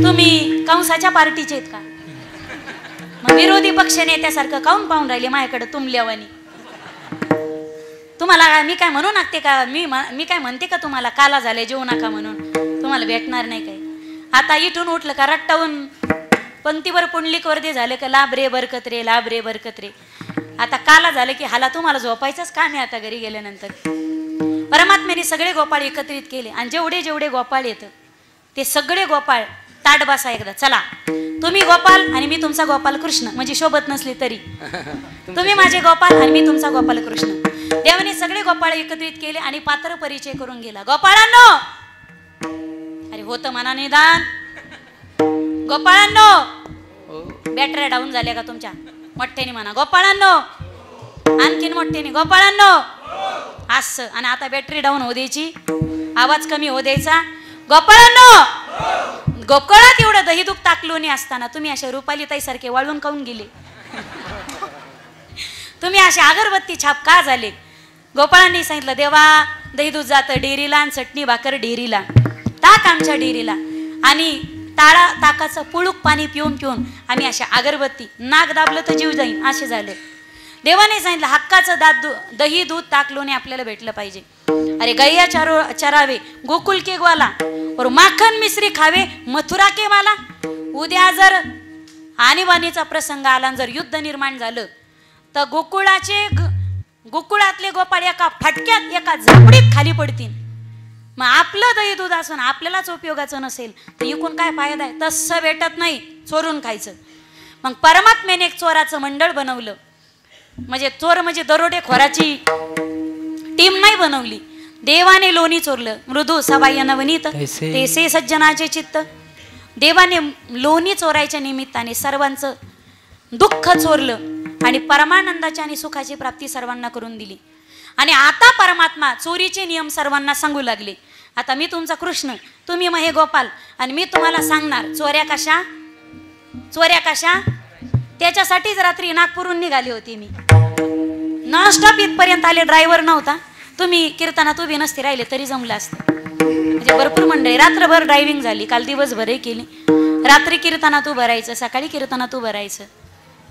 तुम्ही कंसाच्या पार्टीचे आहेत का? मग विरोधी पक्ष नेत्यासारखं काऊन पाहून राहिले माझ्याकडे तुमल्यावानी? तुम्हाला मी काय म्हणू लागते का? मी काय म्हणते का तुम्हाला काला झाले जेवू नका म्हणून? तुम्हाला भेटणार नाही काय. आता इथून उठलं का रट्टावून पंक्तीवर पुंडलिक वर्दे झालं का लाभ रे बरकत रे लाभ रे बरकत रे. आता काला झालं की हाला तुम्हाला झोपायचंच काम आहे. आता घरी गेल्यानंतर परमात्म्याने सगळे गोपाळ एकत्रित केले आणि जेवढे जेवढे गोपाळ येतं ते सगळे गोपाळ ताट बसा एकदा. चला तुम्ही गोपाल आणि मी तुमचा गोपाल कृष्ण म्हणजे शोभत नसली तरी तुम्ही माझे गोपाल आणि मी तुमचा गोपाल कृष्ण. देवाने सगळे गोपाळ एकत्रित केले आणि पात्र परिचय करून गेला. गोपाळांनो, अरे होतं मना निदान. गोपाळांनो, बॅटऱ्या डाऊन झाल्या का तुमच्या? मोठ्याने म्हणा गोपाळांनो, आणखीन मोठ्याने गोपाळांनो. असं. आणि आता बॅटरी डाऊन होऊ द्यायची, आवाज कमी होऊ द्यायचा. गोपाळांनो, गोकुळात एवढं दही दूध ताकलोनी असताना तुम्ही अशा रुपाली ताई सारखे वाळून काऊन गेले? तुम्ही असे अगरबत्ती छाप का झाले? गोपाळांनी सांगितलं देवा दही दूध जातं डेअरीला आणि चटणी भाकर डेअरीला, ताक आमच्या डेअरीला. आणि ताकाचं पुळूक पाणी पिऊन पिऊन आम्ही अशा अगरबत्ती, नाक दाबलं तर जीव जाईन असे झालं. देवाने सांगितलं हक्काचं दही दूध ताक लोणी आपल्याला भेटलं पाहिजे. अरे गैया चरावे गोकुल के ग्वाला और माखन मिश्री खावे मथुरा के वाला. उद्या जर आणीबाणीचा प्रसंग आला, जर युद्ध निर्माण झालं तर गोकुळातले गोपाळ एका फटक्यात एका झापडीत खाली पडतील. मग आपलं दही दूध असून आपल्यालाच उपयोगाचं नसेल तर इकून काय फायदा आहे? तसं भेटत नाही, चोरून खायचं. मग परमात्म्याने एक चोराचं मंडळ बनवलं. म्हणजे चोर म्हणजे दरोडेखोराची टीम नाही बनवली. देवाने लोणी चोरलं. मृदू सबाह्य नवनीत तेसे सज्जनाचे चित्त. देवाने लोणी चोरायच्या निमित्ताने सर्वांचं दुःख चोरलं आणि परमानंदाची आणि सुखाची प्राप्ती सर्वांना करून दिली. आणि आता परमात्मा चोरीचे नियम सर्वांना सांगू लागले. आता मी तुमचा कृष्ण, तुम्ही मग हे गोपाल, आणि मी तुम्हाला सांगणार चोऱ्या कशा, चोऱ्या कशा. त्याच्यासाठीच रात्री नागपूरहून निघाली होती मी. नॉनस्टॉप इथपर्यंत आले, ड्रायव्हर नव्हता. तुम्ही कीर्तनात उभी नसते राहिले तरी जमलं असतं. म्हणजे भरपूर मंडळी रात्रभर ड्रायव्हिंग झाली. काल दिवसभरही केली. रात्री कीर्तनात उभं राहायचं, सकाळी कीर्तनात उभं राहायचं,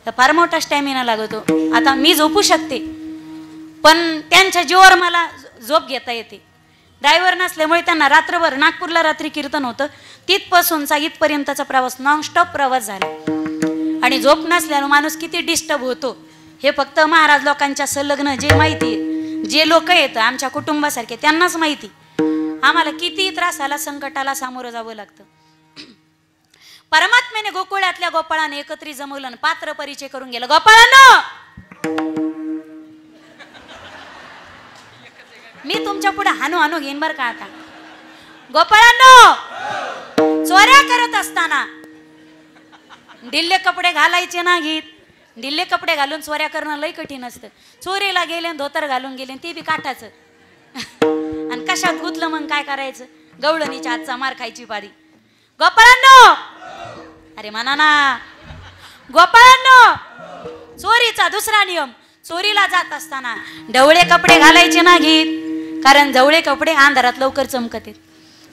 तर फार मोठा स्टॅमिना लागतो. आता मी झोपू शकते, पण त्यांच्या जीवावर मला झोप घेता येते. ड्रायव्हर नसल्यामुळे त्यांना रात्रभर, नागपूरला रात्री कीर्तन होतं, तिथपासूनचा इथपर्यंतचा प्रवास नॉनस्टॉप प्रवास झाला. आणि झोप नसल्यानं माणूस किती डिस्टर्ब होतो हे फक्त महाराज लोकांच्या संलग्न जे माहिती आहे, जे लोक येतं आमच्या कुटुंबासारखे त्यांनाच माहिती. आम्हाला किती त्रासाला, संकटाला सामोरं जावं लागतं. परमात्म्याने गोकुळातल्या गोपाळाने एकत्रित जमवलं आणि पात्र परिचय करून गेलं. गोपाळांनो, मी तुमच्या पुढे हानू हानू घेईन बर का. आता गोपाळांनो, चोऱ्या करत असताना ढिल्ले कपडे घालायचे नाहीत. ढिल्ले कपडे घालून चोऱ्या करणं लई कठीण असतं. चोरीला गेले, धोतर घालून गेले, ते बी काठाचं. आणि कशात गुतलं मग काय करायचं, गवळणीच्या हातचा मार खायची पारी. गोपाळांनो, अरे म्हणा ना गोपाळांनो, चोरीचा दुसरा नियम, चोरीला जात असताना ढवळे कपडे घालायचे नाहीत, कारण ढवळे कपडे अंधारात लवकर चमकत आहेत.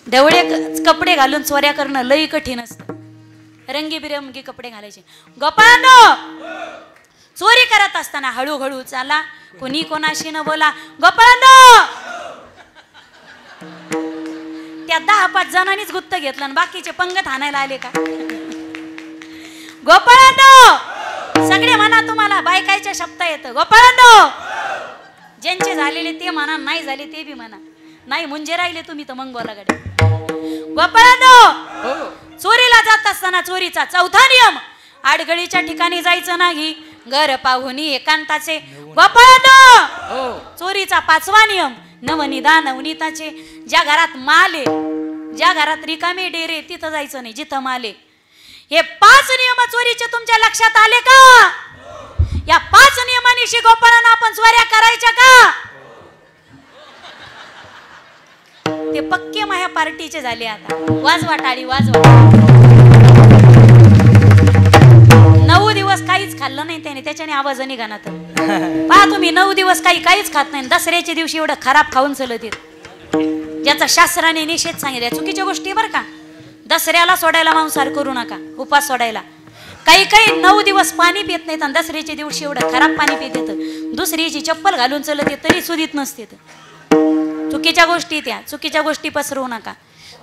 ढवळे कपडे घालून चोऱ्या करणं लई कठीण असतं. रंगीबिरंगी कपडे घालायचे. गोपाळांनो, चोरी करत असताना हळूहळू चाला, कोणी कोणाशी न बोला. गोपाळांनो, त्या 10-5 जणांनीच गुत्त घेतलं आणि बाकीचे पंगत हाणायला आले का. गोपाळांनो, सगळे म्हणा, तुम्हाला बायकायच्या शब्द येतं. गोपाळांनो, ज्यांचे झालेले ते म्हणा, नाही झाले ते बी म्हणा. नाही म्हणजे राहिले तुम्ही तर मग बोला गडे. गोपाळांनो, चोरीला जात असताना चोरीचा चौथा नियम, आडगळीच्या ठिकाणी जायचं नाही, घर पाहुणी एकांताचे. गोपाळांनो, चोरीचा 5वा नियम, नवनिदा नवनीताचे. ज्या घरात माल आहे, ज्या घरात रिकामे डेरे, तिथं जायचं नाही जिथं माल आहे. हे 5 नियम चोरीचे तुमच्या लक्षात आले का? या 5 नियमांनी गोपाळांना आपण चोऱ्या करायच्या का? ते पक्के माझ्या पार्टीचे झाले. आता वाजवा टाळी, वाजवा. 9 दिवस काहीच खाल्लं नाही त्याने, त्याच्याने आवाज निघाला. तर पहा तुम्ही, 9 दिवस काहीच खात नाही, दसऱ्याच्या दिवशी एवढं खराब खाऊन चलत येत, ज्याचा शास्त्राने निषेध सांगितला. चुकीच्या गोष्टी बरं का. दसऱ्याला सोडायला मांसाहार करू नका, उपास सोडायला. काही 9 दिवस पाणी पित नाहीत आणि दसऱ्याच्या दिवशी एवढं खराब पाणी पित येतं, दुसरीची चप्पल घालून चलत येत तरी सुधीत नसते. चुकीच्या गोष्टी, त्या चुकीच्या गोष्टी पसरवू नका.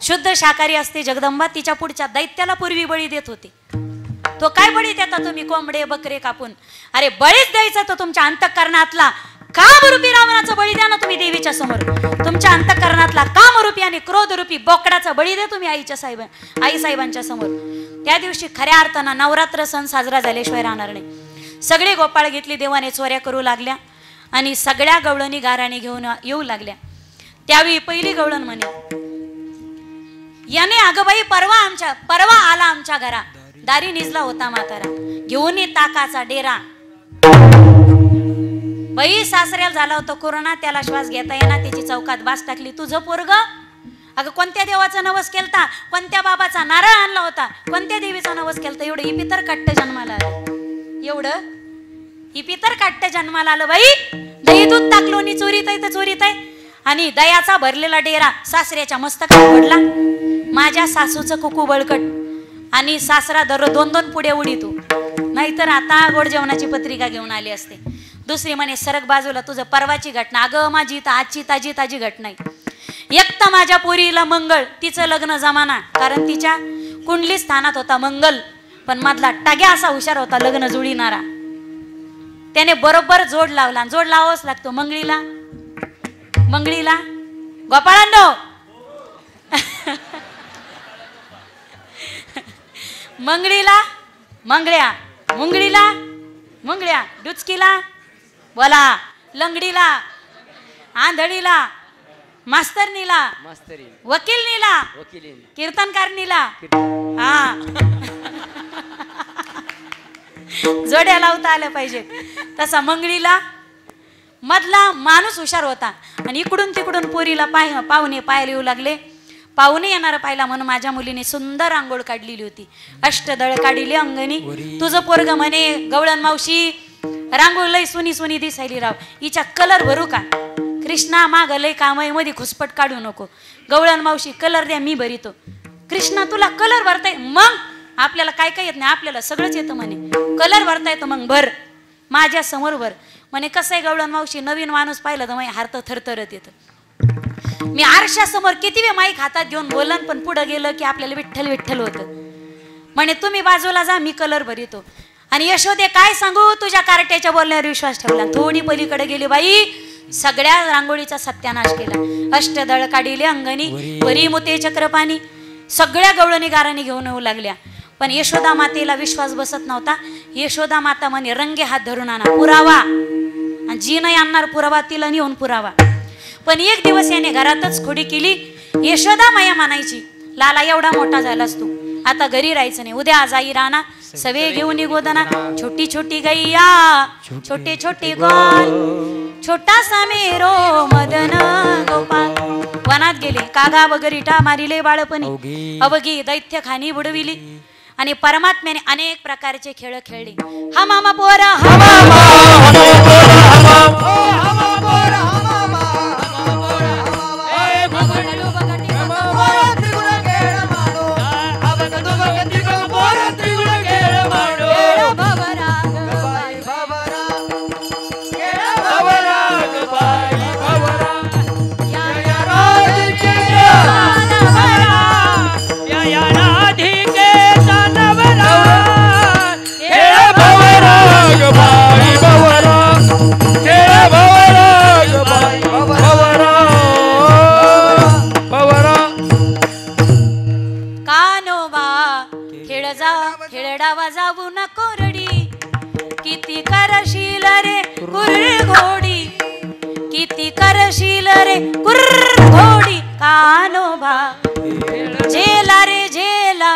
शुद्ध शाकाहारी असते जगदंबा, तिच्या पुढच्या दैत्याला पूर्वी बळी देत होते. तो काय बळी देता तुम्ही? कोंबडे बकरे कापून. अरे बळीच द्यायचा तो तुमच्या अंतःकरणातला कामरूपी रावणाचा बळी द्या ना तुम्ही देवीच्या समोर. तुमच्या अंतःकरणातला कामरूपी आणि क्रोधरूपी बोकडाचा बळी द्या तुम्ही आई साहेबांच्या समोर. त्या दिवशी खऱ्या अर्थानं नवरात्र सण साजरा झाल्याशिवाय राहणार नाही. सगळे गोपाळ घेतले, देवाने चोऱ्या करू लागल्या आणि सगळ्या गवळणी गाराने घेऊन येऊ लागल्या. त्यावेळी पहिली गवळण म्हणे, याने अगबाई परवा आला आमच्या घरा, दारी निजला होता म्हातारा, घेऊन ताकाचा डेरा. बाई सासऱ्याला झाला होता कोरोना, त्याला श्वास घेता येणार, त्याची चौकात बास टाकली. तुझं पोरग अगं कोणत्या देवाचा नवस केलता, कोणत्या बाबाचा नारळ आणला होता, कोणत्या देवीचा नवस केलता, एवढं ही पितर काट्ट जन्माला आलं. एवढं ही पितर काट्ट जन्माला आलं. बाई दही दूध टाकलो आणि चोरीत आहे तर चोरीत आहे. आणि दयाचा भरलेला डेरा सासऱ्याच्या मस्तकात पडला. माझ्या सासूचं कुकू बळकट आणि सासरा दररोज 2-2 पुढे उडीतो, नाहीतर आता गोड जेवणाची पत्रिका घेऊन आली असते. दुसरी म्हणे, सरक बाजूला, तुझं परवाची घटना. अगं माझी तर आजची ताजी घटना आहे. एक तर माझ्या पोरीला मंगळ, तिचं लग्न जमाना, कारण तिच्या कुंडली स्थानात होता मंगल, पण मधला टाग्या असा हुशार होता लग्न जुळीणारा. त्याने बरोबर जोड लावला. जोड लावावाच लागतो मंगळीला. गोपाळांनो, मंगळीला मंगळ्या, मुंगळीला मुंगळ्या, डुचकीला बोला, लंगडीला, आंधळीला मास्तर नीला, मास्तरी वकील नीला, वकिलीन कीर्तनकार नीला. हा जोड्या लावता आल्या पाहिजे. तसा मंगळीला मधला माणूस हुशार होता आणि इकडून तिकडून पोरीला पाहुणे पाहायला येऊ लागले. पाहुणे येणार पाहिला म्हणून माझ्या मुलीने सुंदर रांगोळ काढलेली होती. अष्टदळ काढिले अंगणी, तुझं पोरग म्हणे गवळण मावशी रांगोळ लय सुनी सुनी दिसायली राव, हिच्या कलर भरू का? कृष्णा माग लय कामाई मध्ये खुसपट काढू नको. गवळण मावशी कलर द्या मी भरितो. कृष्णा तुला कलर भरता येत? मग आपल्याला काय काय येत नाही, आपल्याला सगळंच येतं म्हणे. कलर भरता येतं मग भर, माझ्या समोर भर म्हणे. कसं आहे गवळण मावशी, नवीन माणूस पाहिलं तर मग हात थरथरत येतं. मी आरशासमोर किती वेळ माईक हातात घेऊन बोलन, पण पुढं गेलं की आपल्याला विठ्ठल विठ्ठल होतं. म्हणे तुम्ही बाजूला जा, मी कलर भरितो. आणि यशोदे काय सांगू, तुझ्या कार्ट्याच्या बोलण्यावर विश्वास ठेवला. थोडी पलीकडे गेली बाई, सगळ्या रांगोळीचा सत्यानाश केला. अष्टदळ काढिले अंगणी, वरी मुते चक्रपाणी, सगळ्या गवळणी गाराणी घेऊन येऊ लागल्या. पण यशोदा मातेला विश्वास बसत नव्हता. यशोदा माता म्हणे रंगे हात धरून आणा पुरावा, आणि जी नाही आणणार पुरावा तिला नेऊन पुरावा. पण एक दिवस याने घरातच खोडी केली. यशोदा माया म्हणायची, लाला एवढा मोठा झालास तू, आता घरी राहायचं नाही, उद्या आजाई राहणार सवे घेऊन गोदना. छोटी छोटी गैया छोटे छोटे गोल, छोटासा मेरो मदन गोपाल. वनात गेले, कागा वगैरे मारिले बाळपणी, अवघी दैत्य खानी बुडविली. आणि परमात्म्याने अनेक प्रकारचे खेळ खेळले. हा मामा पोरा, हा मामा, खेळडावा जाऊ नको रडी, किती करशील रे कुर्र घोडी, किती करशील रे कुर्र घोडी. कानोबा जेला रे जेला,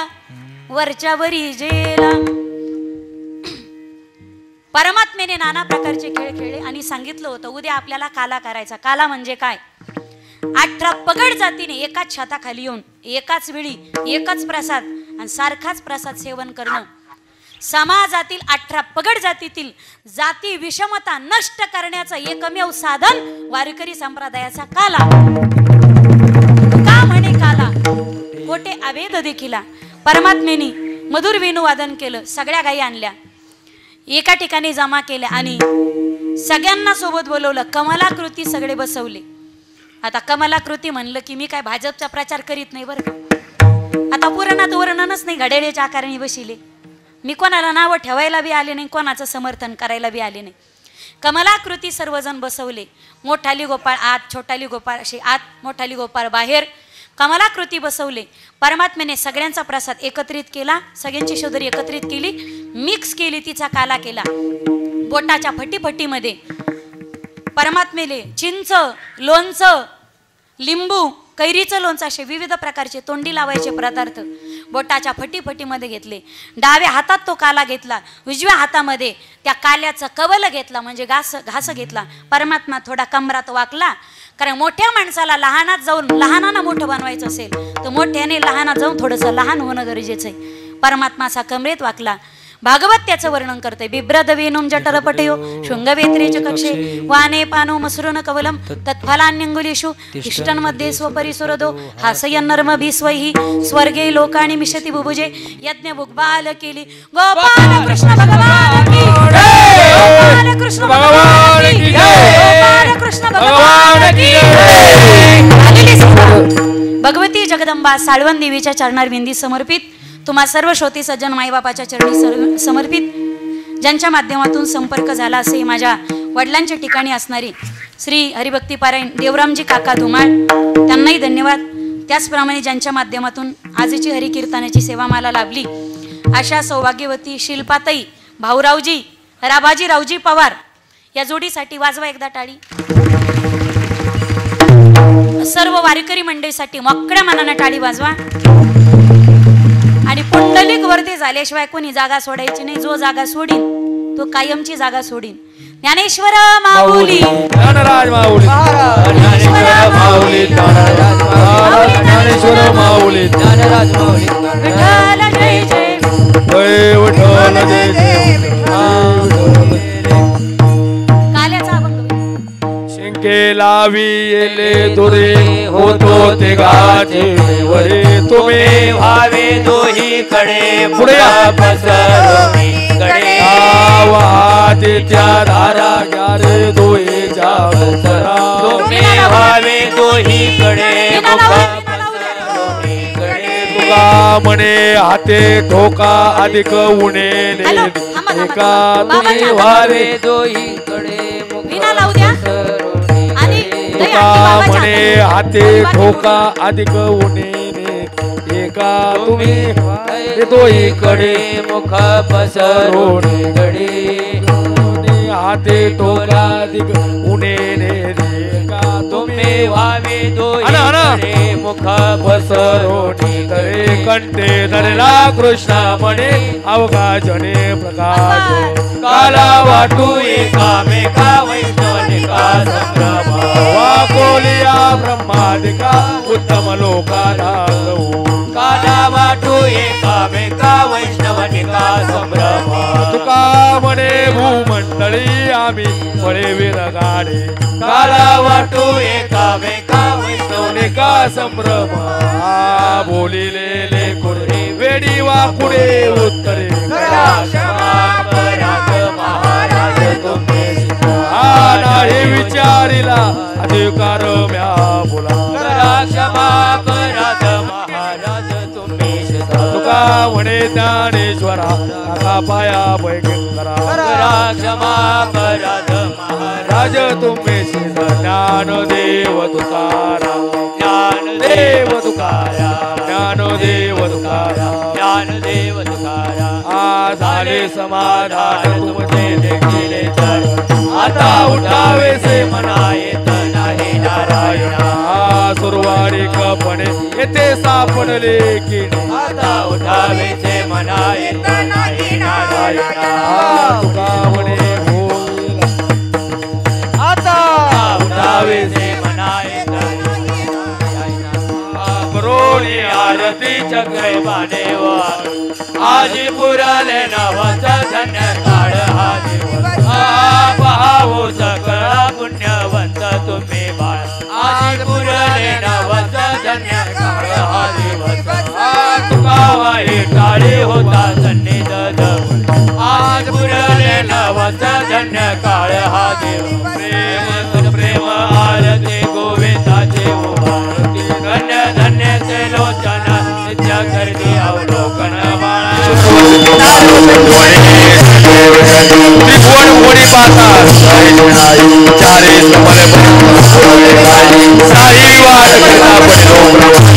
वरच्या वरी जेला. परमात्म्याने नाना प्रकारचे खेळ खेळले आणि सांगितलं होतं उद्या आपल्याला काला करायचा. काला म्हणजे काय? 18 पगड जातीने एकाच छताखाली येऊन एकाच वेळी एकच प्रसाद आणि सारखाच प्रसाद सेवन करणं. समाजातील 18 पगड जातीतील जाती विषमता नष्ट करण्याचं एकमेव साधन वारकरी संप्रदायाचा काला. का म्हणे काला? कोठे अभेद देखिला. परमात्म्याने मधुर वेणुवादन केलं, सगळ्या गायी आणल्या, एका ठिकाणी जमा केल्या आणि सगळ्यांना सोबत बोलवलं. कमलाकृती सगळे बसवले. आता कमलाकृती म्हणलं की मी काय भाजपचा प्रचार करीत नाही बरं का. आता पुराणात वर्णनच नाही, घड्याळ्याच्या आकाराने बसिले. मी कोणाला नावं ठेवायला बी आले नाही, कोणाचं समर्थन करायला बी आले नाही. कमलाकृती सर्वजण बसवले. मोठाली गोपाळ आत, छोटाली गोपाळ असे आत, मोठाली गोपाळ बाहेर. कमलाकृती बसवले. परमात्म्याने सगळ्यांचा प्रसाद एकत्रित केला, सगळ्यांची शोधरी एकत्रित केली, मिक्स केली, तिचा काला केला. बोटाच्या फटीफटीमध्ये परमात्मेले चिंच, लोणचं, लिंबू, कैरीचं लोणचं असे विविध प्रकारचे तोंडी लावायचे पदार्थ बोटाच्या फटीफटीमध्ये घेतले. डाव्या हातात तो काला घेतला, उजव्या हातामध्ये त्या काल्याचं कवल घेतला म्हणजे घास घेतला. परमात्मा थोडा कमरात वाकला, कारण मोठ्या माणसाला लहानात जाऊन लहानांना मोठं बनवायचं असेल तर मोठ्याने लहानात जाऊन थोडंसं लहान होणं गरजेचं आहे. परमात्माचा कमरेत वाकला. भागवत त्याचं वर्णन करते. बिभ्रद वेणुम जठरपटयो शृंगवेत्रेच कक्षे वाने पानो मसृण कवलम तत्फलान्यंगुलीषु तिष्ठन्मध्ये स्वपरिसुरदो हासयन् नर्म भीस्वैहि स्वर्गे लोकानि मिषति बुभुजे यज्ञ बुग्बाल केली. गोपाल कृष्ण भगवान की जय, गोपाल कृष्ण भगवान की जय, गोपाल कृष्ण भगवान की जय. भगवती जगदंबा साळवन देवीच्या चरणारविंदी समर्पित, तुम्हा सर्व श्रोती सज्जन माईबापाच्या चरणी समर्पित, ज्यांच्या माध्यमातून संपर्क झाला असे माझ्या वडिलांच्या ठिकाणी असणारी श्री हरिभक्तीपारायण देवरामजी काका धुमाळ, त्यांनाही धन्यवाद. त्याचप्रमाणे ज्यांच्या माध्यमातून आजची हरिकीर्तनाची सेवा मला लाभली अशा सौभाग्यवती शिल्पाताई, भाऊरावजी, राभाजी रावजी पवार या जोडीसाठी वाजवा एकदा टाळी. सर्व वारकरी मंडळीसाठी मोकळ्या मनानं टाळी वाजवा. आणि पुंडलिक वरती झाल्याशिवाय कोणी जागा सोडायची नाही. जो जागा सोडीन तो कायमची जागा सोडीन. ज्ञानेश्वर माऊली, ज्ञानराज माऊली, ज्ञानेश्वर माऊली, ज्ञानेश्वर माऊली, ज्ञानराज माऊली, विठ्ठल जय जय, जय विठ्ठल जय जय. काल्याचा अभंग. शिंके लावी येले दुरे होतो ते गाचे वरे तुम्ही भावे दोही कडे पुढे या. पसरोनी कडे आवाते त्या धारा ग्यारे दोहे जावसरा तुम्ही भावे दोही कडे मुख विना कडे तुका म्हणे हाते ठोका अधिक उणे हॅलो, थांबा, थांबा. एका बाबा, तुम्ही थांबा. व्हावे दोही कडे मुख विना लावू द्या. आणि दही आणखी तुका बाबाच्या म्हणे हातात. हाते ठोका अधिक उणे एका तुम्ही दोही कडे मुख पसरोनी कडे हाते ठोका अधिक उणे एका तुम्ही व्हावे दोही आणा, आणा. कडे मुख पसरोनी तरे कंठे धरला कृष्ण म्हणे अवघा जने प्रकाश काला वाटू एकामेका वैष्णवनिका संभ्रमा वाकोलिया ब्रह्मादिका उत्तम लोकाला काला वाटू एकामेका वैष्णवनिका संभ्रमा तुका म्हणे भूमंडळी आम्ही फळे विरगाडे काला वाटू एकामेका वैष्णवनिका का संभ्रमा बोलिलेले कुरे वेडी वाकुडे उत्तरे करा क्षमा कराग महाराज तुम्ही हा नाही विचारिला अधिकार म्या बोला करा क्षमा कराग महाराज तुम्ही तुका म्हणे ज्ञानेश्वरा काका पाया बैगंतरा करा क्षमा कराग महाराज राज तुम्ही ज्ञानदेव तुकारा ज्ञानदेव तुकारा ज्ञानदेव तुकारा ज्ञानदेव तुकारा आ झाले समाधान तुमचे देखील तर आता उठावे से मना येत नाही नारायणा आ सुरवाडी कपणे येथे सापडले की आता उठावे से मना येत नाही नारायणा तुका म्हणे होईल आता उठावे से मना येत नाही नारायणा करोनी आरती चक्रे बानेवा आजी पुराले नवस धन्य काळ हा दिवस पाहावो सकळा पुण्यवंत तुम्ही बाळ आजी पुराले नवस धन्य काळ हा दिवस तुकावाही टाळी होता सन्निध जवळ आज पुराले नवस धन्य काळ हा देव प्रेम प्रेम आरती गोविंदाचे भारती धन्य धन्य से लोचन नित्य करती अवलोकन बाळा त्रिभुवन कोणी पाहतात चारे समरे साई वाट करता पडलो